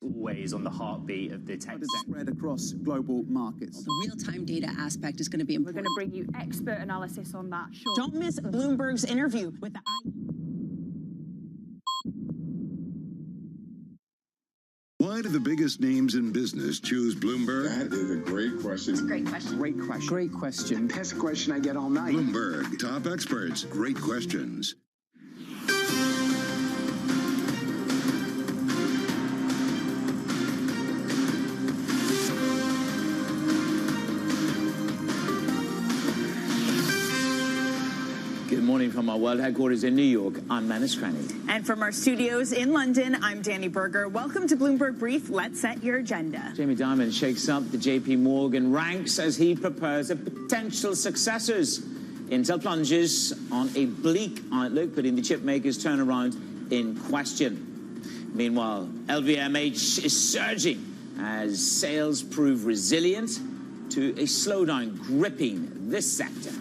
Always on the heartbeat of the tech sector. Spread across global markets. The real-time data aspect is going to be important. We're going to bring you expert analysis on that. Sure. Don't miss Bloomberg's interview with the Why do the biggest names in business choose Bloomberg? That is a great question. It's a great question. Great question. Great question. That's a question I get all night. Bloomberg, top experts, great questions. Good morning from our world headquarters in New York. I'm Manus Cranny. And from our studios in London, I'm Danny Berger. Welcome to Bloomberg Brief. Let's set your agenda. Jamie Dimon shakes up the JP Morgan ranks as he prepares a potential successors. Intel plunges on a bleak outlook, putting the chip makers' turnaround in question. Meanwhile, LVMH is surging as sales prove resilient to a slowdown gripping this sector.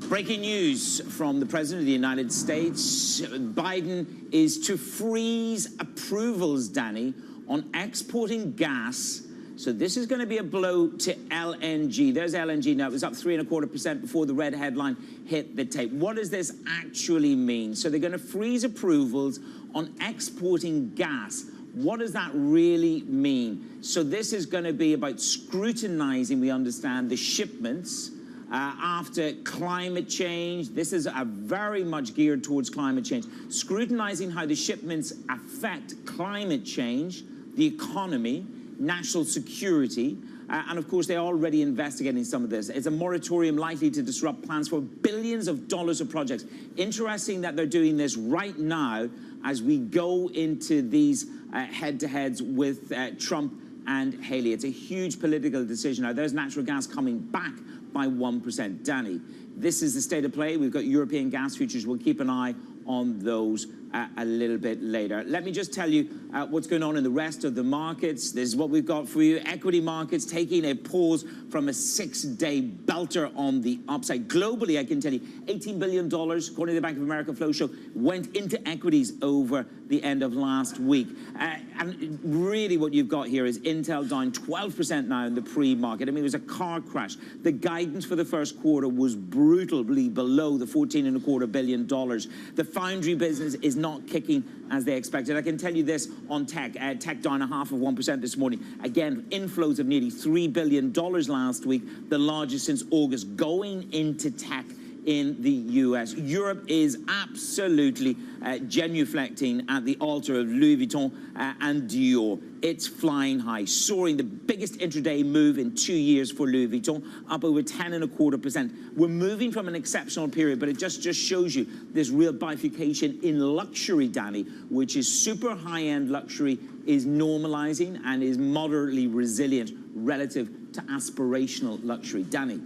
Breaking news from the President of the United States. Biden is to freeze approvals, Danny, on exporting gas. So this is going to be a blow to LNG. There's LNG now. It was up 3.25% before the red headline hit the tape. What does this actually mean? So they're going to freeze approvals on exporting gas. What does that really mean? So this is going to be about scrutinizing, we understand, the shipments after climate change. This is very much geared towards climate change. Scrutinizing how the shipments affect climate change, the economy, national security, and of course, they're already investigating some of this. It's a moratorium likely to disrupt plans for billions of dollars of projects. Interesting that they're doing this right now as we go into these head-to-heads with Trump and Haley. It's a huge political decision. Now, there's natural gas coming back by 1%. Danny, this is the state of play. We've got European gas futures. We'll keep an eye on those a little bit later. Let me just tell you what's going on in the rest of the markets. This is what we've got for you. Equity markets taking a pause from a 6-day belter on the upside. Globally, I can tell you, $18 billion, according to the Bank of America Flow Show, went into equities over the end of last week. And really what you've got here is Intel down 12% now in the pre-market. I mean, it was a car crash. The guidance for the first quarter was brutally below the $14.25 billion. The foundry business is not kicking as they expected. I can tell you this on tech. Tech down 0.5% this morning. Again, inflows of nearly $3 billion last week, the largest since August. Going into tech in the US. Europe is absolutely genuflecting at the altar of Louis Vuitton and Dior. It's flying high, soaring, the biggest intraday move in 2 years for Louis Vuitton, up over 10.25%. We're moving from an exceptional period, but it just shows you this real bifurcation in luxury, Danny, which is super high-end luxury is normalizing and is moderately resilient relative to aspirational luxury. Danny.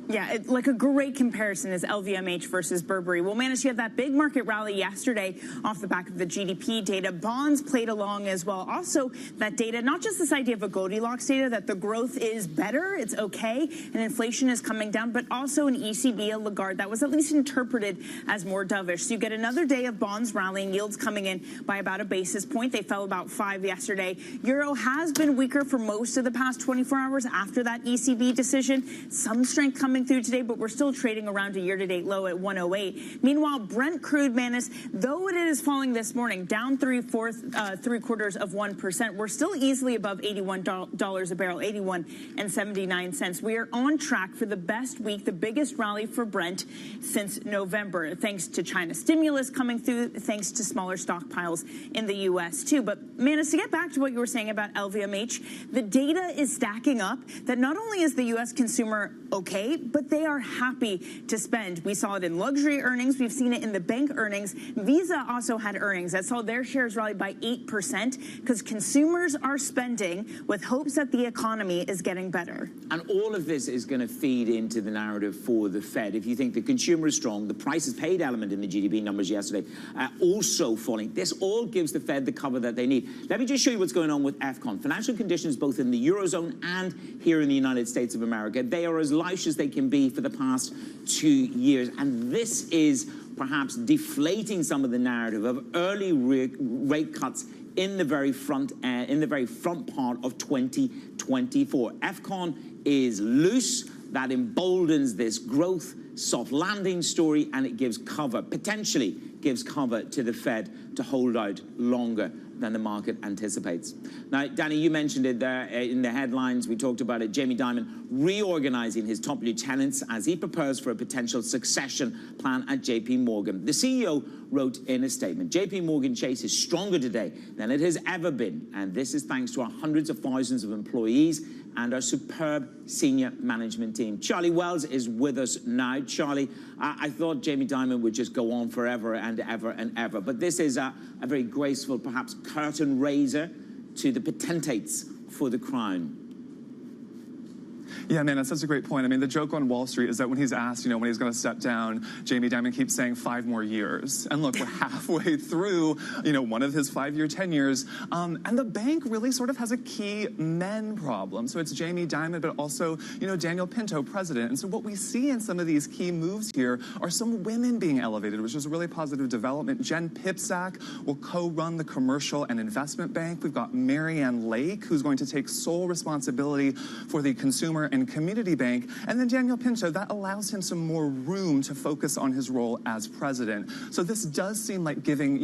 Yeah, like a great comparison is LVMH versus Burberry. Well, managed to get that big market rally yesterday off the back of the GDP data. Bonds played along as well. Also, that data, not just this idea of a Goldilocks data, that the growth is better, it's okay, and inflation is coming down, but also an ECB, a Lagarde, that was at least interpreted as more dovish. So you get another day of bonds rallying, yields coming in by about a basis point. They fell about 5 yesterday. Euro has been weaker for most of the past 24 hours after that ECB decision. Some strength coming through today, but we're still trading around a year-to-date low at 108. Meanwhile, Brent crude, Manus, though it is falling this morning, down 0.75%, we're still easily above $81 a barrel, 81.79 cents. We are on track for the best week, the biggest rally for Brent since November, thanks to China stimulus coming through, thanks to smaller stockpiles in the U.S. too. But Manus, to get back to what you were saying about LVMH, the data is stacking up that not only is the U.S. consumer okay, but they are happy to spend. We saw it in luxury earnings. We've seen it in the bank earnings. Visa also had earnings that saw their shares rally by 8% because consumers are spending with hopes that the economy is getting better. And all of this is going to feed into the narrative for the Fed. If you think the consumer is strong, the prices paid element in the GDP numbers yesterday also falling. This all gives the Fed the cover that they need. Let me just show you what's going on with FCON. Financial conditions both in the Eurozone and here in the United States of America, they are as light as they can be for the past 2 years. And this is perhaps deflating some of the narrative of early rate cuts in the very front part of 2024. FCON is loose. That emboldens this growth, soft landing story, and it gives cover, potentially gives cover to the Fed to hold out longer than the market anticipates. Now, Danny, you mentioned it there in the headlines. We talked about it. Jamie Dimon reorganizing his top lieutenants as he prepares for a potential succession plan at JP Morgan. The CEO wrote in a statement, JP Morgan Chase is stronger today than it has ever been. And this is thanks to our hundreds of thousands of employees and our superb senior management team. Charlie Wells is with us now. Charlie, I thought Jamie Dimon would just go on forever and ever and ever, but this is a very graceful, perhaps curtain raiser to the potentates for the crown. Yeah, man, that's such a great point. I mean, the joke on Wall Street is that when he's asked, when he's going to step down, Jamie Dimon keeps saying 5 more years. And look, we're halfway through, one of his 5-year tenures. And the bank really sort of has a key men problem. So it's Jamie Dimon, but also, Daniel Pinto, president. And so what we see in some of these key moves here are some women being elevated, which is a really positive development. Jen Pipsack will co-run the commercial and investment bank. We've got Marianne Lake, who's going to take sole responsibility for the consumer and community bank, and then Daniel Pinto, that allows him some more room to focus on his role as president. So this does seem like giving,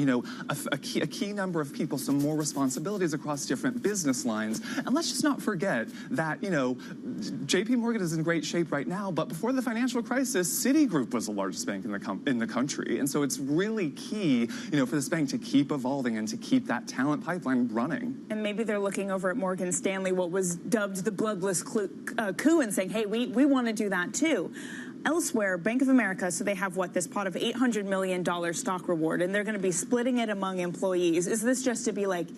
a key number of people some more responsibilities across different business lines. And let's just not forget that, JP Morgan is in great shape right now, but before the financial crisis, Citigroup was the largest bank in the country. And so it's really key, for this bank to keep evolving and to keep that talent pipeline running. And maybe they're looking over at Morgan Stanley, what was dubbed the bloodless coup, and saying, hey, we want to do that too. Elsewhere, Bank of America, so they have this pot of $800 million stock reward, and they're going to be splitting it among employees. Is this just to be like,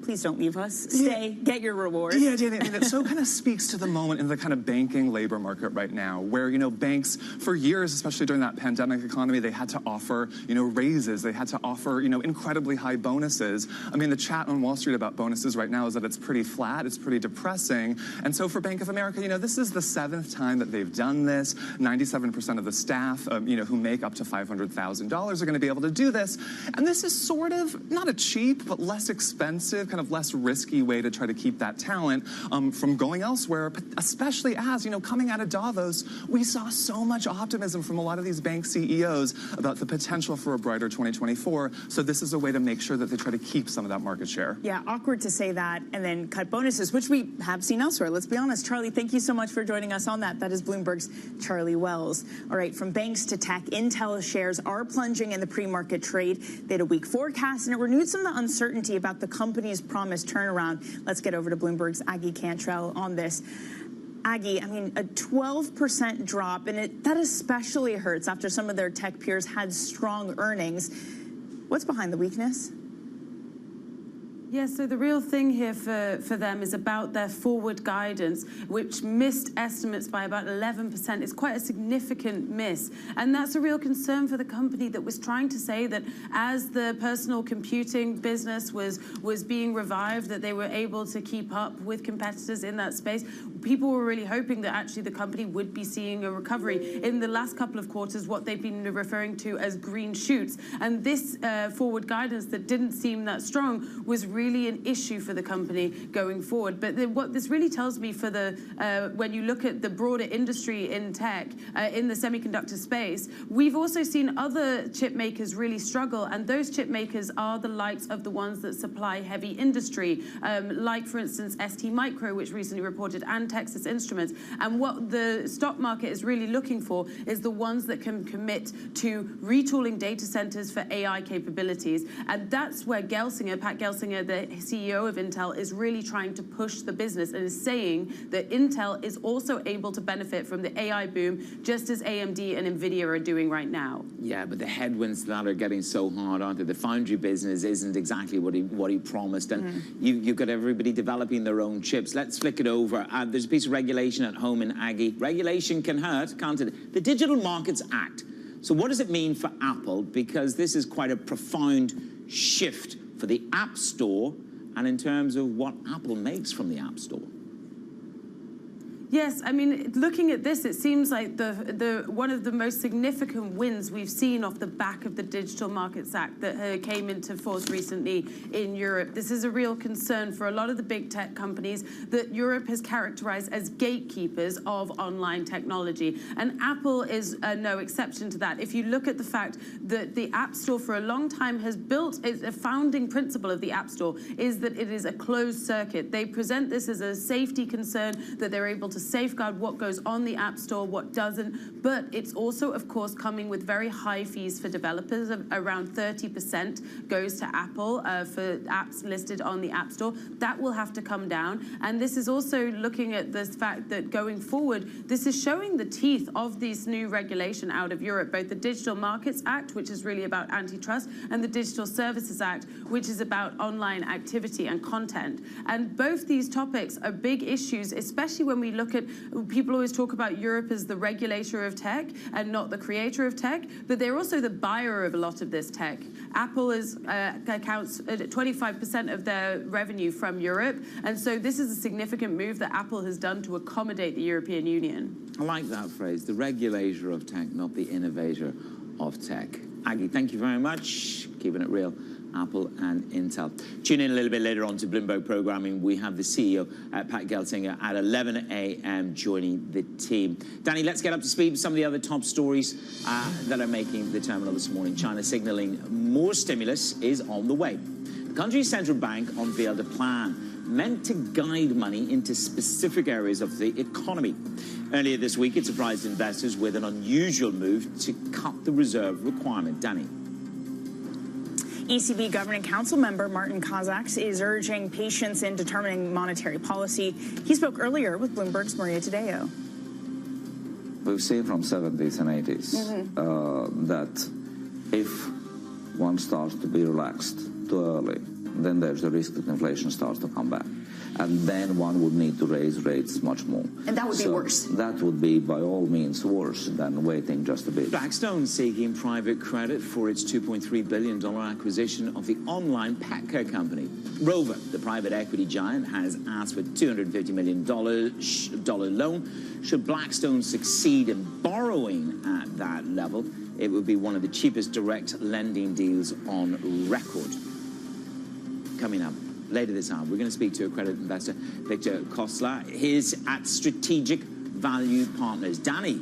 please don't leave us, stay, get your reward? Yeah, Danny, it so kind of speaks to the moment in the kind of banking labor market right now where, banks for years, especially during that pandemic economy, they had to offer, raises. They had to offer, incredibly high bonuses. I mean, the chat on Wall Street about bonuses right now is that it's pretty flat. It's pretty depressing. And so for Bank of America, this is the 7th time that they've done this. 97% of the staff, who make up to $500,000 are going to be able to do this. And this is sort of not a cheap, but less expensive kind kind of less risky way to try to keep that talent from going elsewhere, especially as, you know, coming out of Davos, we saw so much optimism from a lot of these bank CEOs about the potential for a brighter 2024. So this is a way to make sure that they try to keep some of that market share. Yeah, awkward to say that and then cut bonuses, which we have seen elsewhere. Let's be honest. Charlie, thank you so much for joining us on that. That is Bloomberg's Charlie Wells. All right, from banks to tech, Intel shares are plunging in the pre-market trade. They had a weak forecast, and it renewed some of the uncertainty about the company's promised turnaround. Let's get over to Bloomberg's Aggie Cantrell on this. Aggie, I mean, a 12% drop, and that especially hurts after some of their tech peers had strong earnings. What's behind the weakness? Yeah, so the real thing here for them is about their forward guidance, which missed estimates by about 11%. It's quite a significant miss. And that's a real concern for the company that was trying to say that as the personal computing business was being revived, that they were able to keep up with competitors in that space. People were really hoping that actually the company would be seeing a recovery. In the last couple of quarters, what they've been referring to as green shoots. And this forward guidance that didn't seem that strong was really an issue for the company going forward. But what this really tells me for when you look at the broader industry in tech, in the semiconductor space, we've also seen other chip makers really struggle, and those chip makers are the likes of the ones that supply heavy industry, like, for instance, ST Micro, which recently reported, and Texas Instruments. And what the stock market is really looking for is the ones that can commit to retooling data centers for AI capabilities. And that's where Gelsinger, Pat Gelsinger, the CEO of Intel, is really trying to push the business and is saying that Intel is also able to benefit from the AI boom, just as AMD and NVIDIA are doing right now. Yeah, but the headwinds that are getting so hard, aren't they? The foundry business isn't exactly what he promised, and you've got everybody developing their own chips. Let's flick it over. There's a piece of regulation at home in Aggie. Regulation can hurt, can't it? The Digital Markets Act. So what does it mean for Apple? Because this is quite a profound shift for the App Store and in terms of what Apple makes from the App Store. Yes, I mean, looking at this, it seems like one of the most significant wins we've seen off the back of the Digital Markets Act that came into force recently in Europe. This is a real concern for a lot of the big tech companies that Europe has characterized as gatekeepers of online technology. And Apple is no exception to that. If you look at the fact that the App Store for a long time has built, a founding principle of the App Store is that it is a closed circuit. They present this as a safety concern, that they're able to safeguard what goes on the App Store, what doesn't, but it's also, of course, coming with very high fees for developers. Around 30% goes to Apple for apps listed on the App Store. That will have to come down, and this is also looking at this fact that going forward, this is showing the teeth of this new regulation out of Europe, both the Digital Markets Act, which is really about antitrust, and the Digital Services Act, which is about online activity and content. And both these topics are big issues, especially when we look at, people always talk about Europe as the regulator of tech and not the creator of tech, but they're also the buyer of a lot of this tech. Apple accounts 25% of their revenue from Europe, and so this is a significant move that Apple has done to accommodate the European Union. I like that phrase, the regulator of tech, not the innovator of tech. Aggie, thank you very much. Keeping it real. Apple and Intel. Tune in a little bit later on to Bloomberg Programming. We have the CEO, Pat Gelsinger, at 11 a.m. joining the team. Danny, let's get up to speed with some of the other top stories that are making the terminal this morning. China signaling more stimulus is on the way. The country's central bank unveiled a plan meant to guide money into specific areas of the economy. Earlier this week, it surprised investors with an unusual move to cut the reserve requirement. Danny. ECB Governing Council member Martin Kazaks is urging patience in determining monetary policy. He spoke earlier with Bloomberg's Maria Tadeo. We've seen from 70s and 80s that if one starts to be relaxed too early, then there's a risk that inflation starts to come back. And then one would need to raise rates much more. And that would be worse. That would be, by all means, worse than waiting just a bit. Blackstone seeking private credit for its $2.3 billion acquisition of the online pet care company. Rover, the private equity giant, has asked for $250 million loan. Should Blackstone succeed in borrowing at that level, it would be one of the cheapest direct lending deals on record. Coming up, Later this hour, we're going to speak to accredited investor Victor Kostler. He's at Strategic Value Partners. Danny.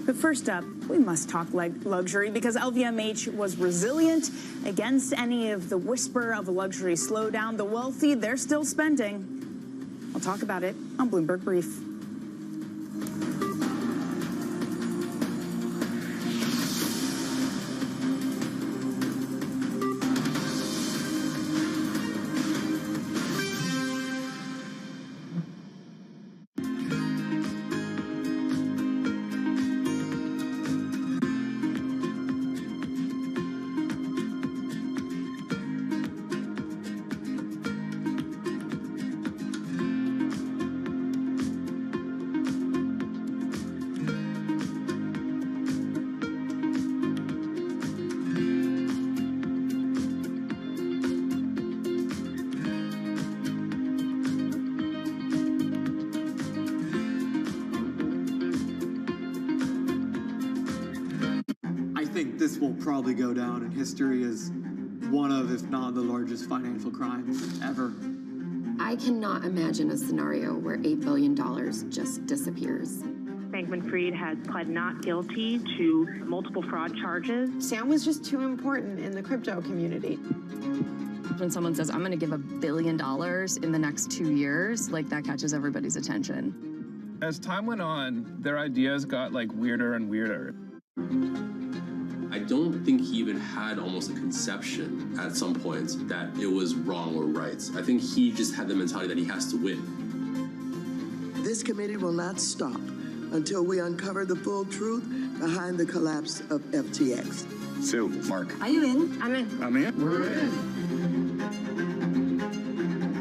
But first up, we must talk luxury because LVMH was resilient against any of the whisper of a luxury slowdown. The wealthy, they're still spending. I'll talk about it on Bloomberg Brief. This will probably go down in history as one of, if not the largest financial crimes ever. I cannot imagine a scenario where $8 billion just disappears. Bankman-Fried has pled not guilty to multiple fraud charges. Sam was just too important in the crypto community. When someone says, I'm going to give $1 billion in the next 2 years, like that catches everybody's attention. As time went on, their ideas got like weirder and weirder. I don't think he even had almost a conception at some points that it was wrong or right. I think he just had the mentality that he has to win. This committee will not stop until we uncover the full truth behind the collapse of FTX. Sue, Mark. Are you in? I'm in. I'm in. We're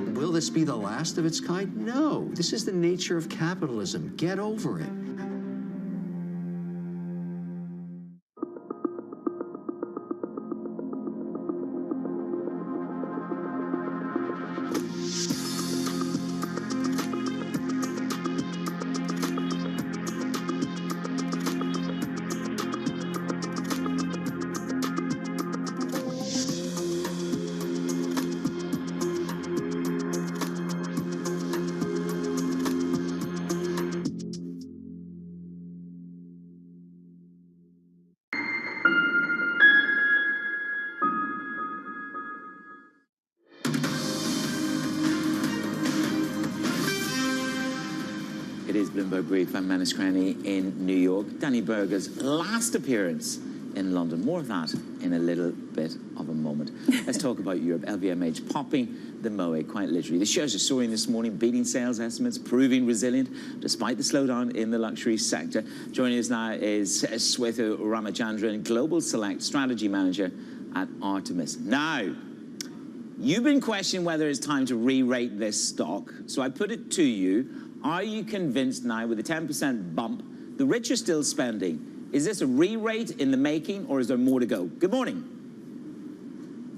in. Will this be the last of its kind? No. This is the nature of capitalism. Get over it. It is Bloomberg Brief. I'm Manus Cranny in New York. Danny Berger's last appearance in London. More of that in a little bit of a moment. Let's talk about Europe. LVMH popping the moe, quite literally. The shares are soaring this morning, beating sales estimates, proving resilient despite the slowdown in the luxury sector. Joining us now is Swetha Ramachandran, Global Select Strategy Manager at Artemis. Now, you've been questioning whether it's time to re-rate this stock, so I put it to you. Are you convinced now, with a 10% bump, the rich are still spending? Is this a re-rate in the making, or is there more to go? Good morning.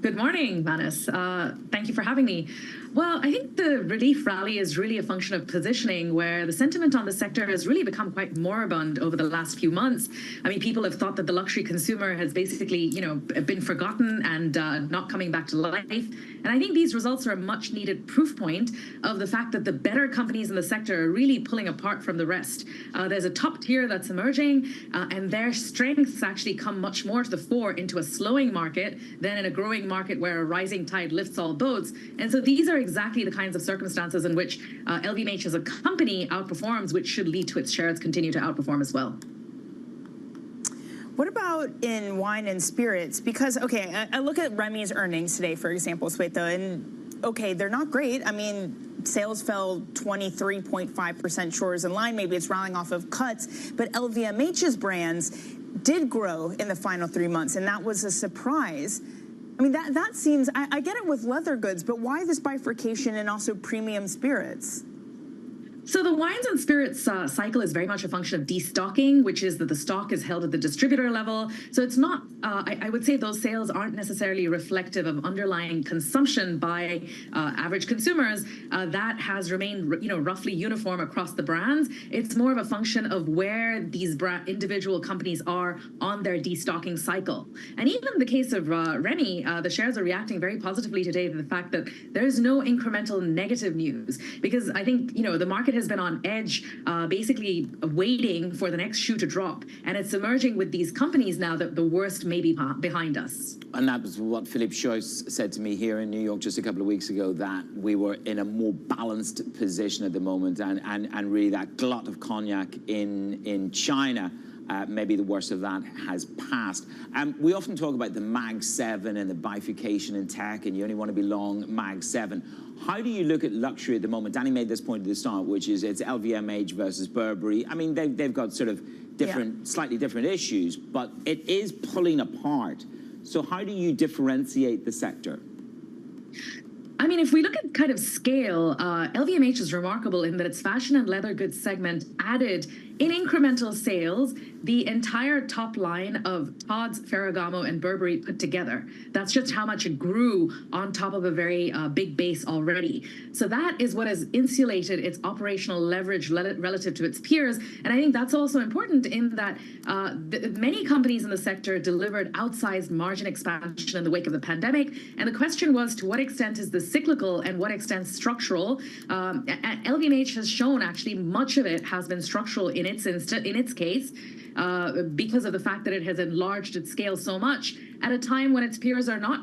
Good morning, Manus. Thank you for having me. Well, I think the relief rally is really a function of positioning, where the sentiment on the sector has really become quite moribund over the last few months. I mean, people have thought that the luxury consumer has basically, been forgotten and not coming back to life. And I think these results are a much needed proof point of the fact that the better companies in the sector are really pulling apart from the rest. There's a top tier that's emerging, and their strengths actually come much more to the fore into a slowing market than in a growing market where a rising tide lifts all boats. And so these are exactly the kinds of circumstances in which LVMH as a company outperforms, which should lead to its shares continue to outperform as well. What about in wine and spirits? Because, okay, I look at Remy's earnings today, for example, Swetha, and, okay, they're not great. I mean, sales fell 23.5%, Shores in line. Maybe it's rounding off of cuts. But LVMH's brands did grow in the final 3 months, and that was a surprise. I mean, that seems, I get it with leather goods, but why this bifurcation and also premium spirits? So the wines and spirits cycle is very much a function of destocking, which is that the stock is held at the distributor level. So it's not, I would say those sales aren't necessarily reflective of underlying consumption by average consumers. That has remained, roughly uniform across the brands. It's more of a function of where these individual companies are on their destocking cycle. And even in the case of Remy, the shares are reacting very positively today to the fact that there's no incremental negative news, because I think, the market has been on edge, basically waiting for the next shoe to drop. And it's emerging with these companies now that the worst may be behind us. And that was what Philippe Choice said to me here in New York just a couple of weeks ago, that we were in a more balanced position at the moment, and really that glut of cognac in China, maybe the worst of that has passed. We often talk about the Mag 7 and the bifurcation in tech, and you only want to be long Mag 7. How do you look at luxury at the moment? Danny made this point at the start, which is it's LVMH versus Burberry. I mean, they've got sort of different, slightly different issues, but it is pulling apart. So how do you differentiate the sector? I mean, if we look at kind of scale, LVMH is remarkable in that its fashion and leather goods segment added in incremental sales the entire top line of Tod's, Ferragamo, and Burberry put together. That's just how much it grew on top of a very big base already. So that is what has insulated its operational leverage relative to its peers. And I think that's also important in that many companies in the sector delivered outsized margin expansion in the wake of the pandemic. And the question was, to what extent is this cyclical and what extent structural? LVMH has shown actually much of it has been structural in its case, because of the fact that it has enlarged its scale so much at a time when its peers are not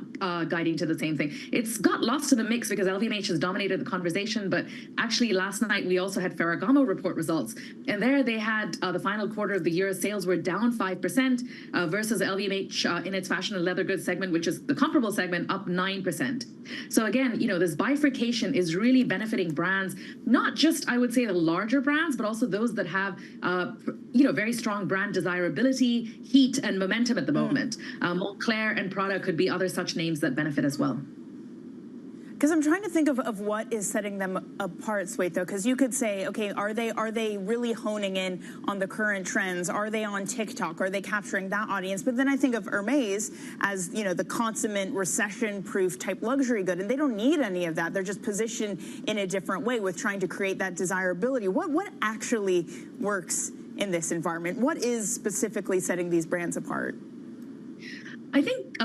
guiding to the same thing. It's got lost in the mix because LVMH has dominated the conversation, but actually last night we also had Ferragamo report results, and there they had the final quarter of the year sales were down 5% versus LVMH in its fashion and leather goods segment, which is the comparable segment, up 9%. So again, this bifurcation is really benefiting brands, not just, I would say, the larger brands, but also those that have, very strong brand desirability, heat, and momentum at the moment. Montclair and Prada could be other such names that benefit as well. Because I'm trying to think of what is setting them apart, Swetha, because you could say, okay, are they really honing in on the current trends? Are they on TikTok? Are they capturing that audience? But then I think of Hermes as, the consummate recession-proof type luxury good, and they don't need any of that. They're just positioned in a different way with trying to create that desirability. What actually works in this environment? What is specifically setting these brands apart? I think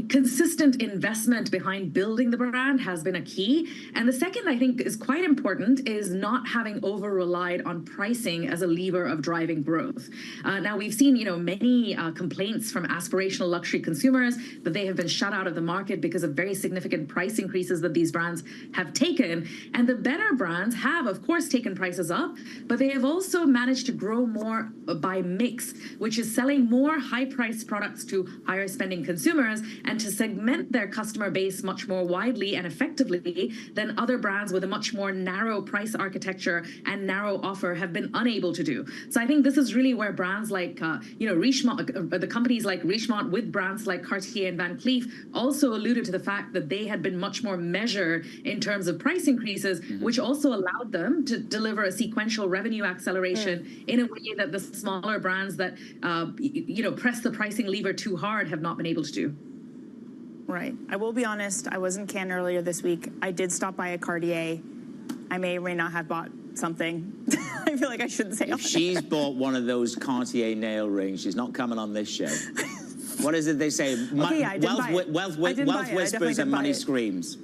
consistent investment behind building the brand has been a key. And the second, I think, is quite important, is not having over-relied on pricing as a lever of driving growth. Now, we've seen, many complaints from aspirational luxury consumers that they have been shut out of the market because of very significant price increases that these brands have taken. And the better brands have, of course, taken prices up, but they have also managed to grow more by mix, which is selling more high-priced products to higher-spending consumers, and to segment their customer base much more widely and effectively than other brands with a much more narrow price architecture and narrow offer have been unable to do. So I think this is really where brands like, Richemont, the companies like Richemont with brands like Cartier and Van Cleef also alluded to the fact that they had been much more measured in terms of price increases, which also allowed them to deliver a sequential revenue acceleration in a way that the smaller brands that, press the pricing lever too hard have not been able to do. Right. I will be honest, I was in Cannes earlier this week. I did stop by a Cartier. I may or may not have bought something. I feel like I shouldn't say If she's bought one of those Cartier nail rings, she's not coming on this show. What is it they say? Wealth whispers and money screams.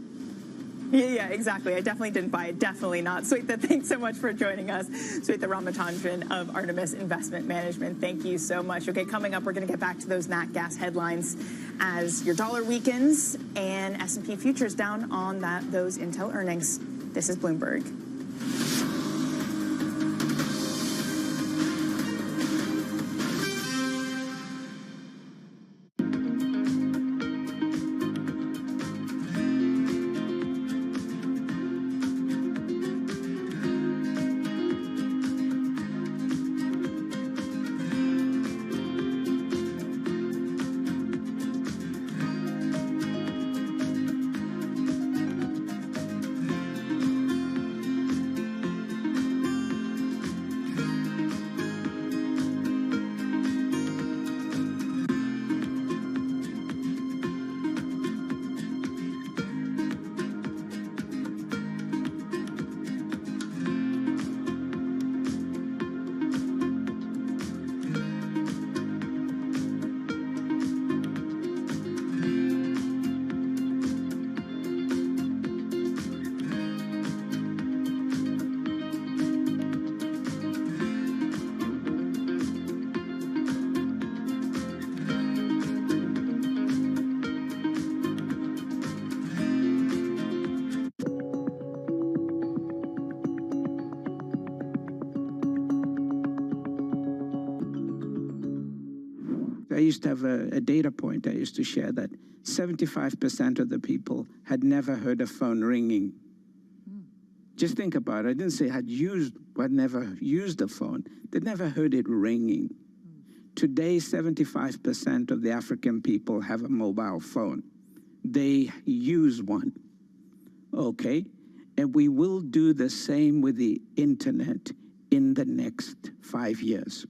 Yeah, exactly. I definitely didn't buy it. Definitely not. Swetha, thanks so much for joining us. Swetha Ramachandran of Artemis Investment Management. Thank you so much. Okay, coming up, we're going to get back to those nat gas headlines as your dollar weakens and S&P futures down on those Intel earnings. This is Bloomberg. I used to have a data point I used to share that 75% of the people had never heard a phone ringing. Just think about it. I didn't say had never used a phone. They'd never heard it ringing. Today, 75% of the African people have a mobile phone. They use one, okay? And we will do the same with the internet in the next 5 years.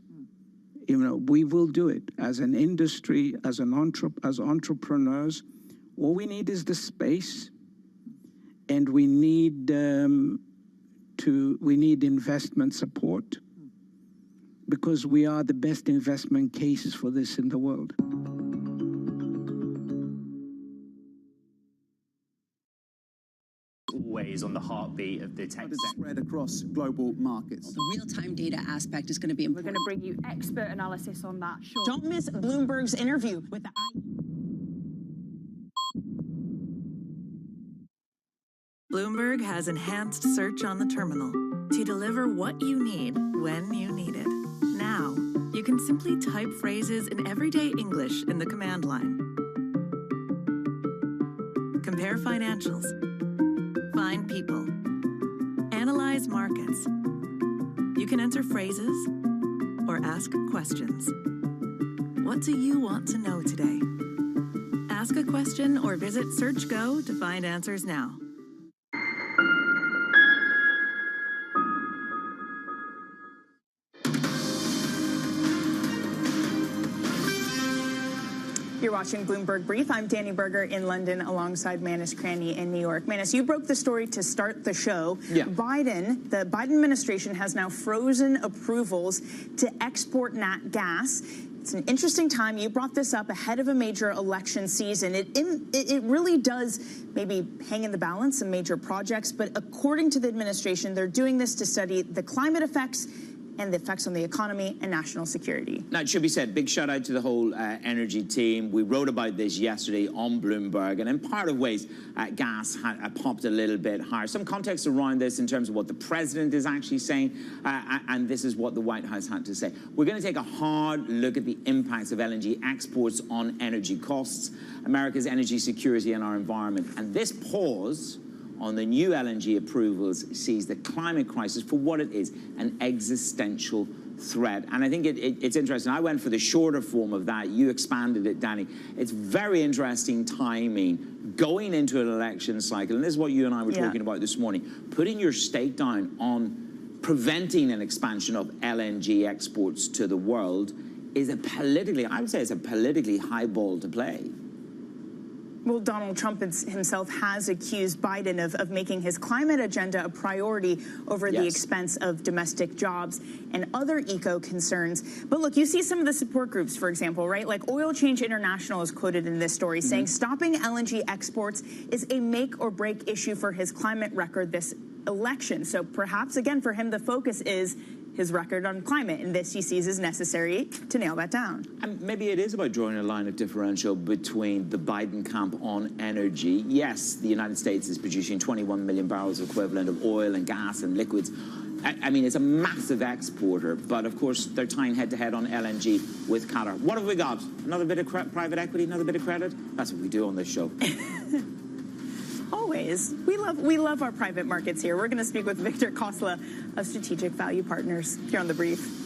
You know, we will do it as an industry, as entrepreneurs. All we need is the space, and we need investment support, because we are the best investment cases for this in the world. Always on the heartbeat of the tech sector. Spread across global markets. The real-time data aspect is going to be important. We're going to bring you expert analysis on that. Sure. Don't miss Bloomberg's interview with the Bloomberg has enhanced search on the terminal to deliver what you need when you need it. Now, you can simply type phrases in everyday English in the command line. Compare financials. Find people. Analyze markets. You can enter phrases or ask questions. What do you want to know today? Ask a question or visit SearchGo to find answers now. You're watching Bloomberg Brief. I'm Danny Berger in London alongside Manus Cranny in New York. Manus, you broke the story to start the show. Yeah. The Biden administration has now frozen approvals to export nat gas. It's an interesting time. You brought this up ahead of a major election season. It really does maybe hang in the balance some major projects, but according to the administration, they're doing this to study the climate effects and the effects on the economy and national security. Now, it should be said, big shout out to the whole energy team. We wrote about this yesterday on Bloomberg, and in part of ways, gas popped a little bit higher. Some context around this in terms of what the president is actually saying, and this is what the White House had to say. We're going to take a hard look at the impacts of LNG exports on energy costs, America's energy security, and our environment. And this pause on the new LNG approvals sees the climate crisis for what it is, an existential threat. And I think it's interesting. I went for the shorter form of that. You expanded it, Danny. It's very interesting timing going into an election cycle. And this is what you and I were talking about this morning. Putting your stake down on preventing an expansion of LNG exports to the world is I would say it's a politically high ball to play. Well, Donald Trump himself has accused Biden of making his climate agenda a priority over the expense of domestic jobs and other eco concerns. But look, you see some of the support groups, for example, right? Like Oil Change International is quoted in this story saying stopping LNG exports is a make or break issue for his climate record this election. So perhaps, again, for him, the focus is his record on climate, and this he sees as necessary to nail that down. And maybe it is about drawing a line of differential between the Biden camp on energy. Yes, the United States is producing 21 million barrels equivalent of oil and gas and liquids. I mean, it's a massive exporter, but of course they're tying head-to-head on LNG with Qatar. What have we got? Another bit of private equity, another bit of credit? That's what we do on this show. Always. We love our private markets here. We're going to speak with Victor Kosla of Strategic Value Partners here on The Brief.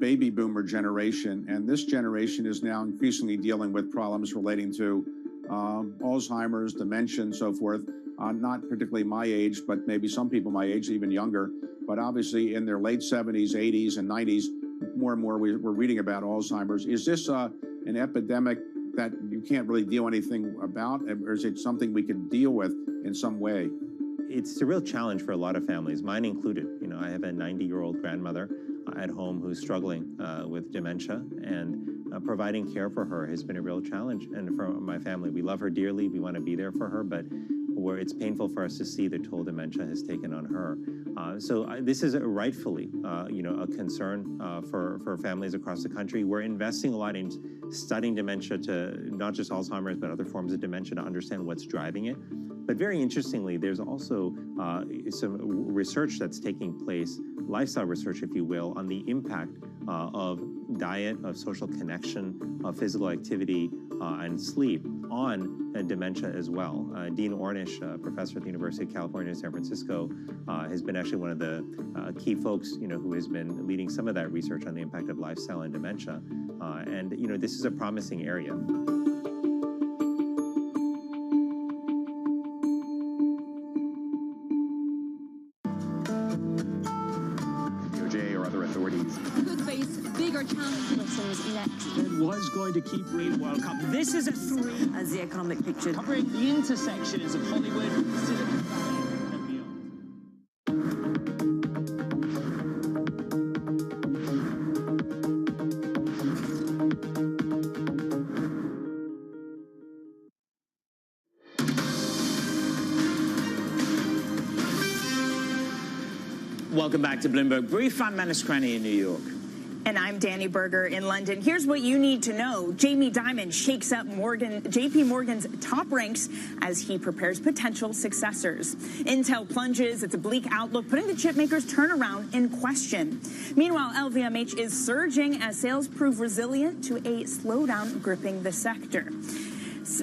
baby boomer generation, and this generation is now increasingly dealing with problems relating to Alzheimer's, dementia, and so forth. Not particularly my age, but maybe some people my age, even younger, but obviously in their late 70s, 80s, and 90s, more and more we're reading about Alzheimer's. Is this an epidemic that you can't really do anything about, or is it something we can deal with in some way? It's a real challenge for a lot of families, mine included. You know, I have a 90-year-old grandmother at home who's struggling with dementia, and providing care for her has been a real challenge. And for my family, we love her dearly, we want to be there for her, but where it's painful for us to see the toll dementia has taken on her. This is rightfully, a concern for families across the country. We're investing a lot in studying dementia, to not just Alzheimer's, but other forms of dementia, to understand what's driving it. But very interestingly, there's also some research that's taking place, lifestyle research, if you will, on the impact of diet, of social connection, of physical activity, and sleep on dementia as well. Dean Ornish, professor at the University of California, San Francisco, has been actually one of the key folks, who has been leading some of that research on the impact of lifestyle and dementia. This is a promising area. DOJ or other authorities could face bigger challenges next. Fed was going to keep rating World Cup. This is a three. As the economic picture. Covering the intersections of Hollywood, Silicon Valley, and beyond. Welcome back to Bloomberg Brief. I'm Manus Cranny in New York. And I'm Danny Berger in London. Here's what you need to know. Jamie Dimon shakes up JP Morgan's top ranks as he prepares potential successors. Intel plunges. It's a bleak outlook, putting the chipmaker's turnaround in question. Meanwhile, LVMH is surging as sales prove resilient to a slowdown gripping the sector.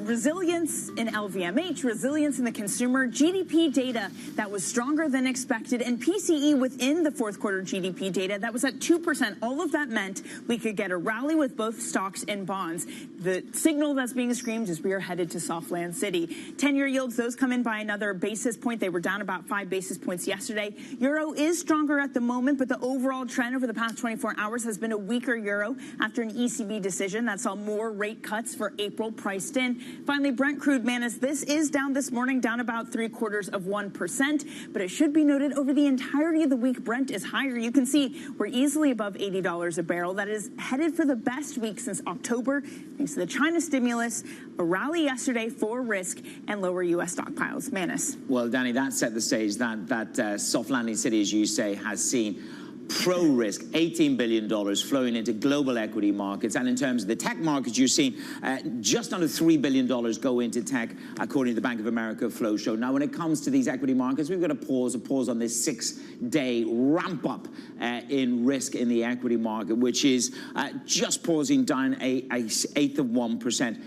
Resilience in LVMH, resilience in the consumer, GDP data that was stronger than expected, and PCE within the fourth quarter GDP data that was at 2%. All of that meant we could get a rally with both stocks and bonds. The signal that's being screamed is we are headed to Softland City. 10-year yields, those come in by another basis point. They were down about 5 basis points yesterday. Euro is stronger at the moment, but the overall trend over the past 24 hours has been a weaker euro after an ECB decision that saw more rate cuts for April priced in. Finally, Brent crude, Manus, this is down this morning, down about 0.75%, but it should be noted over the entirety of the week, Brent is higher. You can see we're easily above $80 a barrel. That is headed for the best week since October, thanks to the China stimulus, a rally yesterday for risk, and lower U.S. stockpiles. Manus. Well, Danny, that set the stage. That soft landing city, as you say, has seen pro-risk, $18 billion flowing into global equity markets. And in terms of the tech markets, you're seeing just under $3 billion go into tech, according to the Bank of America flow show. Now, when it comes to these equity markets, we've got a pause on this 6-day ramp up in risk in the equity market, which is just pausing down an eighth of 1%.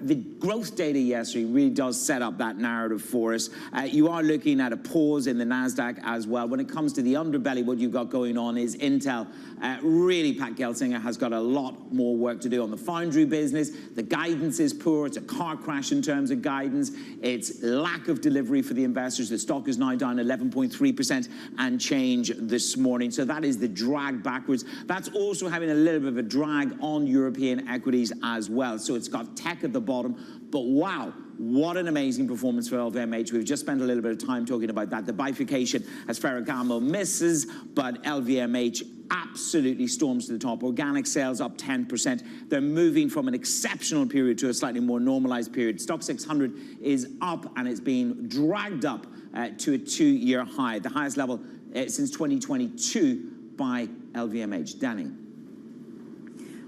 The growth data yesterday really does set up that narrative for us. You are looking at a pause in the NASDAQ as well. When it comes to the underbelly, what you've got going on is Intel. Really, Pat Gelsinger has got a lot more work to do on the foundry business. The guidance is poor. It's a car crash in terms of guidance. It's lack of delivery for the investors. The stock is now down 11.3% and change this morning. So that is the drag backwards. That's also having a little bit of a drag on European equities as well. So it's got tech at the bottom. But wow, what an amazing performance for LVMH. We've just spent a little bit of time talking about that. The bifurcation as Ferragamo misses, but LVMH absolutely storms to the top. Organic sales up 10%. They're moving from an exceptional period to a slightly more normalized period. Stock 600 is up, and it's being dragged up to a 2-year high, the highest level since 2022 by LVMH. Danny.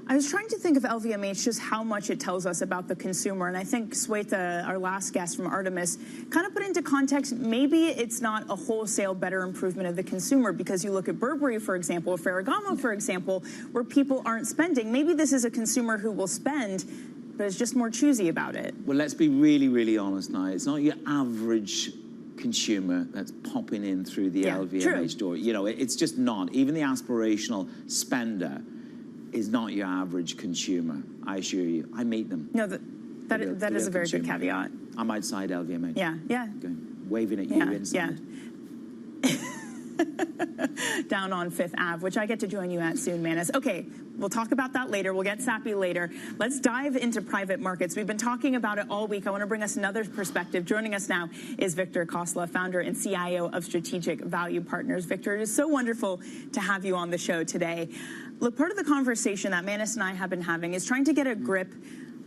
I was trying to think of LVMH, just how much it tells us about the consumer. And I think Swetha, our last guest from Artemis, kind of put into context, maybe it's not a wholesale better improvement of the consumer, because you look at Burberry, for example, or Ferragamo, for example, where people aren't spending. Maybe this is a consumer who will spend, but is just more choosy about it. Well, let's be really, really honest now. It's not your average consumer that's popping in through the LVMH door. You know, it's just not. Even the aspirational spender is not your average consumer, I assure you. I meet them. No, that is a very good caveat. I'm outside LVMH. Yeah, yeah. Waving at you inside. Down on Fifth Ave, which I get to join you at soon, Manus. Okay, we'll talk about that later. We'll get sappy later. Let's dive into private markets. We've been talking about it all week. I want to bring us another perspective. Joining us now is Victor Kosla, founder and CIO of Strategic Value Partners. Victor, it is so wonderful to have you on the show today. Look, part of the conversation that Manus and I have been having is trying to get a grip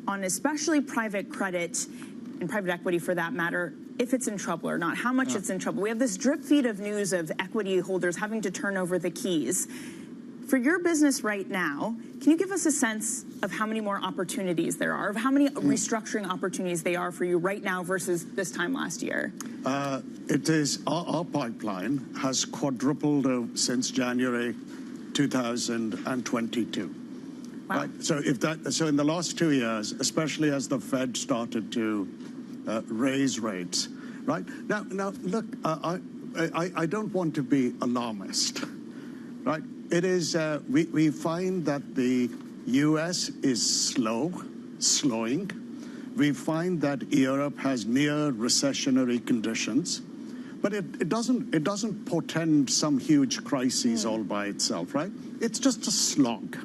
on especially private credit and private equity for that matter, if it's in trouble or not, how much it's in trouble. We have this drip feed of news of equity holders having to turn over the keys. For your business right now, can you give us a sense of how many more opportunities there are, of how many restructuring opportunities they are for you right now versus this time last year? It is, our pipeline has quadrupled since January 2022. Wow. Right? So in the last 2 years, especially as the Fed started to raise rates, right? Now look, I don't want to be alarmist, right? It is, we find that the US is slowing. We find that Europe has near recessionary conditions, but it doesn't portend some huge crises all by itself, right? It's just a slog.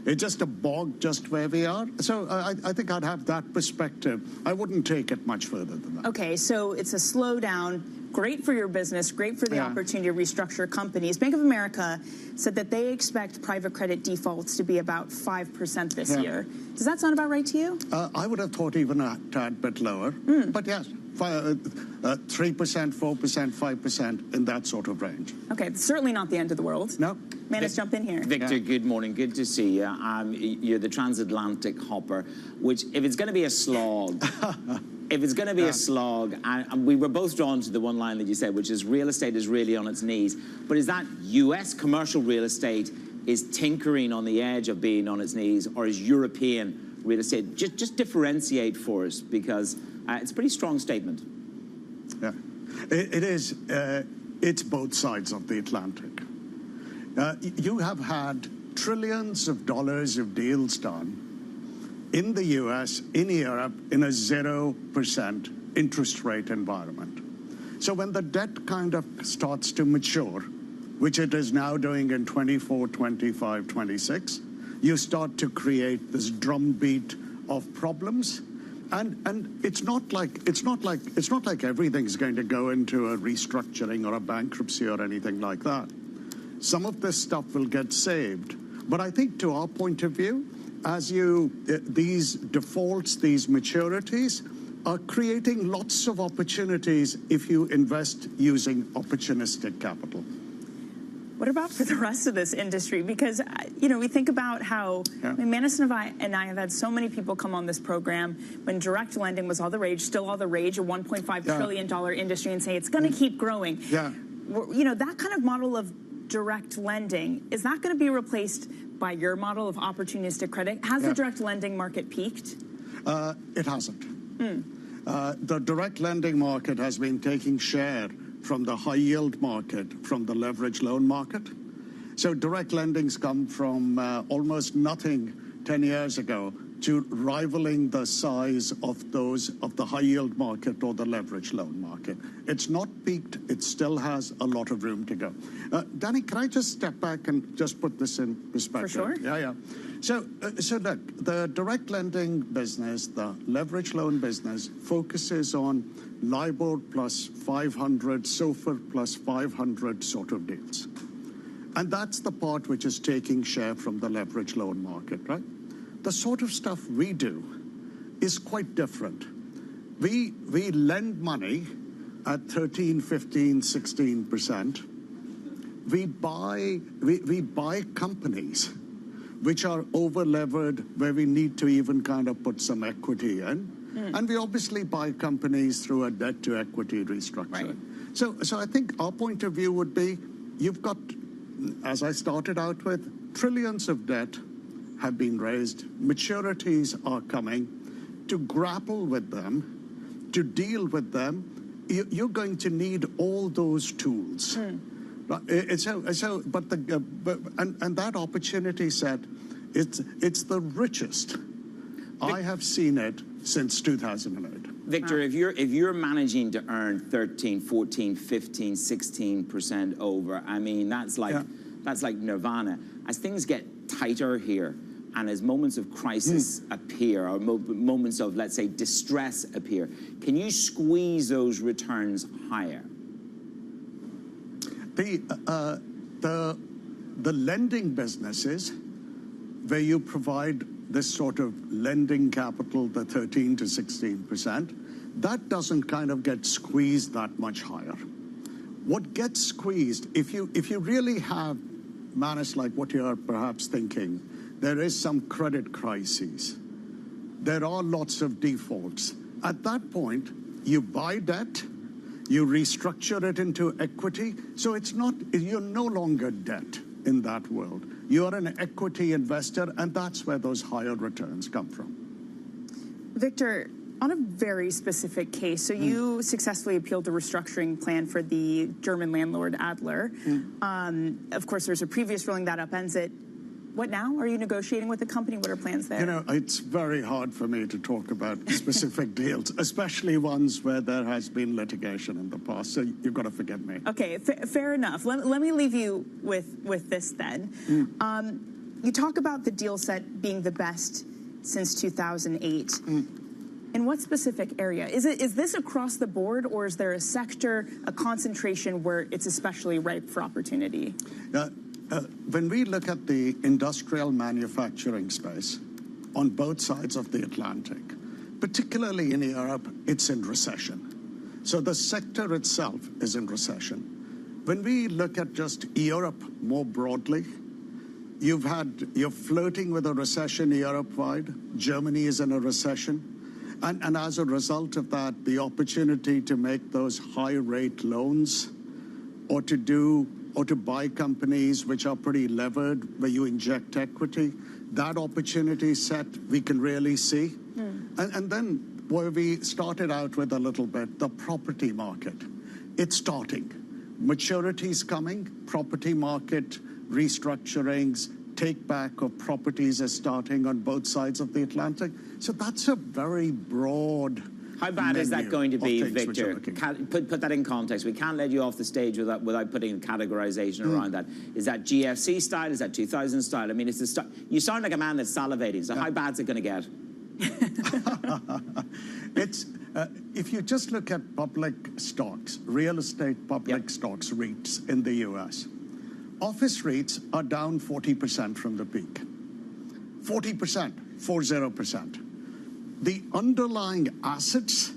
It's just a bog just where we are. So I think I'd have that perspective. I wouldn't take it much further than that. Okay, so it's a slowdown. Great for your business, great for the opportunity to restructure companies. Bank of America said that they expect private credit defaults to be about 5% this year. Does that sound about right to you? I would have thought even a tad bit lower. But yes, 3%, 4%, 5%, in that sort of range. Okay, certainly not the end of the world. No. Manus, jump in here. Victor, good morning. Good to see you. You're the transatlantic hopper, which, if it's going to be a slog, and we were both drawn to the one line that you said, which is real estate is really on its knees. But is that U.S. commercial real estate is tinkering on the edge of being on its knees, or is European real estate? Just differentiate for us, because it's a pretty strong statement. Yeah, it is. It's both sides of the Atlantic. You have had trillions of dollars of deals done in the US, in Europe, in a 0% interest rate environment. So when the debt kind of starts to mature, which it is now doing in 24, 25, 26, you start to create this drumbeat of problems. And it's not like everything's going to go into a restructuring or a bankruptcy or anything like that. Some of this stuff will get saved. But I think, to our point of view, as these defaults, these maturities, are creating lots of opportunities if you invest using opportunistic capital. What about for the rest of this industry? Because, we think about how, Manus and I have had so many people come on this program when direct lending was all the rage, still all the rage, a $1.5 trillion industry, and say it's going to keep growing. Yeah. That kind of model of direct lending, is that going to be replaced by your model of opportunistic credit? Has the direct lending market peaked? It hasn't. The direct lending market has been taking share from the high yield market, from the leverage loan market. So direct lending's come from almost nothing 10 years ago to rivaling the size of the high yield market or the leverage loan market. It's not peaked. It still has a lot of room to go. Danny, can I just step back and just put this in perspective? For sure. Yeah. So look, the direct lending business, the leverage loan business, focuses on LIBOR plus 500, SOFR plus 500 sort of deals. And that's the part which is taking share from the leverage loan market, right? The sort of stuff we do is quite different. We lend money at 13, 15, 16%. We buy companies which are over-levered, where we need to even kind of put some equity in. And we obviously buy companies through a debt-to-equity restructure. Right. So I think our point of view would be, you've got, as I started out with, trillions of debt have been raised, maturities are coming. To grapple with them, to deal with them, you're going to need all those tools. And that opportunity set It's the richest. I have seen it since 2008. Victor, if you're managing to earn 13, 14, 15, 16% over, I mean, that's like nirvana. As things get tighter here, and as moments of crisis appear, or moments of, let's say, distress appear, can you squeeze those returns higher? The lending businesses, where you provide this sort of lending capital, the 13 to 16%, that doesn't kind of get squeezed that much higher. What gets squeezed, if you really have, Manus, like what you're perhaps thinking, there is some credit crises. There are lots of defaults. At that point, you buy debt, you restructure it into equity, so you're no longer debt in that world. You're an equity investor, and that's where those higher returns come from. Victor, on a very specific case, so you successfully appealed the restructuring plan for the German landlord Adler. Of course, there's a previous ruling that upends it. What now? Are you negotiating with the company? What are plans there? You know, it's very hard for me to talk about specific deals, especially ones where there has been litigation in the past, so you've got to forgive me. Okay, fair enough. Let me leave you with this then. You talk about the deal set being the best since 2008. In what specific area? Is this across the board, or is there a sector, a concentration where it's especially ripe for opportunity? When we look at the industrial manufacturing space on both sides of the Atlantic, particularly in Europe, it's in recession. So the sector itself is in recession. When we look at just Europe more broadly, you're flirting with a recession Europe-wide. Germany is in a recession. And as a result of that, the opportunity to make those high-rate loans or to buy companies which are pretty levered, where you inject equity, that opportunity set we can really see. And then where we started out with a little bit, the property market. It's starting. Maturity's coming, property market restructurings, take back of properties are starting on both sides of the Atlantic. So that's a very broad How bad is that going to be, Victor? Put that in context. We can't let you off the stage without putting a categorization around that. Is that GFC style? Is that 2000 style? I mean, you sound like a man that's salivating. So how bad's it going to get? If you just look at public stocks, real estate public stocks, REITs in the US, office REITs are down 40% from the peak. 40%, 40%. The underlying assets,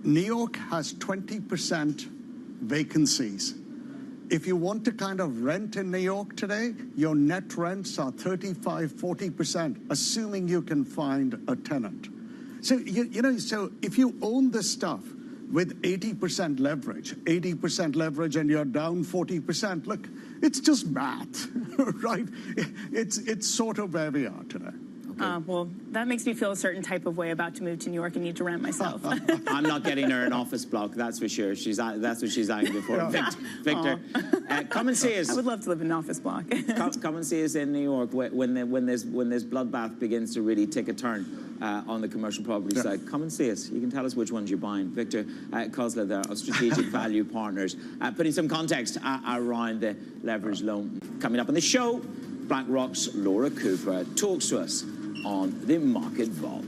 New York has 20% vacancies. If you want to kind of rent in New York today, your net rents are 35, 40%, assuming you can find a tenant. So, so if you own this stuff with 80% leverage, and you're down 40%, look, it's just math, right? It's sort of where we are today. Well, that makes me feel a certain type of way about to move to New York and need to rent myself. I'm not getting her an office block, that's for sure. That's what she's eyeing before. Victor, come and see us. I would love to live in an office block. come and see us in New York when this bloodbath begins to really take a turn on the commercial property side. Come and see us. You can tell us which ones you're buying. Victor Kozla there of Strategic Value Partners, putting some context around the leveraged loan. Coming up on the show, BlackRock's Laura Cooper talks to us on the market vault.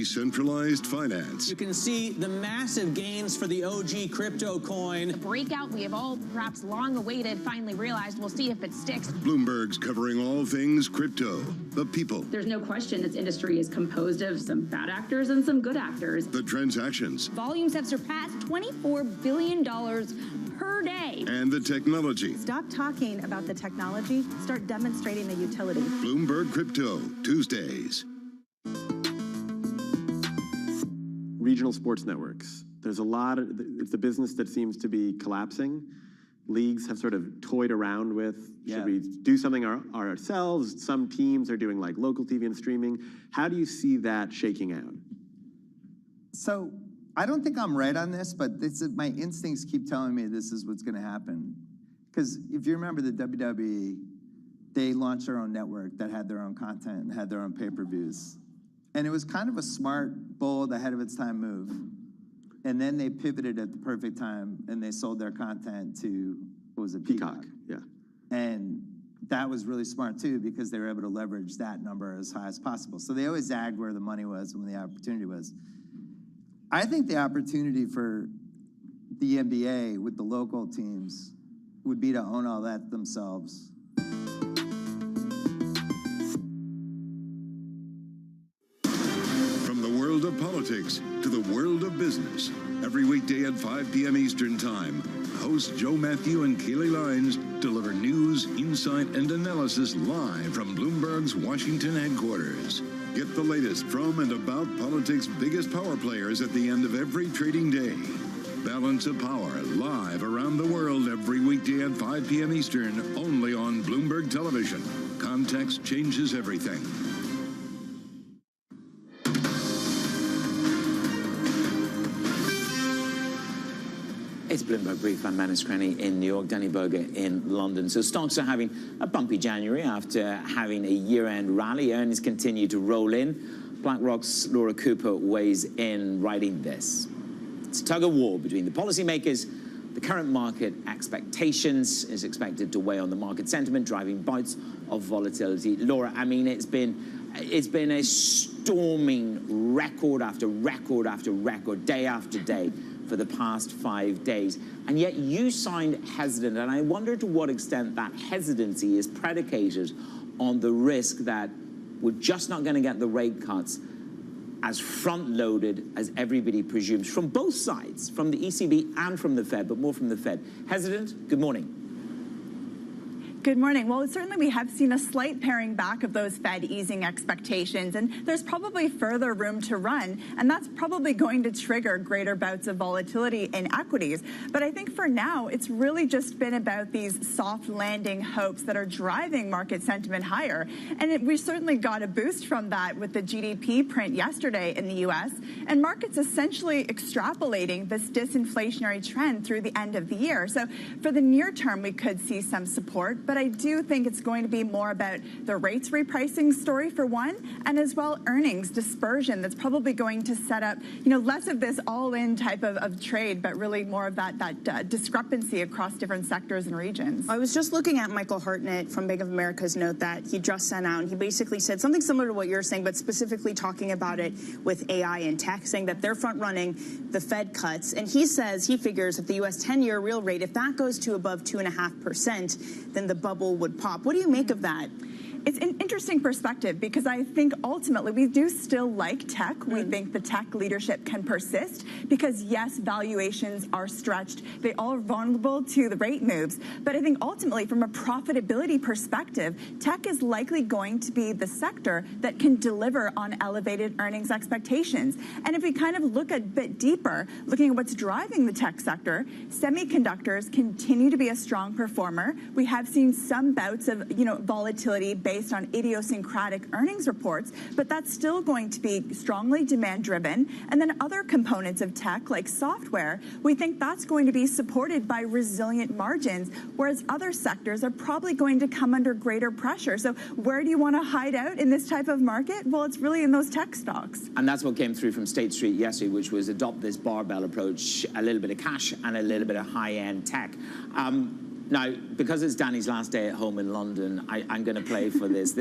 decentralized finance. You can see the massive gains for the OG crypto coin. The breakout we have all perhaps long awaited finally realized. We'll see if it sticks. Bloomberg's covering all things crypto, the people. There's no question this industry is composed of some bad actors and some good actors. The transactions. Volumes have surpassed $24 billion per day. And the technology. Stop talking about the technology, start demonstrating the utility. Bloomberg Crypto, Tuesdays. Regional sports networks. There's a lot of, it's a business that seems to be collapsing. Leagues have sort of toyed around with, should we do something ourselves? Some teams are doing like local TV and streaming. How do you see that shaking out? So I don't think I'm right on this, but my instincts keep telling me this is what's going to happen. Because if you remember the WWE, they launched their own network that had their own content and had their own pay-per-views. And it was kind of a smart, bold, ahead of its time move. And then they pivoted at the perfect time and they sold their content to, what was it, Peacock. Yeah. And that was really smart too, because they were able to leverage that number as high as possible. So they always zagged where the money was and when the opportunity was. I think the opportunity for the NBA with the local teams would be to own all that themselves. From the world of politics to the world of business, every weekday at 5 p.m. Eastern Time, hosts Joe Matthew and Kaylee Lines deliver news, insight, and analysis live from Bloomberg's Washington headquarters. Get the latest from and about politics' biggest power players at the end of every trading day. Balance of Power, live around the world every weekday at 5 p.m. Eastern, only on Bloomberg Television. Context changes everything. It's Bloomberg Brief. I'm Manus Cranny in New York, Danny Berger in London. So stocks are having a bumpy January after having a year-end rally. Earnings continue to roll in. BlackRock's Laura Cooper weighs in writing this. It's a tug-of-war between the policymakers. The current market expectations is expected to weigh on the market sentiment, driving bouts of volatility. Laura, I mean, it's been a storming record after record after record, day after day, for the past 5 days. And yet you sound hesitant, and I wonder to what extent that hesitancy is predicated on the risk that we're just not going to get the rate cuts as front-loaded as everybody presumes, from both sides, from the ECB and from the Fed, but more from the Fed. Hesitant? Good morning. Good morning. Well, certainly we have seen a slight paring back of those Fed easing expectations, and there's probably further room to run, and that's probably going to trigger greater bouts of volatility in equities. But I think for now, it's really just been about these soft landing hopes that are driving market sentiment higher. And we certainly got a boost from that with the GDP print yesterday in the U.S., and markets essentially extrapolating this disinflationary trend through the end of the year. So for the near term, we could see some support, but I do think it's going to be more about the rates repricing story for one, and as well earnings dispersion that's probably going to set up, less of this all-in type of trade, but really more of that discrepancy across different sectors and regions. I was just looking at Michael Hartnett from Bank of America's note that he just sent out, and he basically said something similar to what you're saying, but specifically talking about it with AI and tech, saying that they're front-running the Fed cuts. And he says, he figures that the U.S. 10-year real rate, if that goes to above 2.5%, then the bubble would pop. What do you make of that? It's an interesting perspective because I think ultimately we do still like tech. We think the tech leadership can persist because, yes, valuations are stretched. They all are vulnerable to the rate moves. But I think ultimately from a profitability perspective, tech is likely going to be the sector that can deliver on elevated earnings expectations. And if we kind of look a bit deeper, looking at what's driving the tech sector, semiconductors continue to be a strong performer. We have seen some bouts of, volatility based on idiosyncratic earnings reports, but that's still going to be strongly demand-driven. And then other components of tech, like software, we think that's going to be supported by resilient margins, whereas other sectors are probably going to come under greater pressure. So where do you want to hide out in this type of market? Well, it's really in those tech stocks. And that's what came through from State Street yesterday, which was adopt this barbell approach, a little bit of cash and a little bit of high-end tech. Now, because it's Danny's last day at home in London, I'm going to play for this.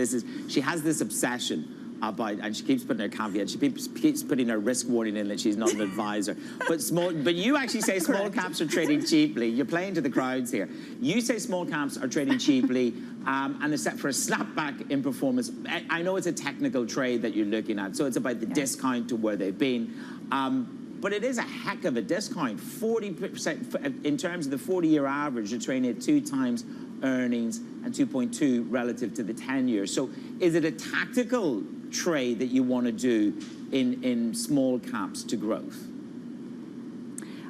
She has this obsession and she keeps putting her caveat. She keeps putting her risk warning in that she's not an advisor. But you actually say small caps are trading cheaply. You're playing to the crowds here. You say small caps are trading cheaply and are set for a snapback in performance. I know it's a technical trade that you're looking at, so it's about the discount to where they've been. But it is a heck of a discount. 40% in terms of the 40-year average, you're trading at 2 times earnings and 2.2 relative to the 10-year. So is it a tactical trade that you want to do in small caps to growth?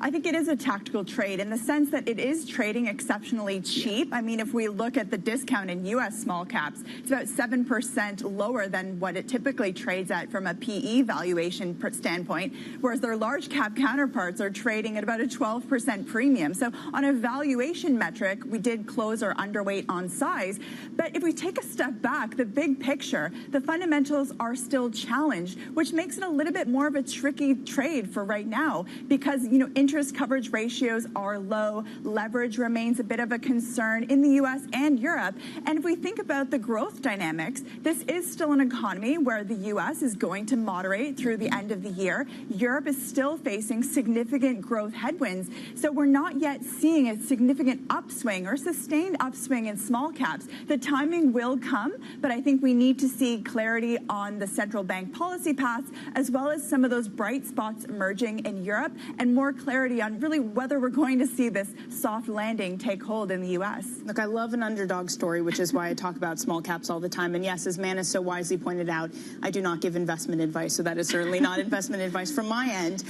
I think it is a tactical trade in the sense that it is trading exceptionally cheap. I mean, if we look at the discount in U.S. small caps, it's about 7% lower than what it typically trades at from a PE valuation standpoint, whereas their large cap counterparts are trading at about a 12% premium. So on a valuation metric, we did close or underweight on size. But if we take a step back, the big picture, the fundamentals are still challenged, which makes it a little bit more of a tricky trade for right now because, you know, interest coverage ratios are low. Leverage remains a bit of a concern in the U.S. and Europe. And if we think about the growth dynamics, this is still an economy where the U.S. is going to moderate through the end of the year. Europe is still facing significant growth headwinds. So we're not yet seeing a significant upswing or sustained upswing in small caps. The timing will come, but I think we need to see clarity on the central bank policy paths, as well as some of those bright spots emerging in Europe and more clarity on really whether we're going to see this soft landing take hold in the U.S. Look, I love an underdog story, which is why I talk about small caps all the time. And yes, as Manus so wisely pointed out, I do not give investment advice, so that is certainly not investment advice from my end.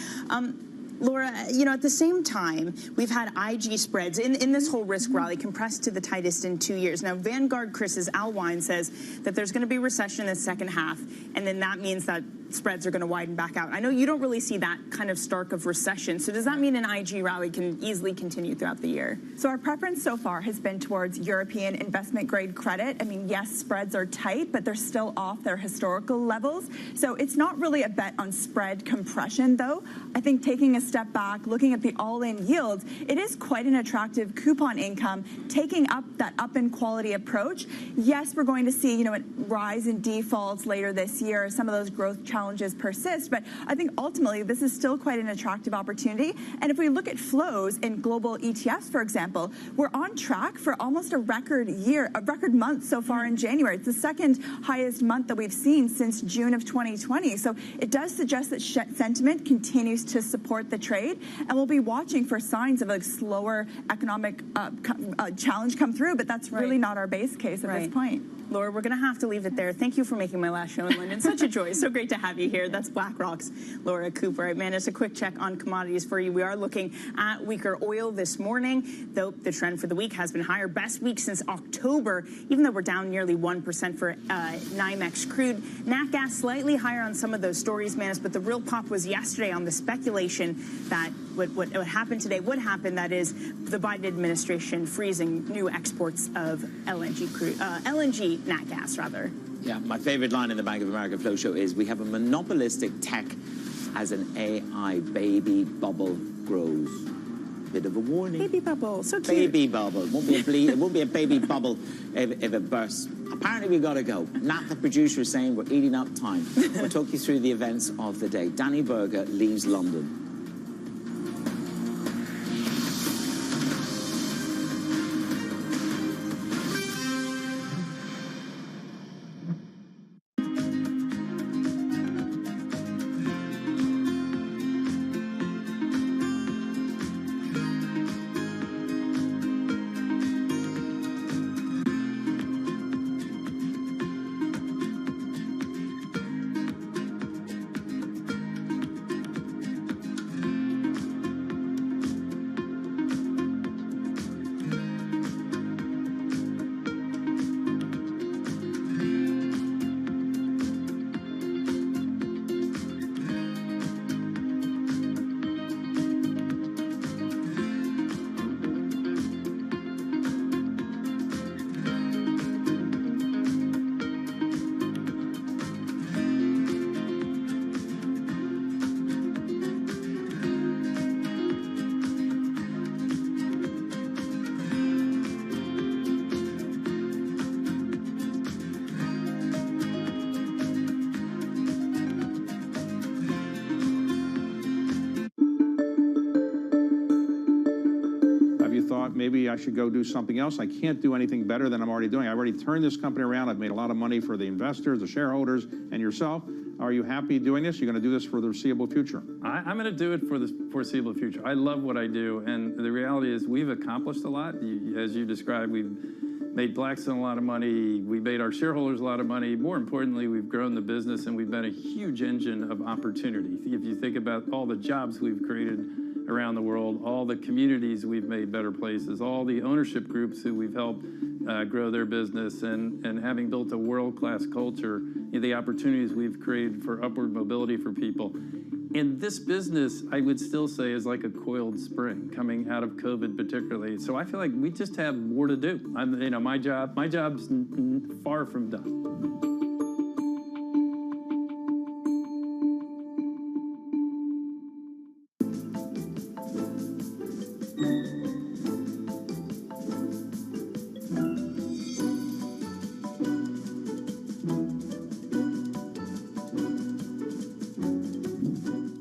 Laura, you know, at the same time, we've had IG spreads in this whole risk rally compressed to the tightest in 2 years. Now, Vanguard Chris's Al Wine says that there's going to be recession in the second half, and then that means that spreads are going to widen back out. I know you don't really see that kind of stark of recession, so does that mean an IG rally can easily continue throughout the year? So our preference so far has been towards European investment-grade credit. I mean, yes, spreads are tight, but they're still off their historical levels. So it's not really a bet on spread compression, though. I think taking a step back, looking at the all-in yields, it is quite an attractive coupon income, taking up that up-in-quality approach. Yes, we're going to see, you know, a rise in defaults later this year. Some of those growth challenges persist, but I think ultimately this is still quite an attractive opportunity. And if we look at flows in global ETFs, for example, we're on track for almost a record year, a record month so far in January. It's the second highest month that we've seen since June of 2020. So it does suggest that sentiment continues to support the trade, and we'll be watching for signs of a slower economic challenge come through, but that's really not our base case at this point. Laura, we're going to have to leave it there. Thank you for making my last show in London. Such a joy. So great to have you here. That's BlackRock's Laura Cooper. Manus, a quick check on commodities for you. We are looking at weaker oil this morning, though the trend for the week has been higher. Best week since October, even though we're down nearly 1% for NYMEX crude. Nat gas slightly higher on some of those stories, Manus, but the real pop was yesterday on the speculation that what happened today would happen. That is the Biden administration freezing new exports of LNG crude, LNG nat gas, rather. Yeah, my favorite line in the Bank of America Flow Show is, we have a monopolistic tech as an AI baby bubble grows. Bit of a warning. Baby bubble, so cute. Baby bubble. It won't be a baby bubble if it bursts. Apparently we've got to go. Nat, the producer, is saying we're eating up time. We'll talk you through the events of the day. Danny Berger leaves London. maybe I should go do something else. I can't do anything better than I'm already doing. I've already turned this company around. I've made a lot of money for the investors, the shareholders, and yourself. Are you happy doing this? You're going to do this for the foreseeable future? I'm going to do it for the foreseeable future. I love what I do, and the reality is we've accomplished a lot. As you described, we've made Blackstone a lot of money. We made our shareholders a lot of money. More importantly, we've grown the business, and we've been a huge engine of opportunity. If you think about all the jobs we've created around the world, all the communities we've made better places, all the ownership groups who we've helped grow their business, and having built a world-class culture, the opportunities we've created for upward mobility for people. And this business, I would still say, is like a coiled spring coming out of COVID particularly. So I feel like we just have more to do. My job's far from done.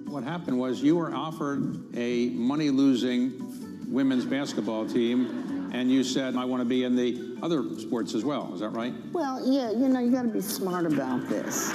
What happened was you were offered a money-losing women's basketball team, and you said, I want to be in the other sports as well. Is that right? Well, yeah, you got to be smart about this.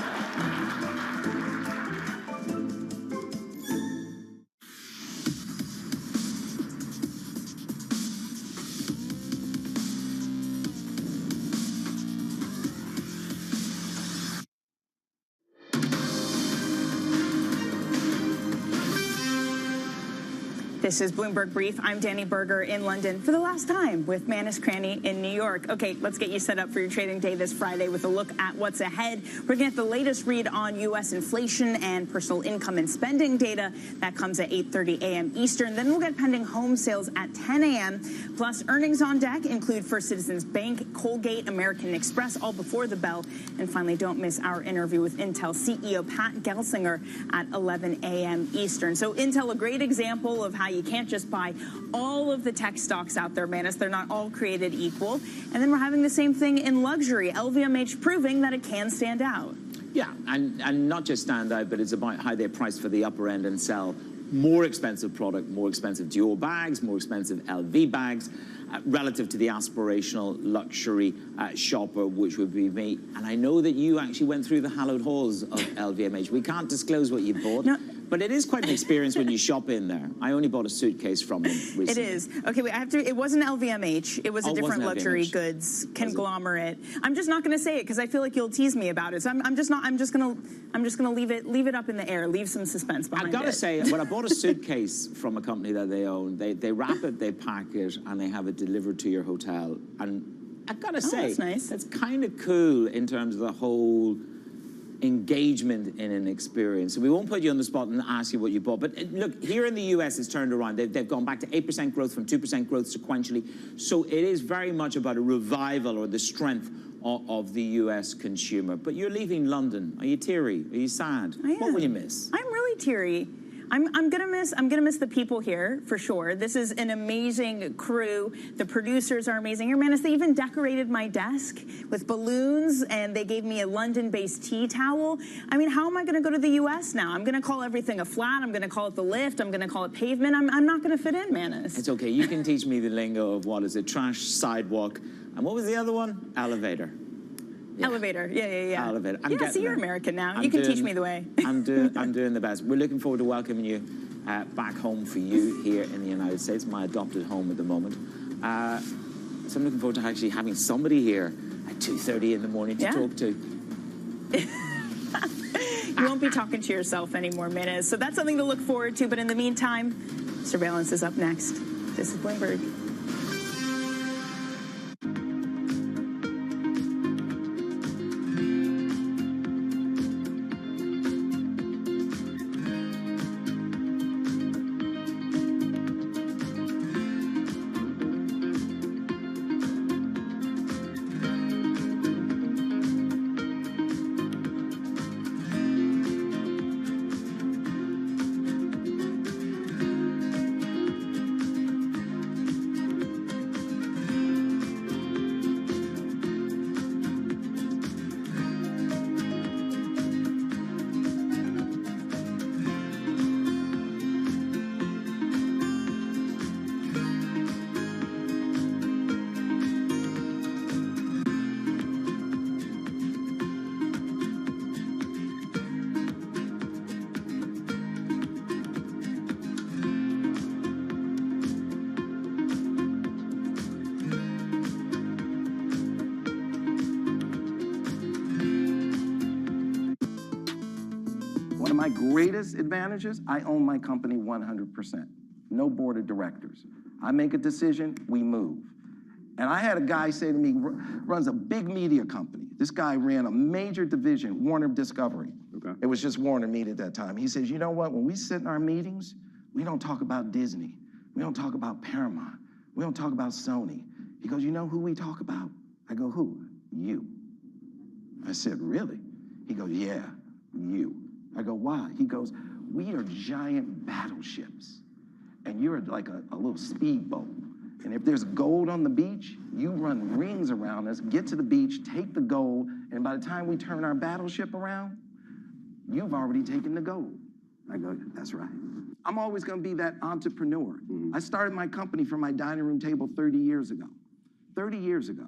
This is Bloomberg Brief. I'm Danny Berger in London for the last time with Manus Cranny in New York. Okay, let's get you set up for your trading day this Friday with a look at what's ahead. We're going to get the latest read on U.S. inflation and personal income and spending data. That comes at 8:30 a.m. Eastern. Then we'll get pending home sales at 10 a.m. Plus, earnings on deck include First Citizens Bank, Colgate, American Express, all before the bell. And finally, don't miss our interview with Intel CEO Pat Gelsinger at 11 a.m. Eastern. So Intel, a great example of how you can't just buy all of the tech stocks out there, Manus. They're not all created equal. And then we're having the same thing in luxury. LVMH proving that it can stand out. Yeah, and not just stand out, but it's about how they're priced for the upper end and sell more expensive product, more expensive Dior bags, more expensive LV bags, relative to the aspirational luxury shopper, which would be me. And I know that you actually went through the hallowed halls of LVMH. We can't disclose what you bought. No. But it is quite an experience when you shop in there. I only bought a suitcase from them recently. It is. Okay, wait, it wasn't LVMH. It was a different luxury goods conglomerate. I'm just not going to say it because I feel like you'll tease me about it. So I'm just going to leave it up in the air. Leave some suspense behind it. I've got to say, when I bought a suitcase from a company that they own, they wrap it, they pack it, and they have it delivered to your hotel. And I've got to say, that's nice. That's kind of cool in terms of the whole engagement in an experience. So we won't put you on the spot and ask you what you bought. But look, here in the US, it's turned around. They've gone back to 8% growth from 2% growth sequentially. So it is very much about a revival or the strength of the US consumer. But you're leaving London. Are you teary? Are you sad? I am. What will you miss? I'm really teary. I'm gonna miss the people here for sure. This is an amazing crew. The producers are amazing. Here, Manus, they even decorated my desk with balloons, and they gave me a London-based tea towel. I mean, how am I gonna go to the U.S. now? I'm gonna call everything a flat. I'm gonna call it the lift. I'm gonna call it pavement. I'm not gonna fit in, Manus. It's okay. You can teach me the lingo of what is it? Trash, sidewalk, and what was the other one? Elevator. Yeah. Elevator, yeah. Elevator. Yeah, so you're American now. You can teach me the way. I'm doing the best. We're looking forward to welcoming you back home for you here in the United States, my adopted home at the moment. So I'm looking forward to actually having somebody here at 2:30 in the morning to talk to. You won't be talking to yourself anymore, Manus. So that's something to look forward to. But in the meantime, surveillance is up next. This is Bloomberg. of my greatest advantages, I own my company 100%. No board of directors. I make a decision, we move. And I had a guy say to me, runs a big media company. This guy ran a major division, Warner Discovery. Okay. It was just Warner Media at that time. He says, you know what, when we sit in our meetings, we don't talk about Disney. We don't talk about Paramount. We don't talk about Sony. He goes, you know who we talk about? I go, who? You. I said, really? He goes, yeah, you. I go, why? He goes, we are giant battleships, and you're like a little speedboat. And if there's gold on the beach, you run rings around us, get to the beach, take the gold, and by the time we turn our battleship around, you've already taken the gold. I go, that's right. I'm always gonna be that entrepreneur. I started my company from my dining room table 30 years ago. 30 years ago.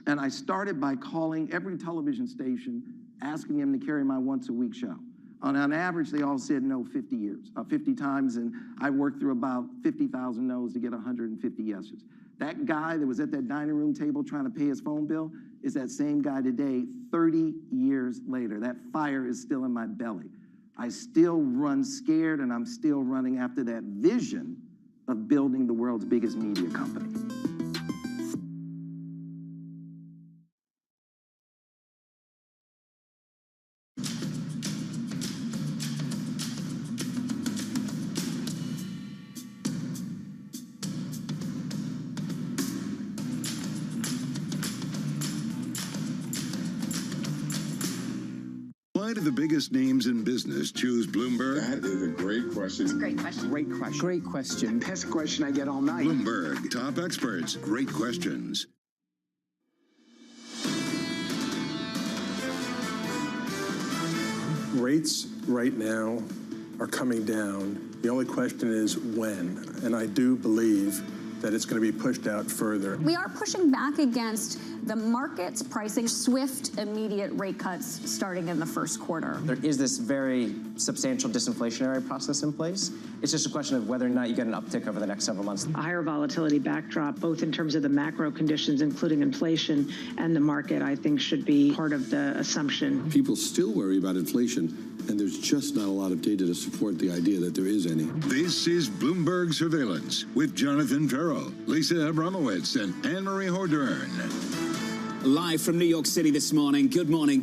And I started by calling every television station, asking them to carry my once-a-week show. On average, they all said no 50 times, and I worked through about 50,000 no's to get 150 yeses. That guy that was at that dining room table trying to pay his phone bill is that same guy today, 30 years later. That fire is still in my belly. I still run scared, and I'm still running after that vision of building the world's biggest media company. Why do the biggest names in business choose Bloomberg? That is a great question. It's a great question. Great question. Great question. Best question I get all night. Bloomberg, top experts, great questions. Rates right now are coming down. The only question is when. And I do believe that it's going to be pushed out further. We are pushing back against the market's pricing swift, immediate rate cuts starting in the first quarter. There is this very substantial disinflationary process in place. It's just a question of whether or not you get an uptick over the next several months. A higher volatility backdrop, both in terms of the macro conditions, including inflation, and the market, I think should be part of the assumption. People still worry about inflation, and there's just not a lot of data to support the idea that there is any. This is Bloomberg Surveillance with Jonathan Ferro, Lisa Abramowitz, and Anne-Marie Hordern. Live from New York City this morning. Good morning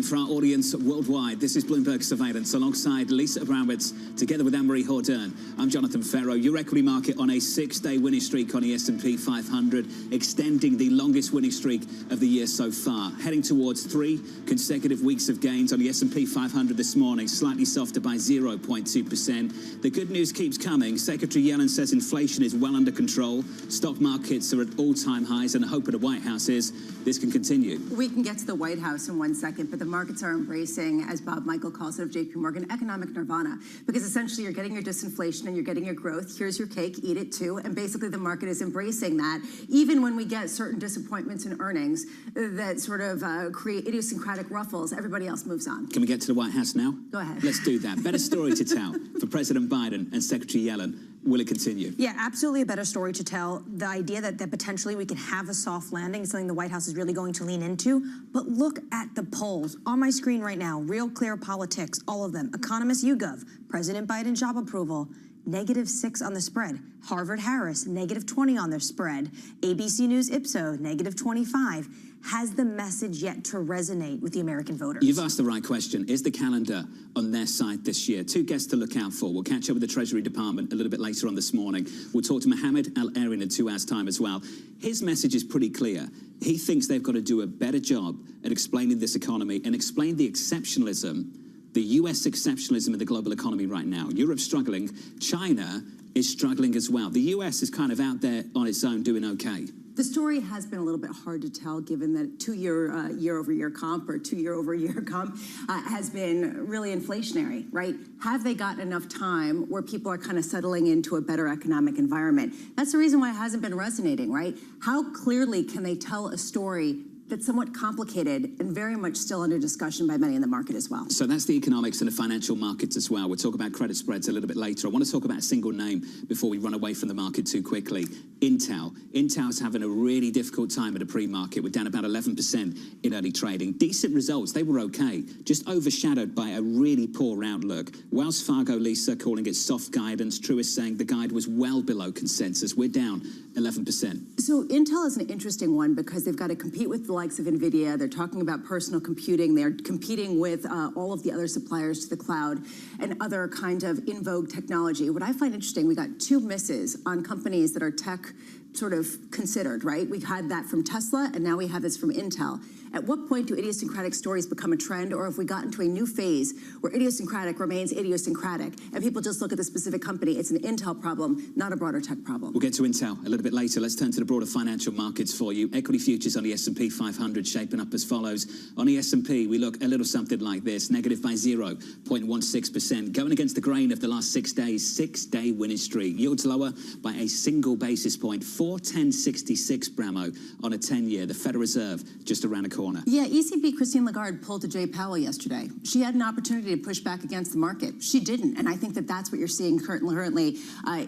for our audience worldwide. This is Bloomberg Surveillance alongside Lisa Abramowitz, together with Anne-Marie Hordern. I'm Jonathan Ferro. Your equity market on a 6-day winning streak on the S&P 500, extending the longest winning streak of the year so far. Heading towards 3 consecutive weeks of gains on the S&P 500 this morning, slightly softer by 0.2%. The good news keeps coming. Secretary Yellen says inflation is well under control. Stock markets are at all-time highs, and the hope of the White House is this can continue. We can get to the White House in 1 second, but the markets are embracing, as Bob Michael calls it of JP Morgan, economic nirvana, because essentially you're getting your disinflation and you're getting your growth. Here's your cake, eat it too. And basically the market is embracing that, even when we get certain disappointments in earnings that sort of create idiosyncratic ruffles, everybody else moves on. Can we get to the White House now? Go ahead. Let's do that. Better story to tell for President Biden and Secretary Yellen. Will it continue? Yeah, absolutely a better story to tell. The idea that potentially we can have a soft landing is something the White House is really going to lean into. But look at the polls on my screen right now. Real Clear Politics, all of them. Economist YouGov, President Biden job approval, -6 on the spread. Harvard Harris, -20 on their spread. ABC News Ipsos, -25. Has the message yet to resonate with the American voters? You've asked the right question. Is the calendar on their side this year? 2 guests to look out for. We'll catch up with the Treasury Department a little bit later on this morning. We'll talk to Mohammed Al-Erin in 2 hours' time as well. His message is pretty clear. He thinks they've got to do a better job at explaining this economy and explain the exceptionalism, the U.S. exceptionalism in the global economy right now. Europe's struggling. China is struggling as well. The U.S. is kind of out there on its own doing okay. The story has been a little bit hard to tell, given that 2-year year-over-year comp or 2-year-over-year comp has been really inflationary, right? Have they got enough time where people are kind of settling into a better economic environment? That's the reason why it hasn't been resonating, right? How clearly can they tell a story that's somewhat complicated and very much still under discussion by many in the market as well. So that's the economics and the financial markets as well. We'll talk about credit spreads a little bit later. I want to talk about a single name before we run away from the market too quickly. Intel. Intel's having a really difficult time at a pre-market. We're down about 11% in early trading. Decent results. They were okay. Just overshadowed by a really poor outlook. Wells Fargo, Lisa, calling it soft guidance. Truist saying the guide was well below consensus. We're down 11%. So Intel is an interesting one because they've got to compete with the likes of NVIDIA. They're talking about personal computing. They're competing with all of the other suppliers to the cloud and other kind of in vogue technology. What I find interesting, we got 2 misses on companies that are tech sort of considered, right? We had that from Tesla, and now we have this from Intel. At what point do idiosyncratic stories become a trend, or have we gotten to a new phase where idiosyncratic remains idiosyncratic, and people just look at the specific company? It's an Intel problem, not a broader tech problem. We'll get to Intel a little bit later. Let's turn to the broader financial markets for you. Equity futures on the S&P 500 shaping up as follows. On the S&P, we look a little something like this, negative by 0.16%. Going against the grain of the last 6 days, 6-day winning streak. Yields lower by a single basis point, 410.66 Bramo on a 10-year. The Federal Reserve just around the corner. Yeah, ECB Christine Lagarde pulled to Jay Powell yesterday. She had an opportunity to push back against the market. She didn't, and I think that that's what you're seeing currently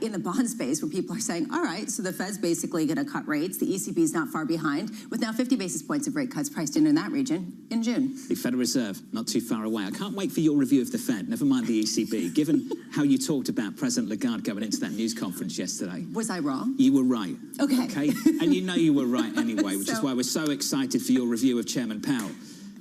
in the bond space, where people are saying, all right, so the Fed's basically going to cut rates. The ECB is not far behind, with now 50 basis points of rate cuts priced in that region in June. The Federal Reserve, not too far away. I can't wait for your review of the Fed, never mind the ECB, given how you talked about President Lagarde going into that news conference yesterday. Was I wrong? You were right. Okay. And you know you were right anyway, which is why we're so excited for your review of Chairman Powell,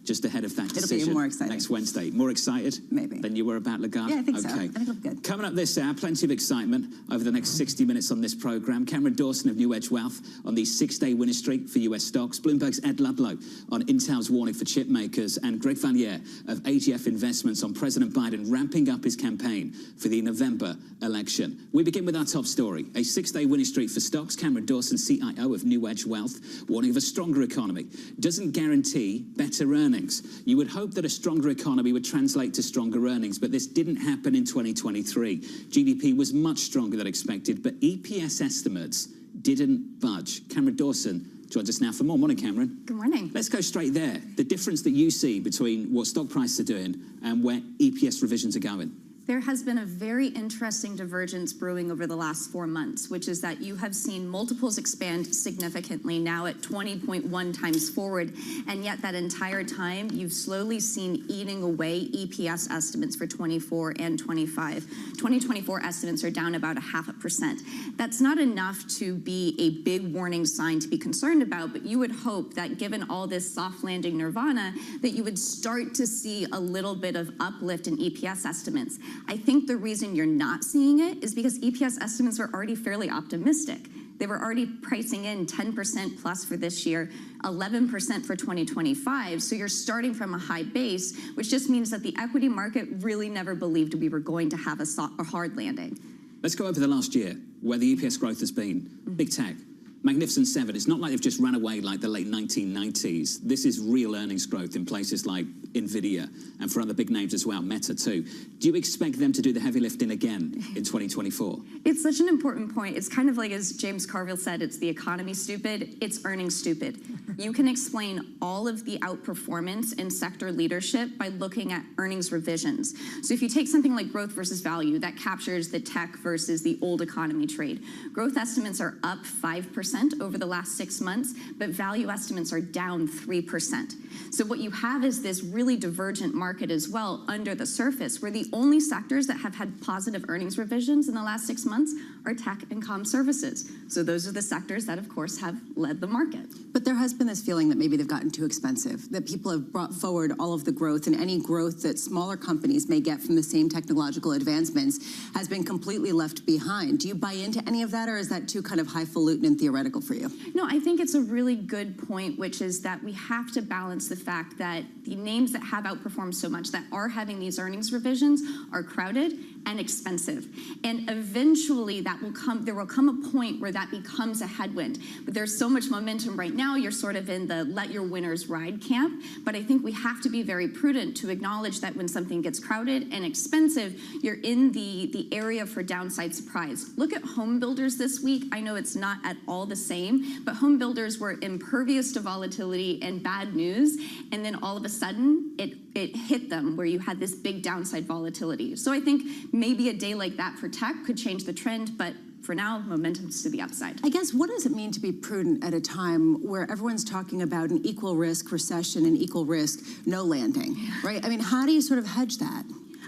just ahead of that decision. It'll be more exciting. Next Wednesday. More excited? Maybe. Than you were about Lagarde? Yeah, I think so. Okay. I think it'll be good. Coming up this hour, plenty of excitement over the next 60 minutes on this program. Cameron Dawson of New Edge Wealth on the 6-day winning streak for US stocks. Bloomberg's Ed Ludlow on Intel's warning for chip makers. And Greg Valliere of AGF Investments on President Biden ramping up his campaign for the November election. We begin with our top story. A 6-day winning streak for stocks. Cameron Dawson, CIO of New Edge Wealth, warning of a stronger economy doesn't guarantee better earnings. You would hope that a stronger economy would translate to stronger earnings, but this didn't happen in 2023. GDP was much stronger than expected, but EPS estimates didn't budge. Cameron Dawson joins us now for more. Morning, Cameron. Good morning. Let's go straight there. The difference that you see between what stock prices are doing and where EPS revisions are going. There has been a very interesting divergence brewing over the last 4 months, which is that you have seen multiples expand significantly, now at 20.1 times forward, and yet that entire time you've slowly seen eating away EPS estimates for 24 and 25. 2024 estimates are down about 0.5%. That's not enough to be a big warning sign to be concerned about, but you would hope that given all this soft landing nirvana, that you would start to see a little bit of uplift in EPS estimates. I think the reason you're not seeing it is because EPS estimates are already fairly optimistic. They were already pricing in 10% plus for this year, 11% for 2025. So you're starting from a high base, which just means that the equity market really never believed we were going to have a hard landing. Let's go over the last year, where the EPS growth has been. Big tech. Magnificent Seven. It's not like they've just run away like the late 1990s. This is real earnings growth in places like NVIDIA and for other big names as well, Meta too. Do you expect them to do the heavy lifting again in 2024? It's such an important point. It's kind of like, as James Carville said, it's the economy stupid, it's earnings stupid. You can explain all of the outperformance in sector leadership by looking at earnings revisions. So if you take something like growth versus value, that captures the tech versus the old economy trade. Growth estimates are up 5% over the last 6 months, but value estimates are down 3%. So what you have is this really divergent market as well under the surface, where the only sectors that have had positive earnings revisions in the last 6 months are tech and comm services. So those are the sectors that, of course, have led the market. But there has been this feeling that maybe they've gotten too expensive, that people have brought forward all of the growth, and any growth that smaller companies may get from the same technological advancements has been completely left behind. Do you buy into any of that, or is that too kind of highfalutin and theoretical for you? No, I think it's a really good point, which is that we have to balance the fact that the names that have outperformed so much, that are having these earnings revisions, are crowded, and expensive. And eventually there will come a point where that becomes a headwind. But there's so much momentum right now, you're sort of in the let your winners ride camp. But I think we have to be very prudent to acknowledge that when something gets crowded and expensive, you're in the area for downside surprise. Look at home builders this week. I know it's not at all the same, but home builders were impervious to volatility and bad news. And then all of a sudden, it hit them where you had this big downside volatility. So I think maybe a day like that for tech could change the trend, but for now, momentum's to the upside. I guess, what does it mean to be prudent at a time where everyone's talking about an equal risk recession and equal risk no landing, right? I mean, how do you sort of hedge that?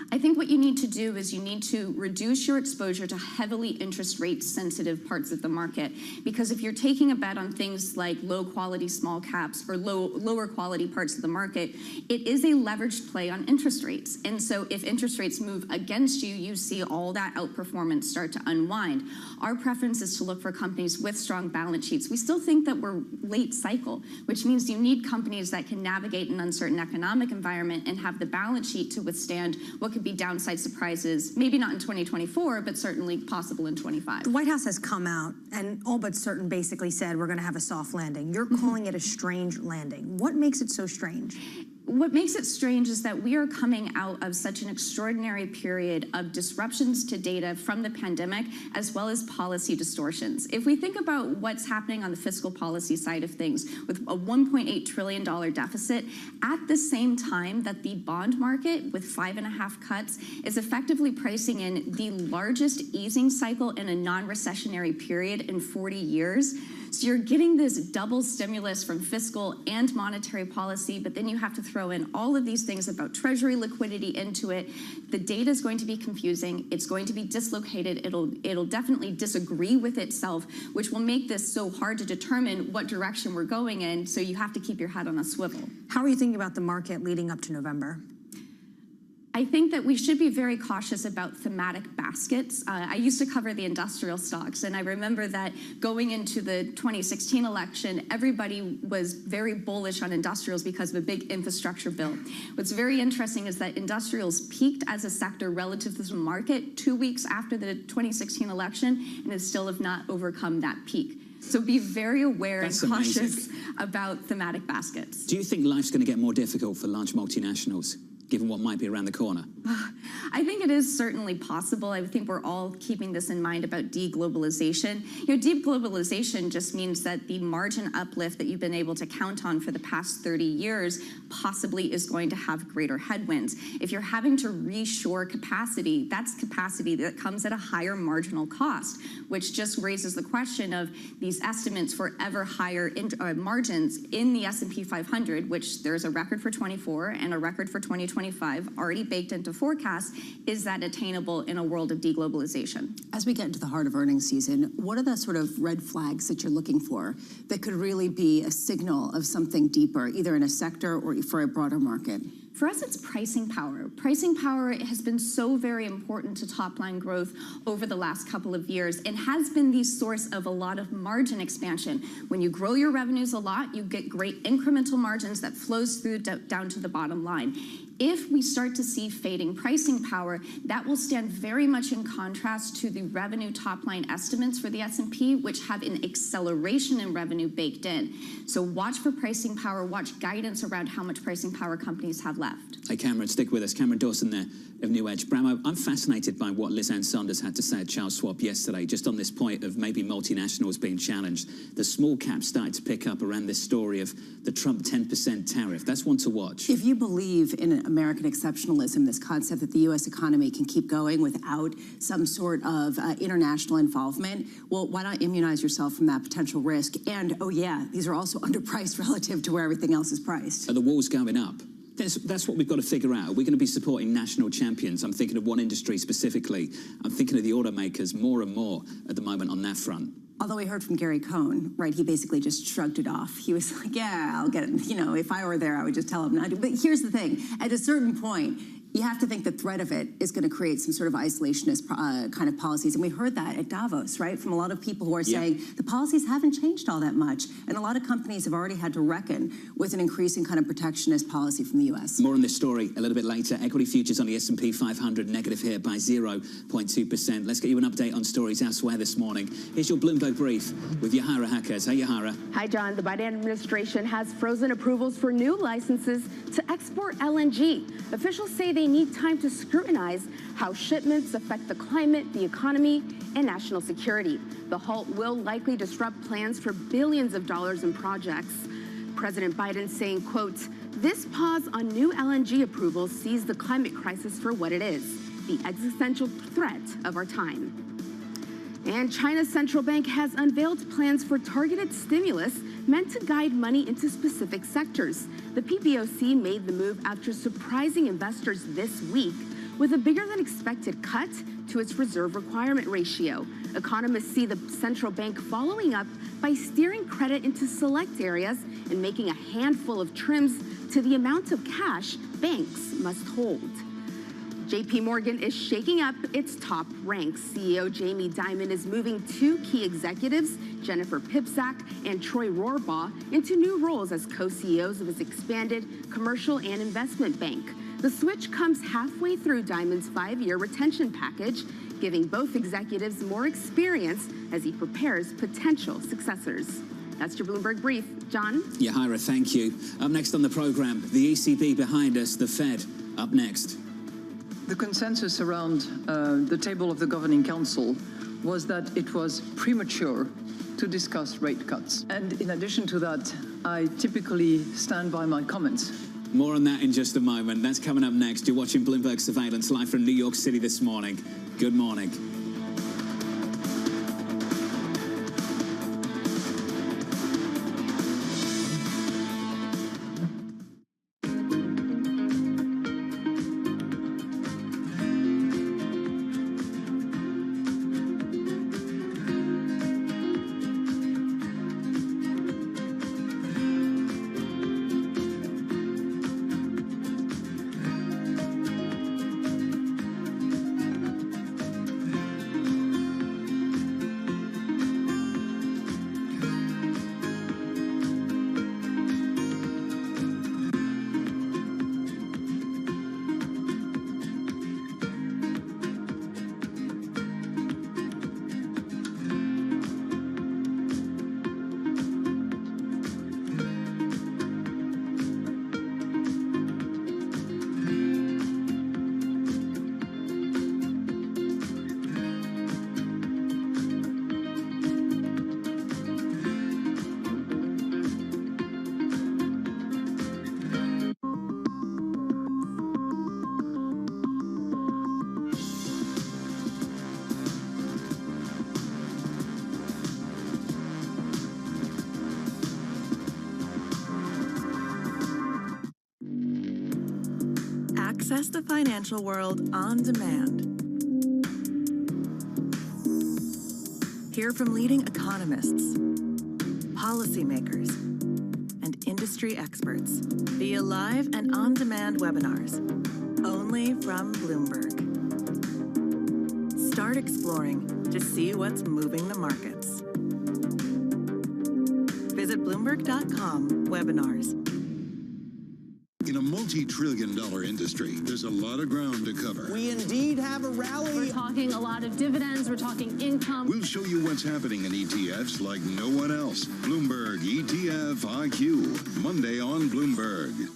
I think what you need to do is you need to reduce your exposure to heavily interest rate sensitive parts of the market. Because if you're taking a bet on things like low quality small caps or lower quality parts of the market, it is a leveraged play on interest rates. And so if interest rates move against you, you see all that outperformance start to unwind. Our preference is to look for companies with strong balance sheets. We still think that we're late cycle, which means you need companies that can navigate an uncertain economic environment and have the balance sheet to withstand what could be downside surprises, maybe not in 2024, but certainly possible in 25. The White House has come out and all but certain basically said we're going to have a soft landing. You're calling it a strange landing. What makes it so strange? What makes it strange is that we are coming out of such an extraordinary period of disruptions to data from the pandemic, as well as policy distortions. If we think about what's happening on the fiscal policy side of things, with a $1.8 trillion deficit, at the same time that the bond market, with 5.5 cuts, is effectively pricing in the largest easing cycle in a non-recessionary period in 40 years. So you're getting this double stimulus from fiscal and monetary policy, but then you have to throw in all of these things about treasury liquidity into it. The data is going to be confusing. It's going to be dislocated. It'll definitely disagree with itself, which will make this so hard to determine what direction we're going in. So you have to keep your head on a swivel. How are you thinking about the market leading up to November? I think that we should be very cautious about thematic baskets. I used to cover the industrial stocks, and I remember that going into the 2016 election, everybody was very bullish on industrials because of a big infrastructure bill. What's very interesting is that industrials peaked as a sector relative to the market 2 weeks after the 2016 election, and it still have not overcome that peak. So be very aware and cautious about thematic baskets. Do you think life's going to get more difficult for large multinationals, given what might be around the corner? I think it is certainly possible. I think we're all keeping this in mind about deglobalization. Deglobalization just means that the margin uplift that you've been able to count on for the past 30 years possibly is going to have greater headwinds. If you're having to reshore capacity, that's capacity that comes at a higher marginal cost, which just raises the question of these estimates for ever higher margins in the S&P 500, which there's a record for 24 and a record for 2025 already baked into forecasts. Is that attainable in a world of deglobalization? As we get into the heart of earnings season, what are the sort of red flags that you're looking for that could really be a signal of something deeper, either in a sector or for a broader market? For us, it's pricing power. Pricing power has been so very important to top-line growth over the last couple of years and has been the source of a lot of margin expansion. When you grow your revenues a lot, you get great incremental margins that flows through down to the bottom line. If we start to see fading pricing power, that will stand very much in contrast to the revenue top-line estimates for the S&P, which have an acceleration in revenue baked in. So watch for pricing power, watch guidance around how much pricing power companies have left. Hey, Cameron, stick with us. Cameron Dawson there of New Edge. Bram, I'm fascinated by what Liz Ann Saunders had to say at Charles Schwab yesterday, just on this point of maybe multinationals being challenged. The small caps started to pick up around this story of the Trump 10% tariff. That's one to watch. If you believe in American exceptionalism, this concept that the U.S. economy can keep going without some sort of international involvement, well, why not immunize yourself from that potential risk? And, oh yeah, these are also underpriced relative to where everything else is priced. Are the walls going up? That's what we've got to figure out. Are we going to be supporting national champions? I'm thinking of one industry specifically. I'm thinking of the automakers more and more at the moment on that front. Although we heard from Gary Cohn, right, he basically just shrugged it off. He was like, yeah, I'll get it. You know, if I were there, I would just tell him not to. But here's the thing. At a certain point, you have to think the threat of it is going to create some sort of isolationist kind of policies. And we heard that at Davos, right, from a lot of people who are saying the policies haven't changed all that much. And a lot of companies have already had to reckon with an increasing kind of protectionist policy from the U.S. More on this story a little bit later. Equity futures on the S&P 500 negative here by 0.2%. Let's get you an update on stories elsewhere this morning. Here's your Bloomberg Brief with Yahara Hackers. Hey, Yahara. Hi, John. The Biden administration has frozen approvals for new licenses to export LNG. Officials say they need time to scrutinize how shipments affect the climate, the economy, and national security. The halt will likely disrupt plans for billions of dollars in projects. President Biden saying, quote, "This pause on new LNG approvals sees the climate crisis for what it is, the existential threat of our time." And China's central bank has unveiled plans for targeted stimulus meant to guide money into specific sectors. The PBOC made the move after surprising investors this week with a bigger than expected cut to its reserve requirement ratio. Economists see the central bank following up by steering credit into select areas and making a handful of trims to the amount of cash banks must hold. JP Morgan is shaking up its top ranks. CEO Jamie Dimon is moving two key executives, Jennifer Pipsack and Troy Rohrbaugh, into new roles as co-CEOs of his expanded commercial and investment bank. The switch comes halfway through Dimon's 5-year retention package, giving both executives more experience as he prepares potential successors. That's your Bloomberg Brief. John? Yahara, thank you. Up next on the program, the ECB behind us, the Fed up next. The consensus around the table of the Governing Council was that it was premature to discuss rate cuts. And in addition to that, I typically stand by my comments. More on that in just a moment. That's coming up next. You're watching Bloomberg Surveillance live from New York City this morning. Good morning. Access the financial world on demand. Hear from leading economists, policymakers, and industry experts via live and on-demand webinars, only from Bloomberg. Start exploring to see what's moving the markets. Visit Bloomberg.com/webinars. In a multi-trillion-dollar industry, there's a lot of ground to cover. We indeed have a rally. We're talking a lot of dividends. We're talking income. We'll show you what's happening in ETFs like no one else. Bloomberg ETF IQ, Monday on Bloomberg.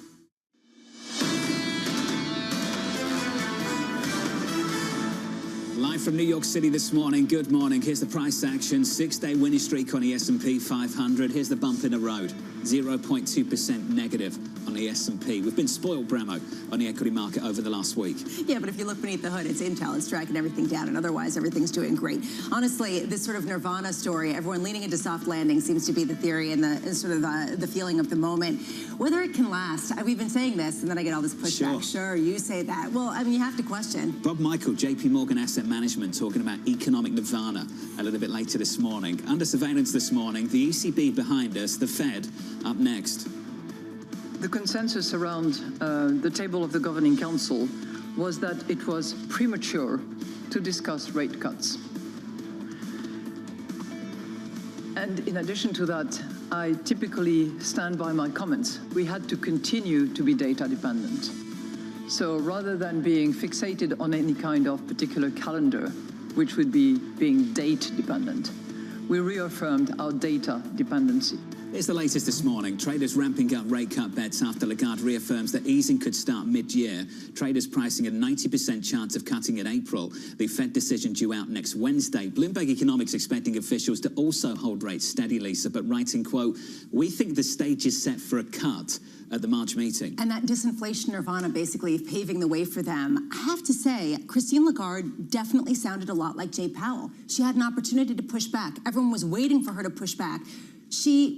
Live from New York City this morning. Good morning. Here's the price action. 6-day winning streak on the S&P 500. Here's the bump in the road. 0.2% negative on the S&P. We've been spoiled, Bremo, on the equity market over the last week. Yeah, but if you look beneath the hood, it's Intel. It's dragging everything down, and otherwise everything's doing great. Honestly, this sort of nirvana story, everyone leaning into soft landing seems to be the theory and the sort of the feeling of the moment. Whether it can last, we've been saying this, and then I get all this pushback. Sure, you say that. Well, I mean, you have to question. Bob Michael, JP Morgan Asset Management, talking about economic nirvana a little bit later this morning. Under surveillance this morning, the ECB behind us, the Fed up next. The consensus around the table of the Governing Council was that it was premature to discuss rate cuts. And in addition to that, I typically stand by my comments. We had to continue to be data dependent. So rather than being fixated on any kind of particular calendar, which would be being date dependent, we reaffirmed our data dependency. Here's the latest this morning. Traders ramping up rate cut bets after Lagarde reaffirms that easing could start mid-year. Traders pricing a 90% chance of cutting in April. The Fed decision due out next Wednesday. Bloomberg Economics expecting officials to also hold rates steady, Lisa, but writing, quote, "We think the stage is set for a cut at the March meeting." And that disinflation nirvana basically paving the way for them. I have to say, Christine Lagarde definitely sounded a lot like Jay Powell. She had an opportunity to push back. Everyone was waiting for her to push back.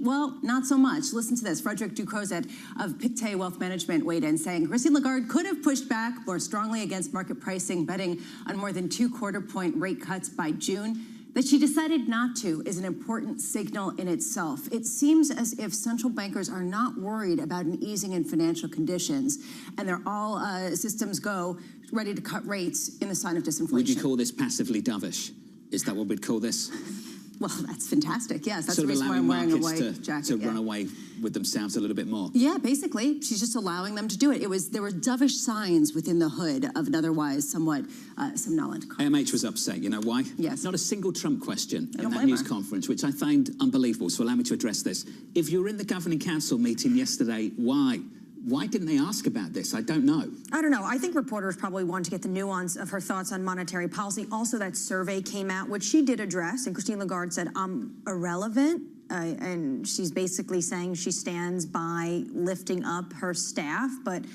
Well, not so much. Listen to this. Frederick Ducrozet of Pictet Wealth Management weighed in saying Christine Lagarde could have pushed back more strongly against market pricing, betting on more than 2 quarter-point rate cuts by June. That she decided not to is an important signal in itself. It seems as if central bankers are not worried about an easing in financial conditions, and they're all systems go, ready to cut rates in the sign of disinflation. Would you call this passively dovish? Is that what we'd call this? Well, that's fantastic. Yes, that's sort the of reason why I'm wearing a white markets jacket. to run away with themselves a little bit more. Yeah, basically, she's just allowing them to do it. There were dovish signs within the hood of an otherwise somewhat somnolent. AMH was upset. You know why? Yes. Not a single Trump question in that blame news her. conference, which I find unbelievable. So allow me to address this. If you were in the governing council meeting yesterday, why? Why didn't they ask about this? I don't know. I don't know. I think reporters probably want to get the nuance of her thoughts on monetary policy. Also, that survey came out, which she did address, and Christine Lagarde said, I'm irrelevant. And she's basically saying she stands by lifting up her staff, but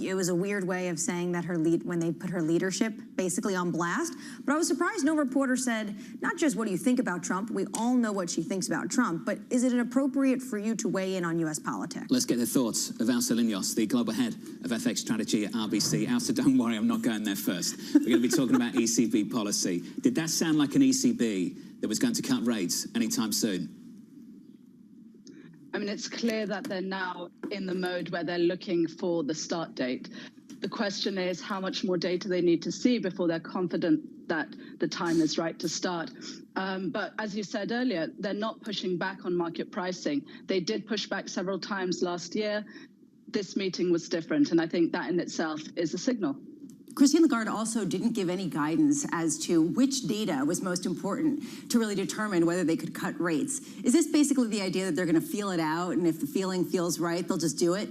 it was a weird way of saying that when they put her leadership basically on blast. But I was surprised no reporter said, not just what do you think about Trump, we all know what she thinks about Trump, but is it inappropriate for you to weigh in on U.S. politics? Let's get the thoughts of Elsa Linos, the global head of FX strategy at RBC. Elsa, don't worry, I'm not going there first. We're going to be talking about ECB policy. Did that sound like an ECB that was going to cut rates anytime soon? I mean, it's clear that they're now in the mode where they're looking for the start date. The question is how much more data they need to see before they're confident that the time is right to start. But as you said earlier, they're not pushing back on market pricing. They did push back several times last year. This meeting was different, and I think that in itself is a signal. Christine Lagarde also didn't give any guidance as to which data was most important to really determine whether they could cut rates. Is this basically the idea that they're going to feel it out, and if the feeling feels right, they'll just do it?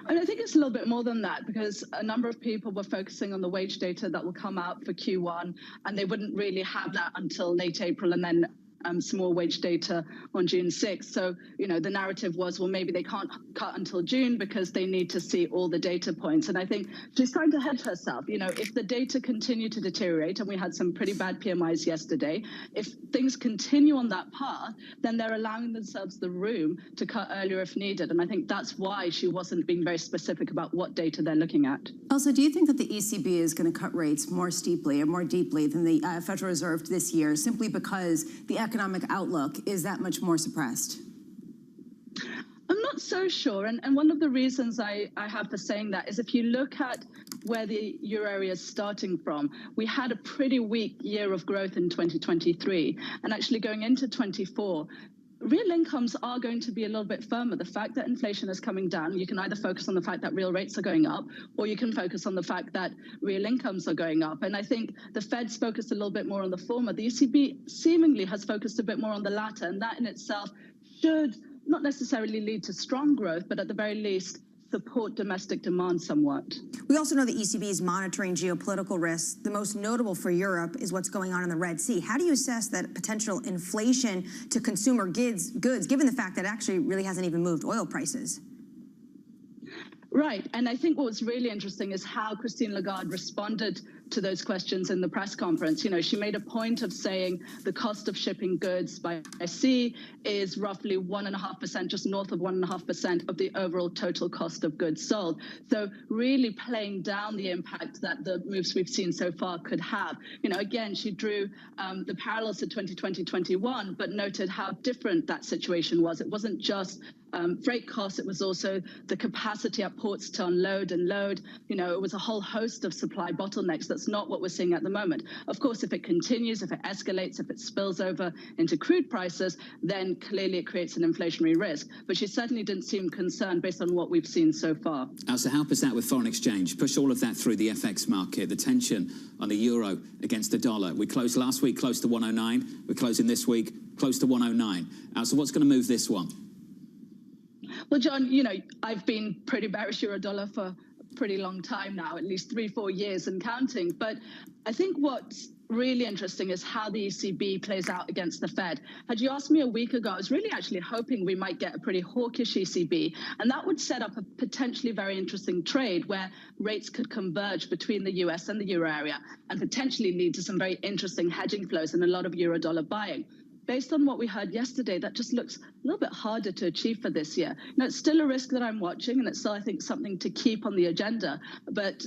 And I think it's a little bit more than that, because a number of people were focusing on the wage data that will come out for Q1, and they wouldn't really have that until late April, and then some more wage data on June 6th. So, you know, the narrative was, well, maybe they can't cut until June because they need to see all the data points. And I think she's trying to hedge herself. You know, if the data continue to deteriorate, and we had some pretty bad PMIs yesterday, if things continue on that path, then they're allowing themselves the room to cut earlier if needed. And I think that's why she wasn't being very specific about what data they're looking at. Also, do you think that the ECB is going to cut rates more steeply and more deeply than the Federal Reserve this year, simply because the economic outlook is that much more suppressed? I'm not so sure. And one of the reasons I have for saying that is if you look at where the euro area is starting from, we had a pretty weak year of growth in 2023. And actually going into 24, real incomes are going to be a little bit firmer. The fact that inflation is coming down, you can either focus on the fact that real rates are going up, or you can focus on the fact that real incomes are going up. And I think the Fed's focused a little bit more on the former. The ECB seemingly has focused a bit more on the latter, and that in itself should not necessarily lead to strong growth, but at the very least support domestic demand somewhat. We also know the ECB is monitoring geopolitical risks. The most notable for Europe is what's going on in the Red Sea. How do you assess that potential inflation to consumer goods, given the fact that it actually really hasn't even moved oil prices? Right. And I think what was really interesting is how Christine Lagarde responded to those questions in the press conference. You know, she made a point of saying the cost of shipping goods by sea is roughly 1.5%, just north of 1.5% of the overall total cost of goods sold. So really playing down the impact that the moves we've seen so far could have. You know, again, she drew the parallels to 2020-21, but noted how different that situation was. It wasn't just freight costs. It was also the capacity at ports to unload and load. It was a whole host of supply bottlenecks. That's not what we're seeing at the moment. Of course, if it continues, if it escalates, if it spills over into crude prices, then clearly it creates an inflationary risk. But she certainly didn't seem concerned based on what we've seen so far. So help us out with foreign exchange. Push all of that through the FX market, the tension on the euro against the dollar. We closed last week close to 109. We're closing this week close to 109. So what's going to move this one? Well, John, I've been pretty bearish euro dollar for a pretty long time now, at least 3-4 years and counting. But I think what's really interesting is how the ECB plays out against the Fed. Had you asked me a week ago, I was really actually hoping we might get a pretty hawkish ECB, and that would set up a potentially very interesting trade where rates could converge between the US and the euro area and potentially lead to some very interesting hedging flows and a lot of euro dollar buying. Based on what we heard yesterday, that just looks a little bit harder to achieve for this year. It's still a risk that I'm watching, and it's still, I think, something to keep on the agenda. But,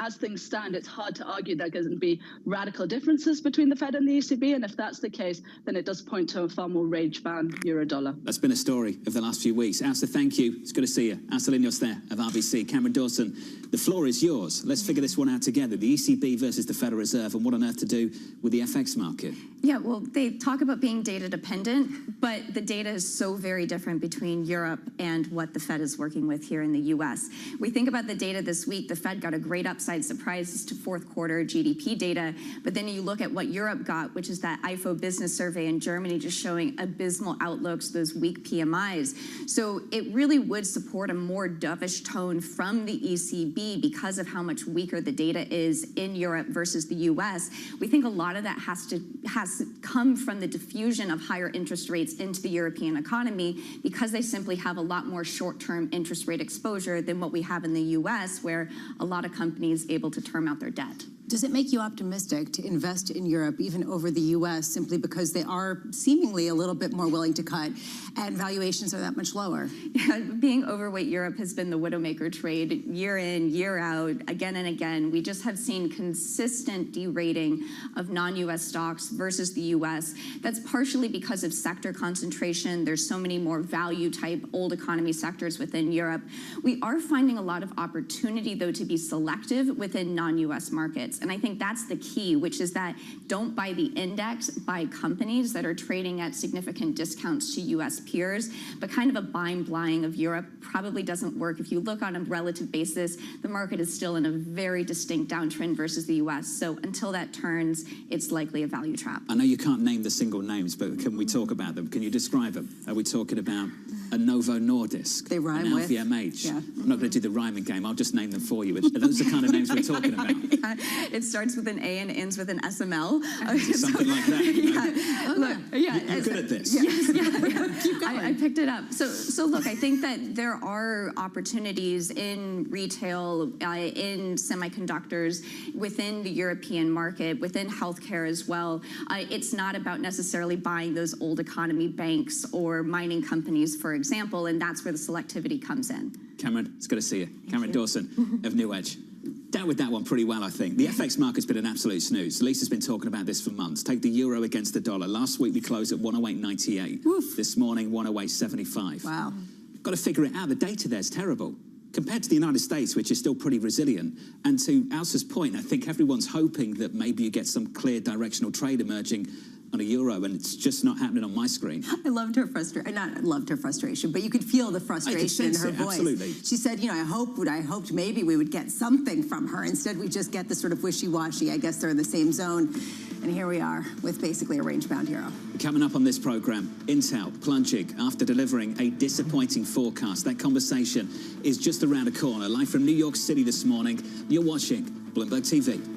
as things stand, it's hard to argue there going to be radical differences between the Fed and the ECB. And if that's the case, then it does point to a far more range-bound euro dollar. That's been a story of the last few weeks. Asa, thank you. It's good to see you. Asa Linios there of RBC. Cameron Dawson, the floor is yours. Let's figure this one out together. The ECB versus the Federal Reserve, and what on earth to do with the FX market. Yeah, well, they talk about being data dependent, but the data is so very different between Europe and what the Fed is working with here in the US. We think about the data this week, the Fed got a great upside surprise to fourth quarter GDP data, but then you look at what Europe got, which is that IFO business survey in Germany just showing abysmal outlooks, those weak PMIs. So it really would support a more dovish tone from the ECB because of how much weaker the data is in Europe versus the US. We think a lot of that has come from the diffusion of higher interest rates into the European economy because they simply have a lot more short-term interest rate exposure than what we have in the US, where a lot of companies able to term out their debt. Does it make you optimistic to invest in Europe, even over the U.S., simply because they are seemingly a little bit more willing to cut and valuations are that much lower? Yeah, being overweight Europe has been the widowmaker trade year in, year out, again and again. We just have seen consistent derating of non-U.S. stocks versus the U.S. That's partially because of sector concentration. There's so many more value-type old economy sectors within Europe. We are finding a lot of opportunity, though, to be selective within non-U.S. markets. And I think that's the key, which is that don't buy the index, buy companies that are trading at significant discounts to U.S. peers, but kind of a buying blind of Europe probably doesn't work. If you look on a relative basis, the market is still in a very distinct downtrend versus the U.S. So until that turns, it's likely a value trap. I know you can't name the single names, but can we talk about them? Can you describe them? Are we talking about a Novo Nordisk, they rhyme an with LVMH? Yeah. I'm not going to do the rhyming game. I'll just name them for you. Are those the kind of names we're talking about? Yeah. It starts with an A and ends with an SML. Something like that. Yeah. Look, yeah. You're good at this. Yes, yeah. Keep going. I picked it up. So look, I think that there are opportunities in retail, in semiconductors, within the European market, within healthcare as well. It's not about necessarily buying those old economy banks or mining companies, for example, and that's where the selectivity comes in. Cameron, it's good to see you. Cameron Dawson of New Edge. Dealt with that one pretty well, I think. The FX market's been an absolute snooze. Lisa's been talking about this for months. Take the euro against the dollar. Last week we closed at 108.98. This morning, 108.75. Wow. Got to figure it out. The data there's terrible. Compared to the United States, which is still pretty resilient. And to Elsa's point, I think everyone's hoping that maybe you get some clear directional trade emerging on a euro, and it's just not happening on my screen. I loved her frustration. Not loved her frustration, but you could feel the frustration in her voice. Absolutely. She said, I hoped maybe we would get something from her. Instead, we just get the sort of wishy-washy. I guess they're in the same zone. And here we are with basically a range-bound euro. Coming up on this program, Intel plunging after delivering a disappointing forecast. That conversation is just around the corner. Live from New York City this morning, you're watching Bloomberg TV.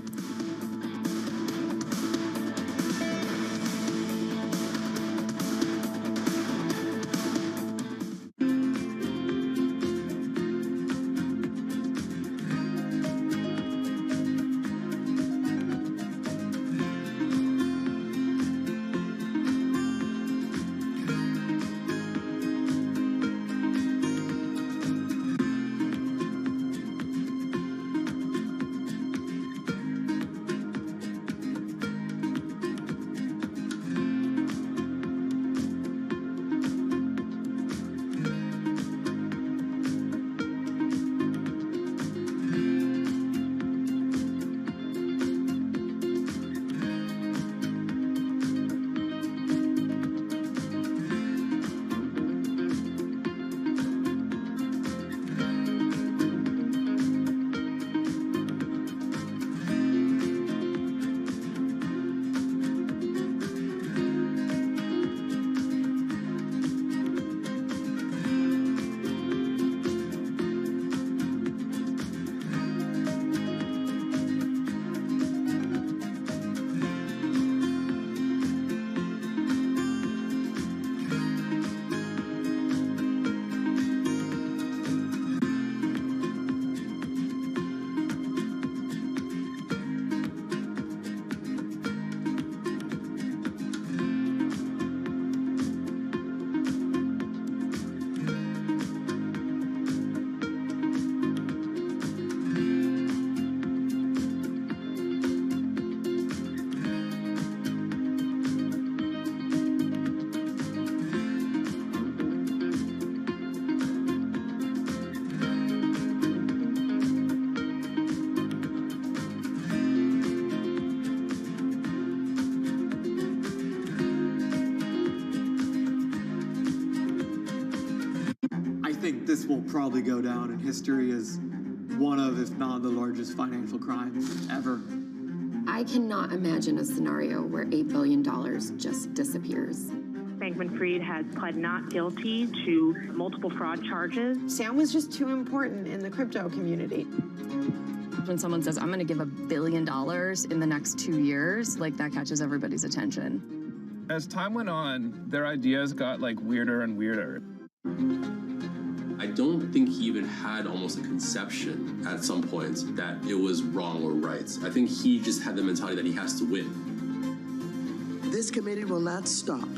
think this will probably go down in history as one of, if not the largest financial crimes ever. I cannot imagine a scenario where $8 billion just disappears. Bankman-Fried has pled not guilty to multiple fraud charges. Sam was just too important in the crypto community. When someone says, I'm going to give $1 billion in the next 2 years, like that catches everybody's attention. As time went on, their ideas got like weirder and weirder. I don't think he even had almost a conception at some points that it was wrong or right. I think he just had the mentality that he has to win. This committee will not stop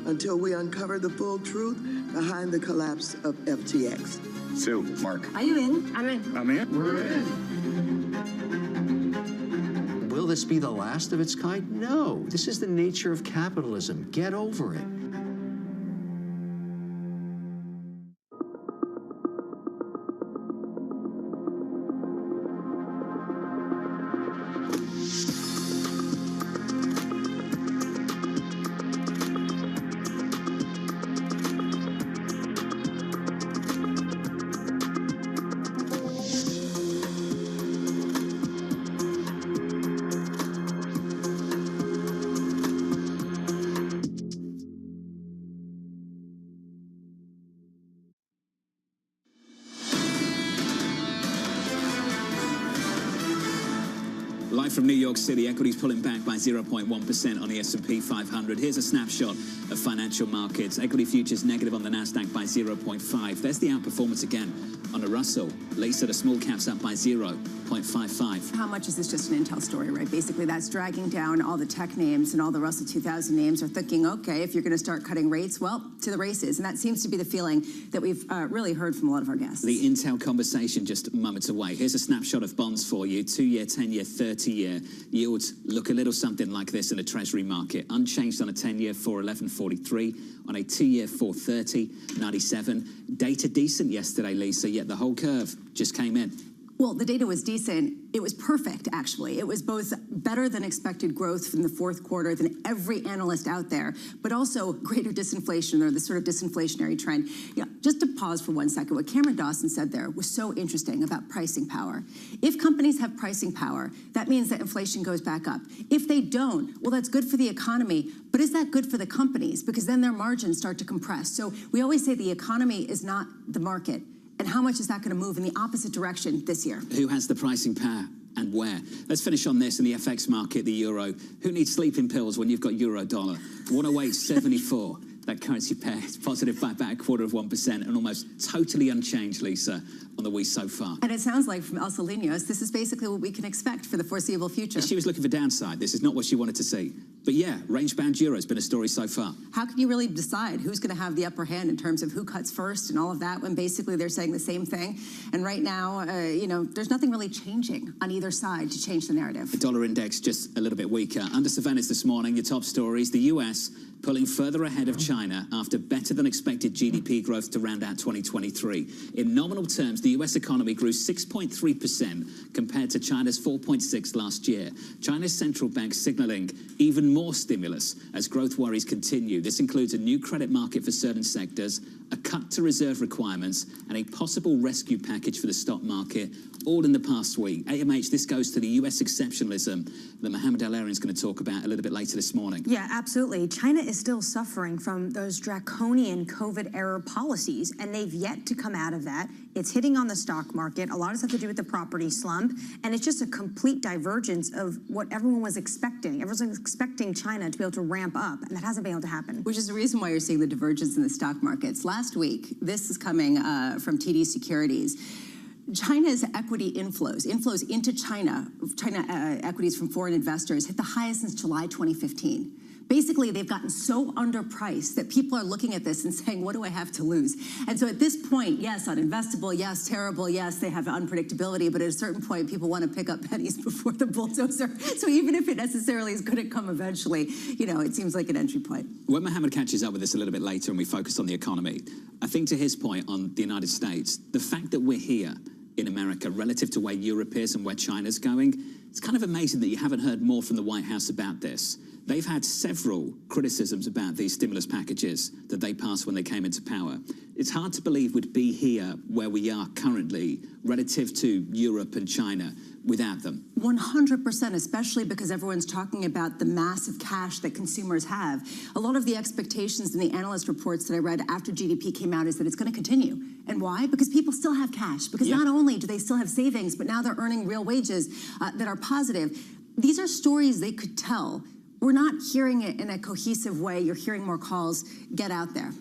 until we uncover the full truth behind the collapse of FTX. Sue, Mark. Are you in? I'm in. I'm in. We're in. Will this be the last of its kind? No. This is the nature of capitalism. Get over it. Live from New York City, equities pulling back by 0.1% on the S&P 500. Here's a snapshot of financial markets. Equity futures negative on the Nasdaq by 0.5. There's the outperformance again on a Russell. Lisa, the small caps up by 0.55. How much is this just an Intel story, right? Basically, that's dragging down all the tech names, and all the Russell 2000 names are thinking, okay, if you're going to start cutting rates, well, to the races. And that seems to be the feeling that we've really heard from a lot of our guests. The Intel conversation just moments away. Here's a snapshot of bonds for you. 2-year, 10-year, 30-year yields look a little something like this in a Treasury market. Unchanged on a 10-year, 4.1143. On a 2-year, 4.30, 97. Data decent yesterday, Lisa, yet the whole curve just came in. Well, the data was decent. It was perfect, actually. It was both better than expected growth from the fourth quarter than every analyst out there, but also greater disinflation, or the sort of disinflationary trend. You know, just to pause for 1 second, what Cameron Dawson said there was so interesting about pricing power. If companies have pricing power, that means that inflation goes back up. If they don't, well, that's good for the economy, but is that good for the companies? Because then their margins start to compress. So we always say the economy is not the market. And how much is that going to move in the opposite direction this year? Who has the pricing power and where? Let's finish on this in the FX market, the euro. Who needs sleeping pills when you've got euro dollar? 108.74. That currency pair is positive by about 0.25% and almost totally unchanged, Lisa, on the week so far. And it sounds like from Elsa Linios, this is basically what we can expect for the foreseeable future. She was looking for downside. This is not what she wanted to see. But yeah, range-bound euro has been a story so far. How can you really decide who's going to have the upper hand in terms of who cuts first and all of that when basically they're saying the same thing? And right now, you know, there's nothing really changing on either side to change the narrative. The dollar index just a little bit weaker. Under surveillance this morning, your top stories, the US pulling further ahead of China after better than expected GDP growth to round out 2023. In nominal terms, the US economy grew 6.3% compared to China's 4.6% last year. China's central bank signaling even more stimulus as growth worries continue. This includes a new credit market for certain sectors, a cut to reserve requirements, and a possible rescue package for the stock market, all in the past week. AMH, this goes to the US exceptionalism that Mohamed El-Erian is going to talk about a little bit later this morning. Yeah, absolutely. China is still suffering from those draconian COVID-era policies, and they've yet to come out of that. It's hitting on the stock market. A lot of stuff to do with the property slump, and it's just a complete divergence of what everyone was expecting. Everyone was expecting China to be able to ramp up, and that hasn't been able to happen. Which is the reason why you're seeing the divergence in the stock markets. Last week, this is coming from TD Securities. China's equity inflows into China equities from foreign investors hit the highest since July 2015. Basically, they've gotten so underpriced that people are looking at this and saying, what do I have to lose? And so at this point, yes, uninvestable, yes, terrible, yes, they have unpredictability, but at a certain point, people want to pick up pennies before the bulldozer. So even if it necessarily is going to come eventually, you know, it seems like an entry point. When Mohamed catches up with us a little bit later and we focus on the economy, I think to his point on the United States, the fact that we're here in America relative to where Europe is and where China's going, it's kind of amazing that you haven't heard more from the White House about this. They've had several criticisms about these stimulus packages that they passed when they came into power. It's hard to believe we'd be here where we are currently relative to Europe and China without them. 100%, especially because everyone's talking about the massive cash that consumers have. A lot of the expectations in the analyst reports that I read after GDP came out is that it's going to continue. And why? Because people still have cash. Because not only do they still have savings, but now they're earning real wages that are positive. These are stories they could tell. We're not hearing it in a cohesive way. You're hearing more calls, get out there.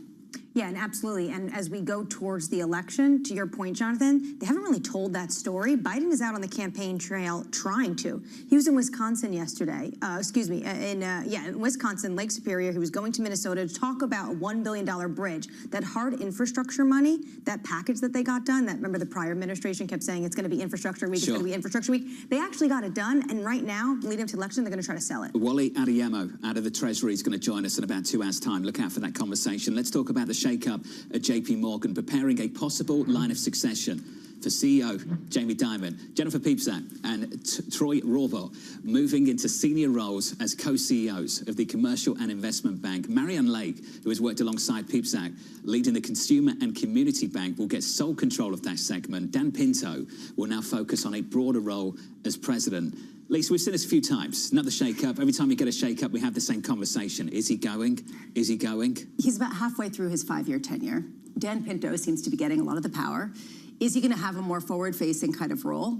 Yeah, and absolutely. And as we go towards the election, to your point, Jonathan, they haven't really told that story. Biden is out on the campaign trail trying to. He was in Wisconsin yesterday. In Wisconsin, Lake Superior. He was going to Minnesota to talk about a $1 billion bridge. That hard infrastructure money, that package that they got done, that remember the prior administration kept saying it's going to be infrastructure week, it's going to be infrastructure week. They actually got it done. And right now, leading up to the election, they're going to try to sell it. Wally Adeyemo out of the Treasury is going to join us in about 2 hours' time. Look out for that conversation. Let's talk about the shake-up at JP Morgan, preparing a possible line of succession for CEO Jamie Dimon, Jennifer Piepzak and Troy Rohrbaugh moving into senior roles as co-CEOs of the Commercial and Investment Bank. Marianne Lake, who has worked alongside Piepzak, leading the Consumer and Community Bank, will get sole control of that segment. Dan Pinto will now focus on a broader role as president. Lisa, we've seen this a few times. Another shake-up. Every time we get a shake-up, we have the same conversation. Is he going? Is he going? He's about halfway through his 5-year tenure. Dan Pinto seems to be getting a lot of the power. Is he going to have a more forward-facing kind of role?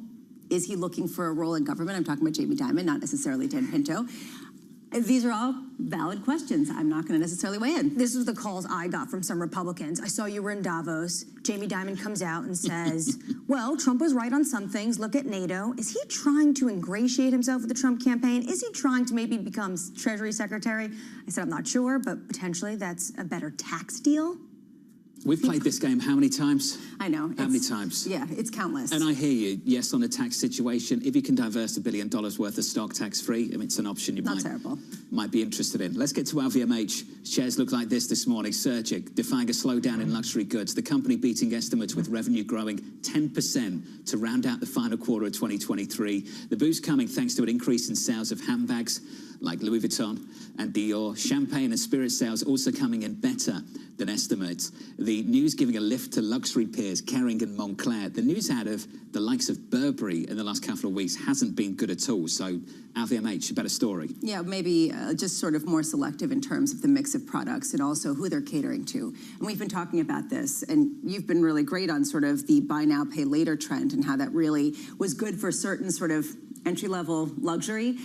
Is he looking for a role in government? I'm talking about Jamie Dimon, not necessarily Dan Pinto. These are all valid questions. I'm not going to necessarily weigh in. This was the calls I got from some Republicans. I saw you were in Davos. Jamie Dimon comes out and says, well, Trump was right on some things. Look at NATO. Is he trying to ingratiate himself with the Trump campaign? Is he trying to maybe become Treasury Secretary? I said, I'm not sure, but potentially that's a better tax deal. We've played this game how many times? I know. How many times? Yeah, it's countless. And I hear you. Yes, on the tax situation, if you can divest $1 billion worth of stock tax-free, I mean, it's an option you might be interested in. Let's get to LVMH. Shares look like this morning. Surgic, defying a slowdown in luxury goods. The company beating estimates with revenue growing 10% to round out the final quarter of 2023. The boost coming thanks to an increase in sales of handbags like Louis Vuitton and Dior. Champagne and spirit sales also coming in better than estimates. The news giving a lift to luxury peers, Kering and Moncler. The news out of the likes of Burberry in the last couple of weeks hasn't been good at all. So LVMH, a better story. Yeah, maybe just sort of more selective in terms of the mix of products and also who they're catering to. And we've been talking about this, and you've been really great on sort of the buy now, pay later trend and how that really was good for certain sort of entry-level luxury.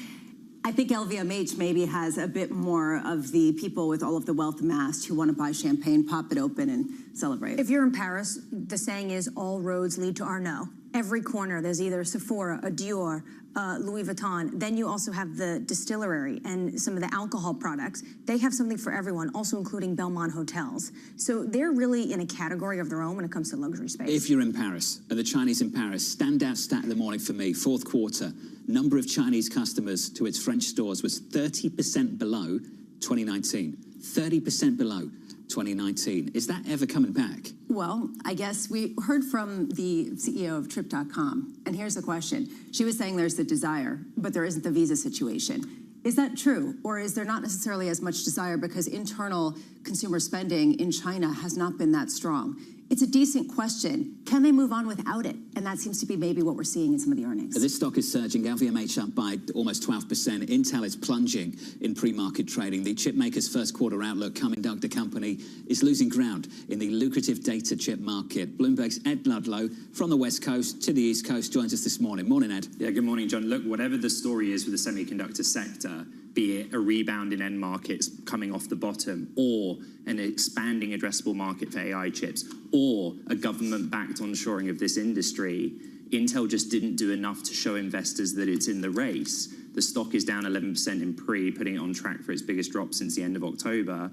I think LVMH maybe has a bit more of the people with all of the wealth amassed who want to buy champagne, pop it open, and celebrate. If you're in Paris, the saying is all roads lead to Arnault. Every corner, there's either Sephora, a Dior, Louis Vuitton. Then you also have the distillery and some of the alcohol products. They have something for everyone, also including Belmont hotels. So they're really in a category of their own when it comes to luxury space. If you're in Paris, the Chinese in Paris, standout stat of the morning for me, fourth quarter, number of Chinese customers to its French stores was 30% below 2019. 30% below 2019. Is that ever coming back? Well, I guess we heard from the CEO of Trip.com, and here's the question. She was saying there's the desire, but there isn't the visa situation. Is that true, or is there not necessarily as much desire because internal consumer spending in China has not been that strong? It's a decent question. Can they move on without it? And that seems to be maybe what we're seeing in some of the earnings. This stock is surging. LVMH up by almost 12%. Intel is plunging in pre-market trading. The chip maker's first quarter outlook coming. The company is losing ground in the lucrative data chip market. Bloomberg's Ed Ludlow from the West Coast to the East Coast joins us this morning. Morning, Ed. Yeah, good morning, John. Look, whatever the story is with the semiconductor sector, be it a rebound in end markets coming off the bottom, or an expanding addressable market for AI chips, or a government-backed onshoring of this industry, Intel just didn't do enough to show investors that it's in the race. The stock is down 11% in pre, putting it on track for its biggest drop since the end of October.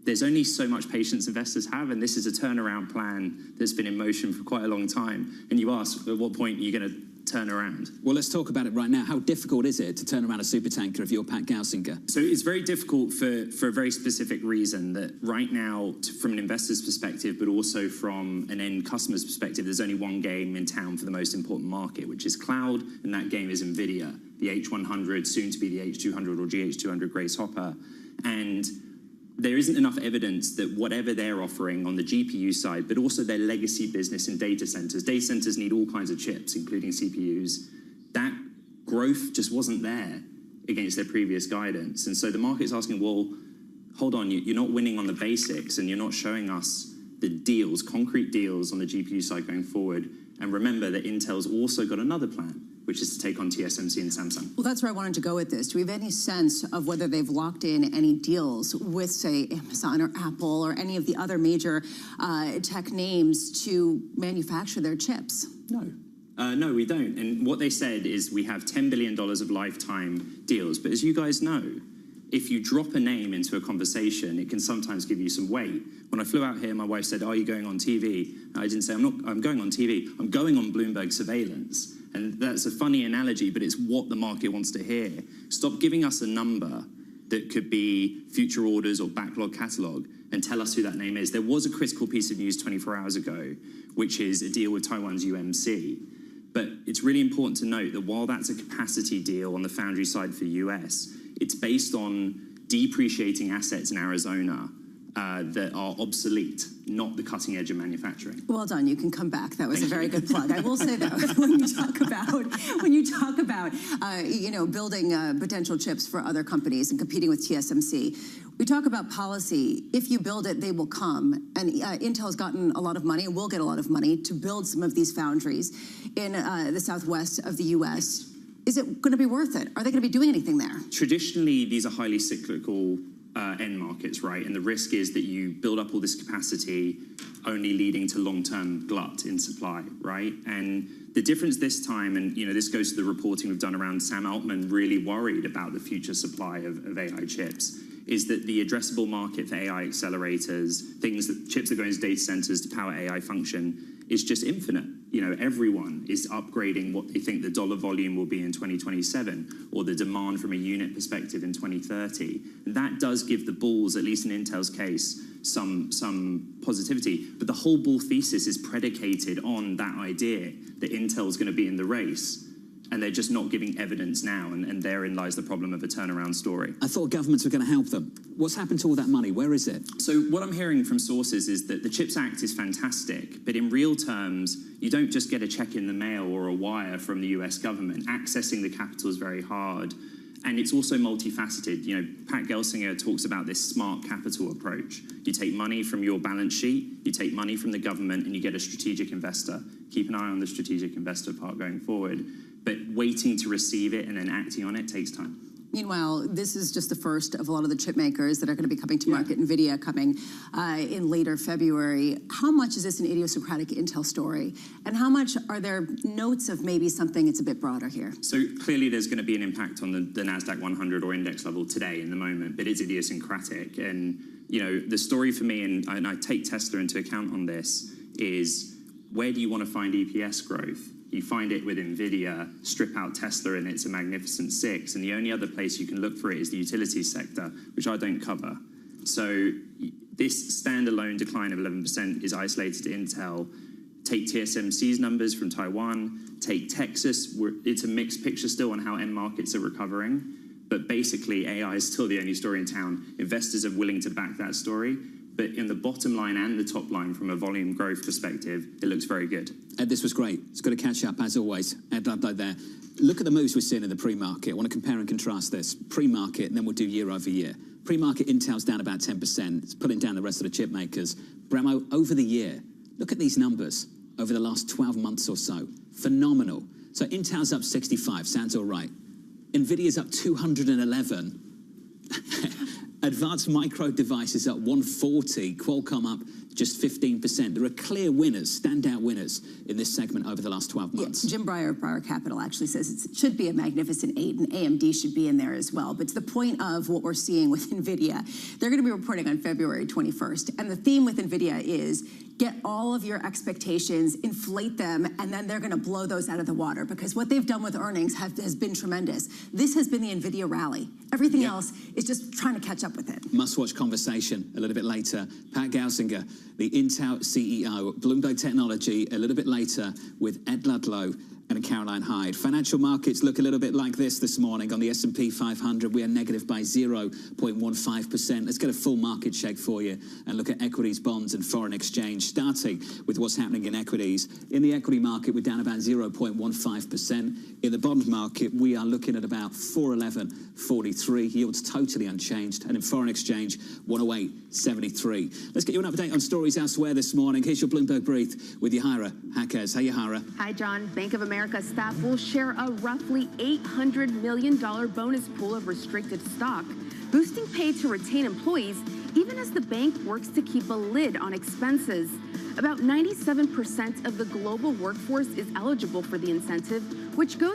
There's only so much patience investors have, and this is a turnaround plan that's been in motion for quite a long time. And you ask, at what point are you going to turn around? Well, let's talk about it right now. How difficult is it to turn around a supertanker if you're Pat Gausinger? So it's very difficult for a very specific reason that right now, from an investor's perspective, but also from an end customer's perspective, there's only one game in town for the most important market, which is cloud, and that game is NVIDIA. the H100, soon to be the H200 or GH200 Grace Hopper. And there isn't enough evidence that whatever they're offering on the GPU side, but also their legacy business in data centers need all kinds of chips, including CPUs. That growth just wasn't there against their previous guidance. And so the market's asking, well, hold on, you're not winning on the basics and you're not showing us the deals, concrete deals on the GPU side going forward. And remember that Intel's also got another plan, which is to take on TSMC and Samsung. Well, that's where I wanted to go with this. Do we have any sense of whether they've locked in any deals with, say, Amazon or Apple or any of the other major tech names to manufacture their chips? No. No, we don't. And what they said is we have $10 billion of lifetime deals. But as you guys know, if you drop a name into a conversation, it can sometimes give you some weight. When I flew out here, my wife said, are you going on TV? I didn't say, I'm going on TV. I'm going on Bloomberg surveillance. And that's a funny analogy, but it's what the market wants to hear. Stop giving us a number that could be future orders or backlog catalog and tell us who that name is. There was a critical piece of news 24 hours ago, which is a deal with Taiwan's UMC. But it's really important to note that while that's a capacity deal on the foundry side for US, it's based on depreciating assets in Arizona that are obsolete, not the cutting edge of manufacturing. Well done. You can come back. That was a very good plug. I will say though, when you talk about building potential chips for other companies and competing with TSMC, we talk about policy. If you build it, they will come. And Intel's gotten a lot of money and will get a lot of money to build some of these foundries in the southwest of the U.S. Is it going to be worth it? Are they going to be doing anything there? Traditionally, these are highly cyclical end markets, right? And the risk is that you build up all this capacity only leading to long-term glut in supply, right? And the difference this time, and this goes to the reporting we've done around Sam Altman really worried about the future supply of AI chips, is that the addressable market for AI accelerators, chips that go into data centers to power AI function, is just infinite. Everyone is upgrading what they think the dollar volume will be in 2027 or the demand from a unit perspective in 2030. And that does give the bulls, at least in Intel's case, some positivity. But the whole bull thesis is predicated on that idea that Intel's going to be in the race. And they're just not giving evidence now, and therein lies the problem of a turnaround story. I thought governments were going to help them. What's happened to all that money? Where is it? So what I'm hearing from sources is that the CHIPS Act is fantastic, but in real terms, you don't just get a check in the mail or a wire from the US government. Accessing the capital is very hard, and it's also multifaceted. Pat Gelsinger talks about this smart capital approach. You take money from your balance sheet, you take money from the government, and you get a strategic investor. Keep an eye on the strategic investor part going forward. But waiting to receive it and then acting on it takes time. Meanwhile, this is just the first of a lot of the chip makers that are going to be coming to market. NVIDIA coming in later February. How much is this an idiosyncratic Intel story? And how much are there notes of maybe something it's a bit broader here? So clearly there's going to be an impact on the NASDAQ 100 or index level today in the moment, but it's idiosyncratic. And, the story for me, and I take Tesla into account on this, is where do you want to find EPS growth? You find it with NVIDIA, strip out Tesla, and it's a magnificent 6. And the only other place you can look for it is the utilities sector, which I don't cover. So this standalone decline of 11% is isolated to Intel. Take TSMC's numbers from Taiwan. Take Texas. It's a mixed picture still on how end markets are recovering. But basically, AI is still the only story in town. Investors are willing to back that story. But in the bottom line and the top line, from a volume growth perspective, it looks very good. Ed, this was great. It's got to catch up, as always. Ed Ludlow there. Look at the moves we're seeing in the pre-market. I want to compare and contrast this. Pre-market, and then we'll do year over year. Pre-market, Intel's down about 10%. It's pulling down the rest of the chip makers. Bremo, over the year, look at these numbers over the last 12 months or so. Phenomenal. So Intel's up 65, sounds all right. NVIDIA's up 211. Advanced Micro Devices up 140, Qualcomm up just 15%. There are clear winners, standout winners in this segment over the last 12 months. Jim Breyer of Breyer Capital actually says it should be a magnificent 8, and AMD should be in there as well. But to the point of what we're seeing with NVIDIA, they're going to be reporting on February 21st. And the theme with NVIDIA is get all of your expectations, inflate them, and then they're going to blow those out of the water, because what they've done with earnings has been tremendous. This has been the NVIDIA rally. Everything else is just trying to catch up with it. Must-watch conversation a little bit later. Pat Gelsinger, the Intel CEO, Bloomberg Technology, a little bit later with Ed Ludlow. and Caroline Hyde. Financial markets look a little bit like this morning. On the S&P 500, we are negative by 0.15%. Let's get a full market check for you and look at equities, bonds, and foreign exchange, starting with what's happening in equities. In the equity market, we're down about 0.15%. In the bond market, we are looking at about 411.43. Yields totally unchanged. And in foreign exchange, 108.73. Let's get you an update on stories elsewhere this morning. Here's your Bloomberg Brief with Yahara Hackers. Hey, Yahara. Hi, John. Bank of America staff will share a roughly $800 million bonus pool of restricted stock, boosting pay to retain employees, even as the bank works to keep a lid on expenses. About 97% of the global workforce is eligible for the incentive, which goes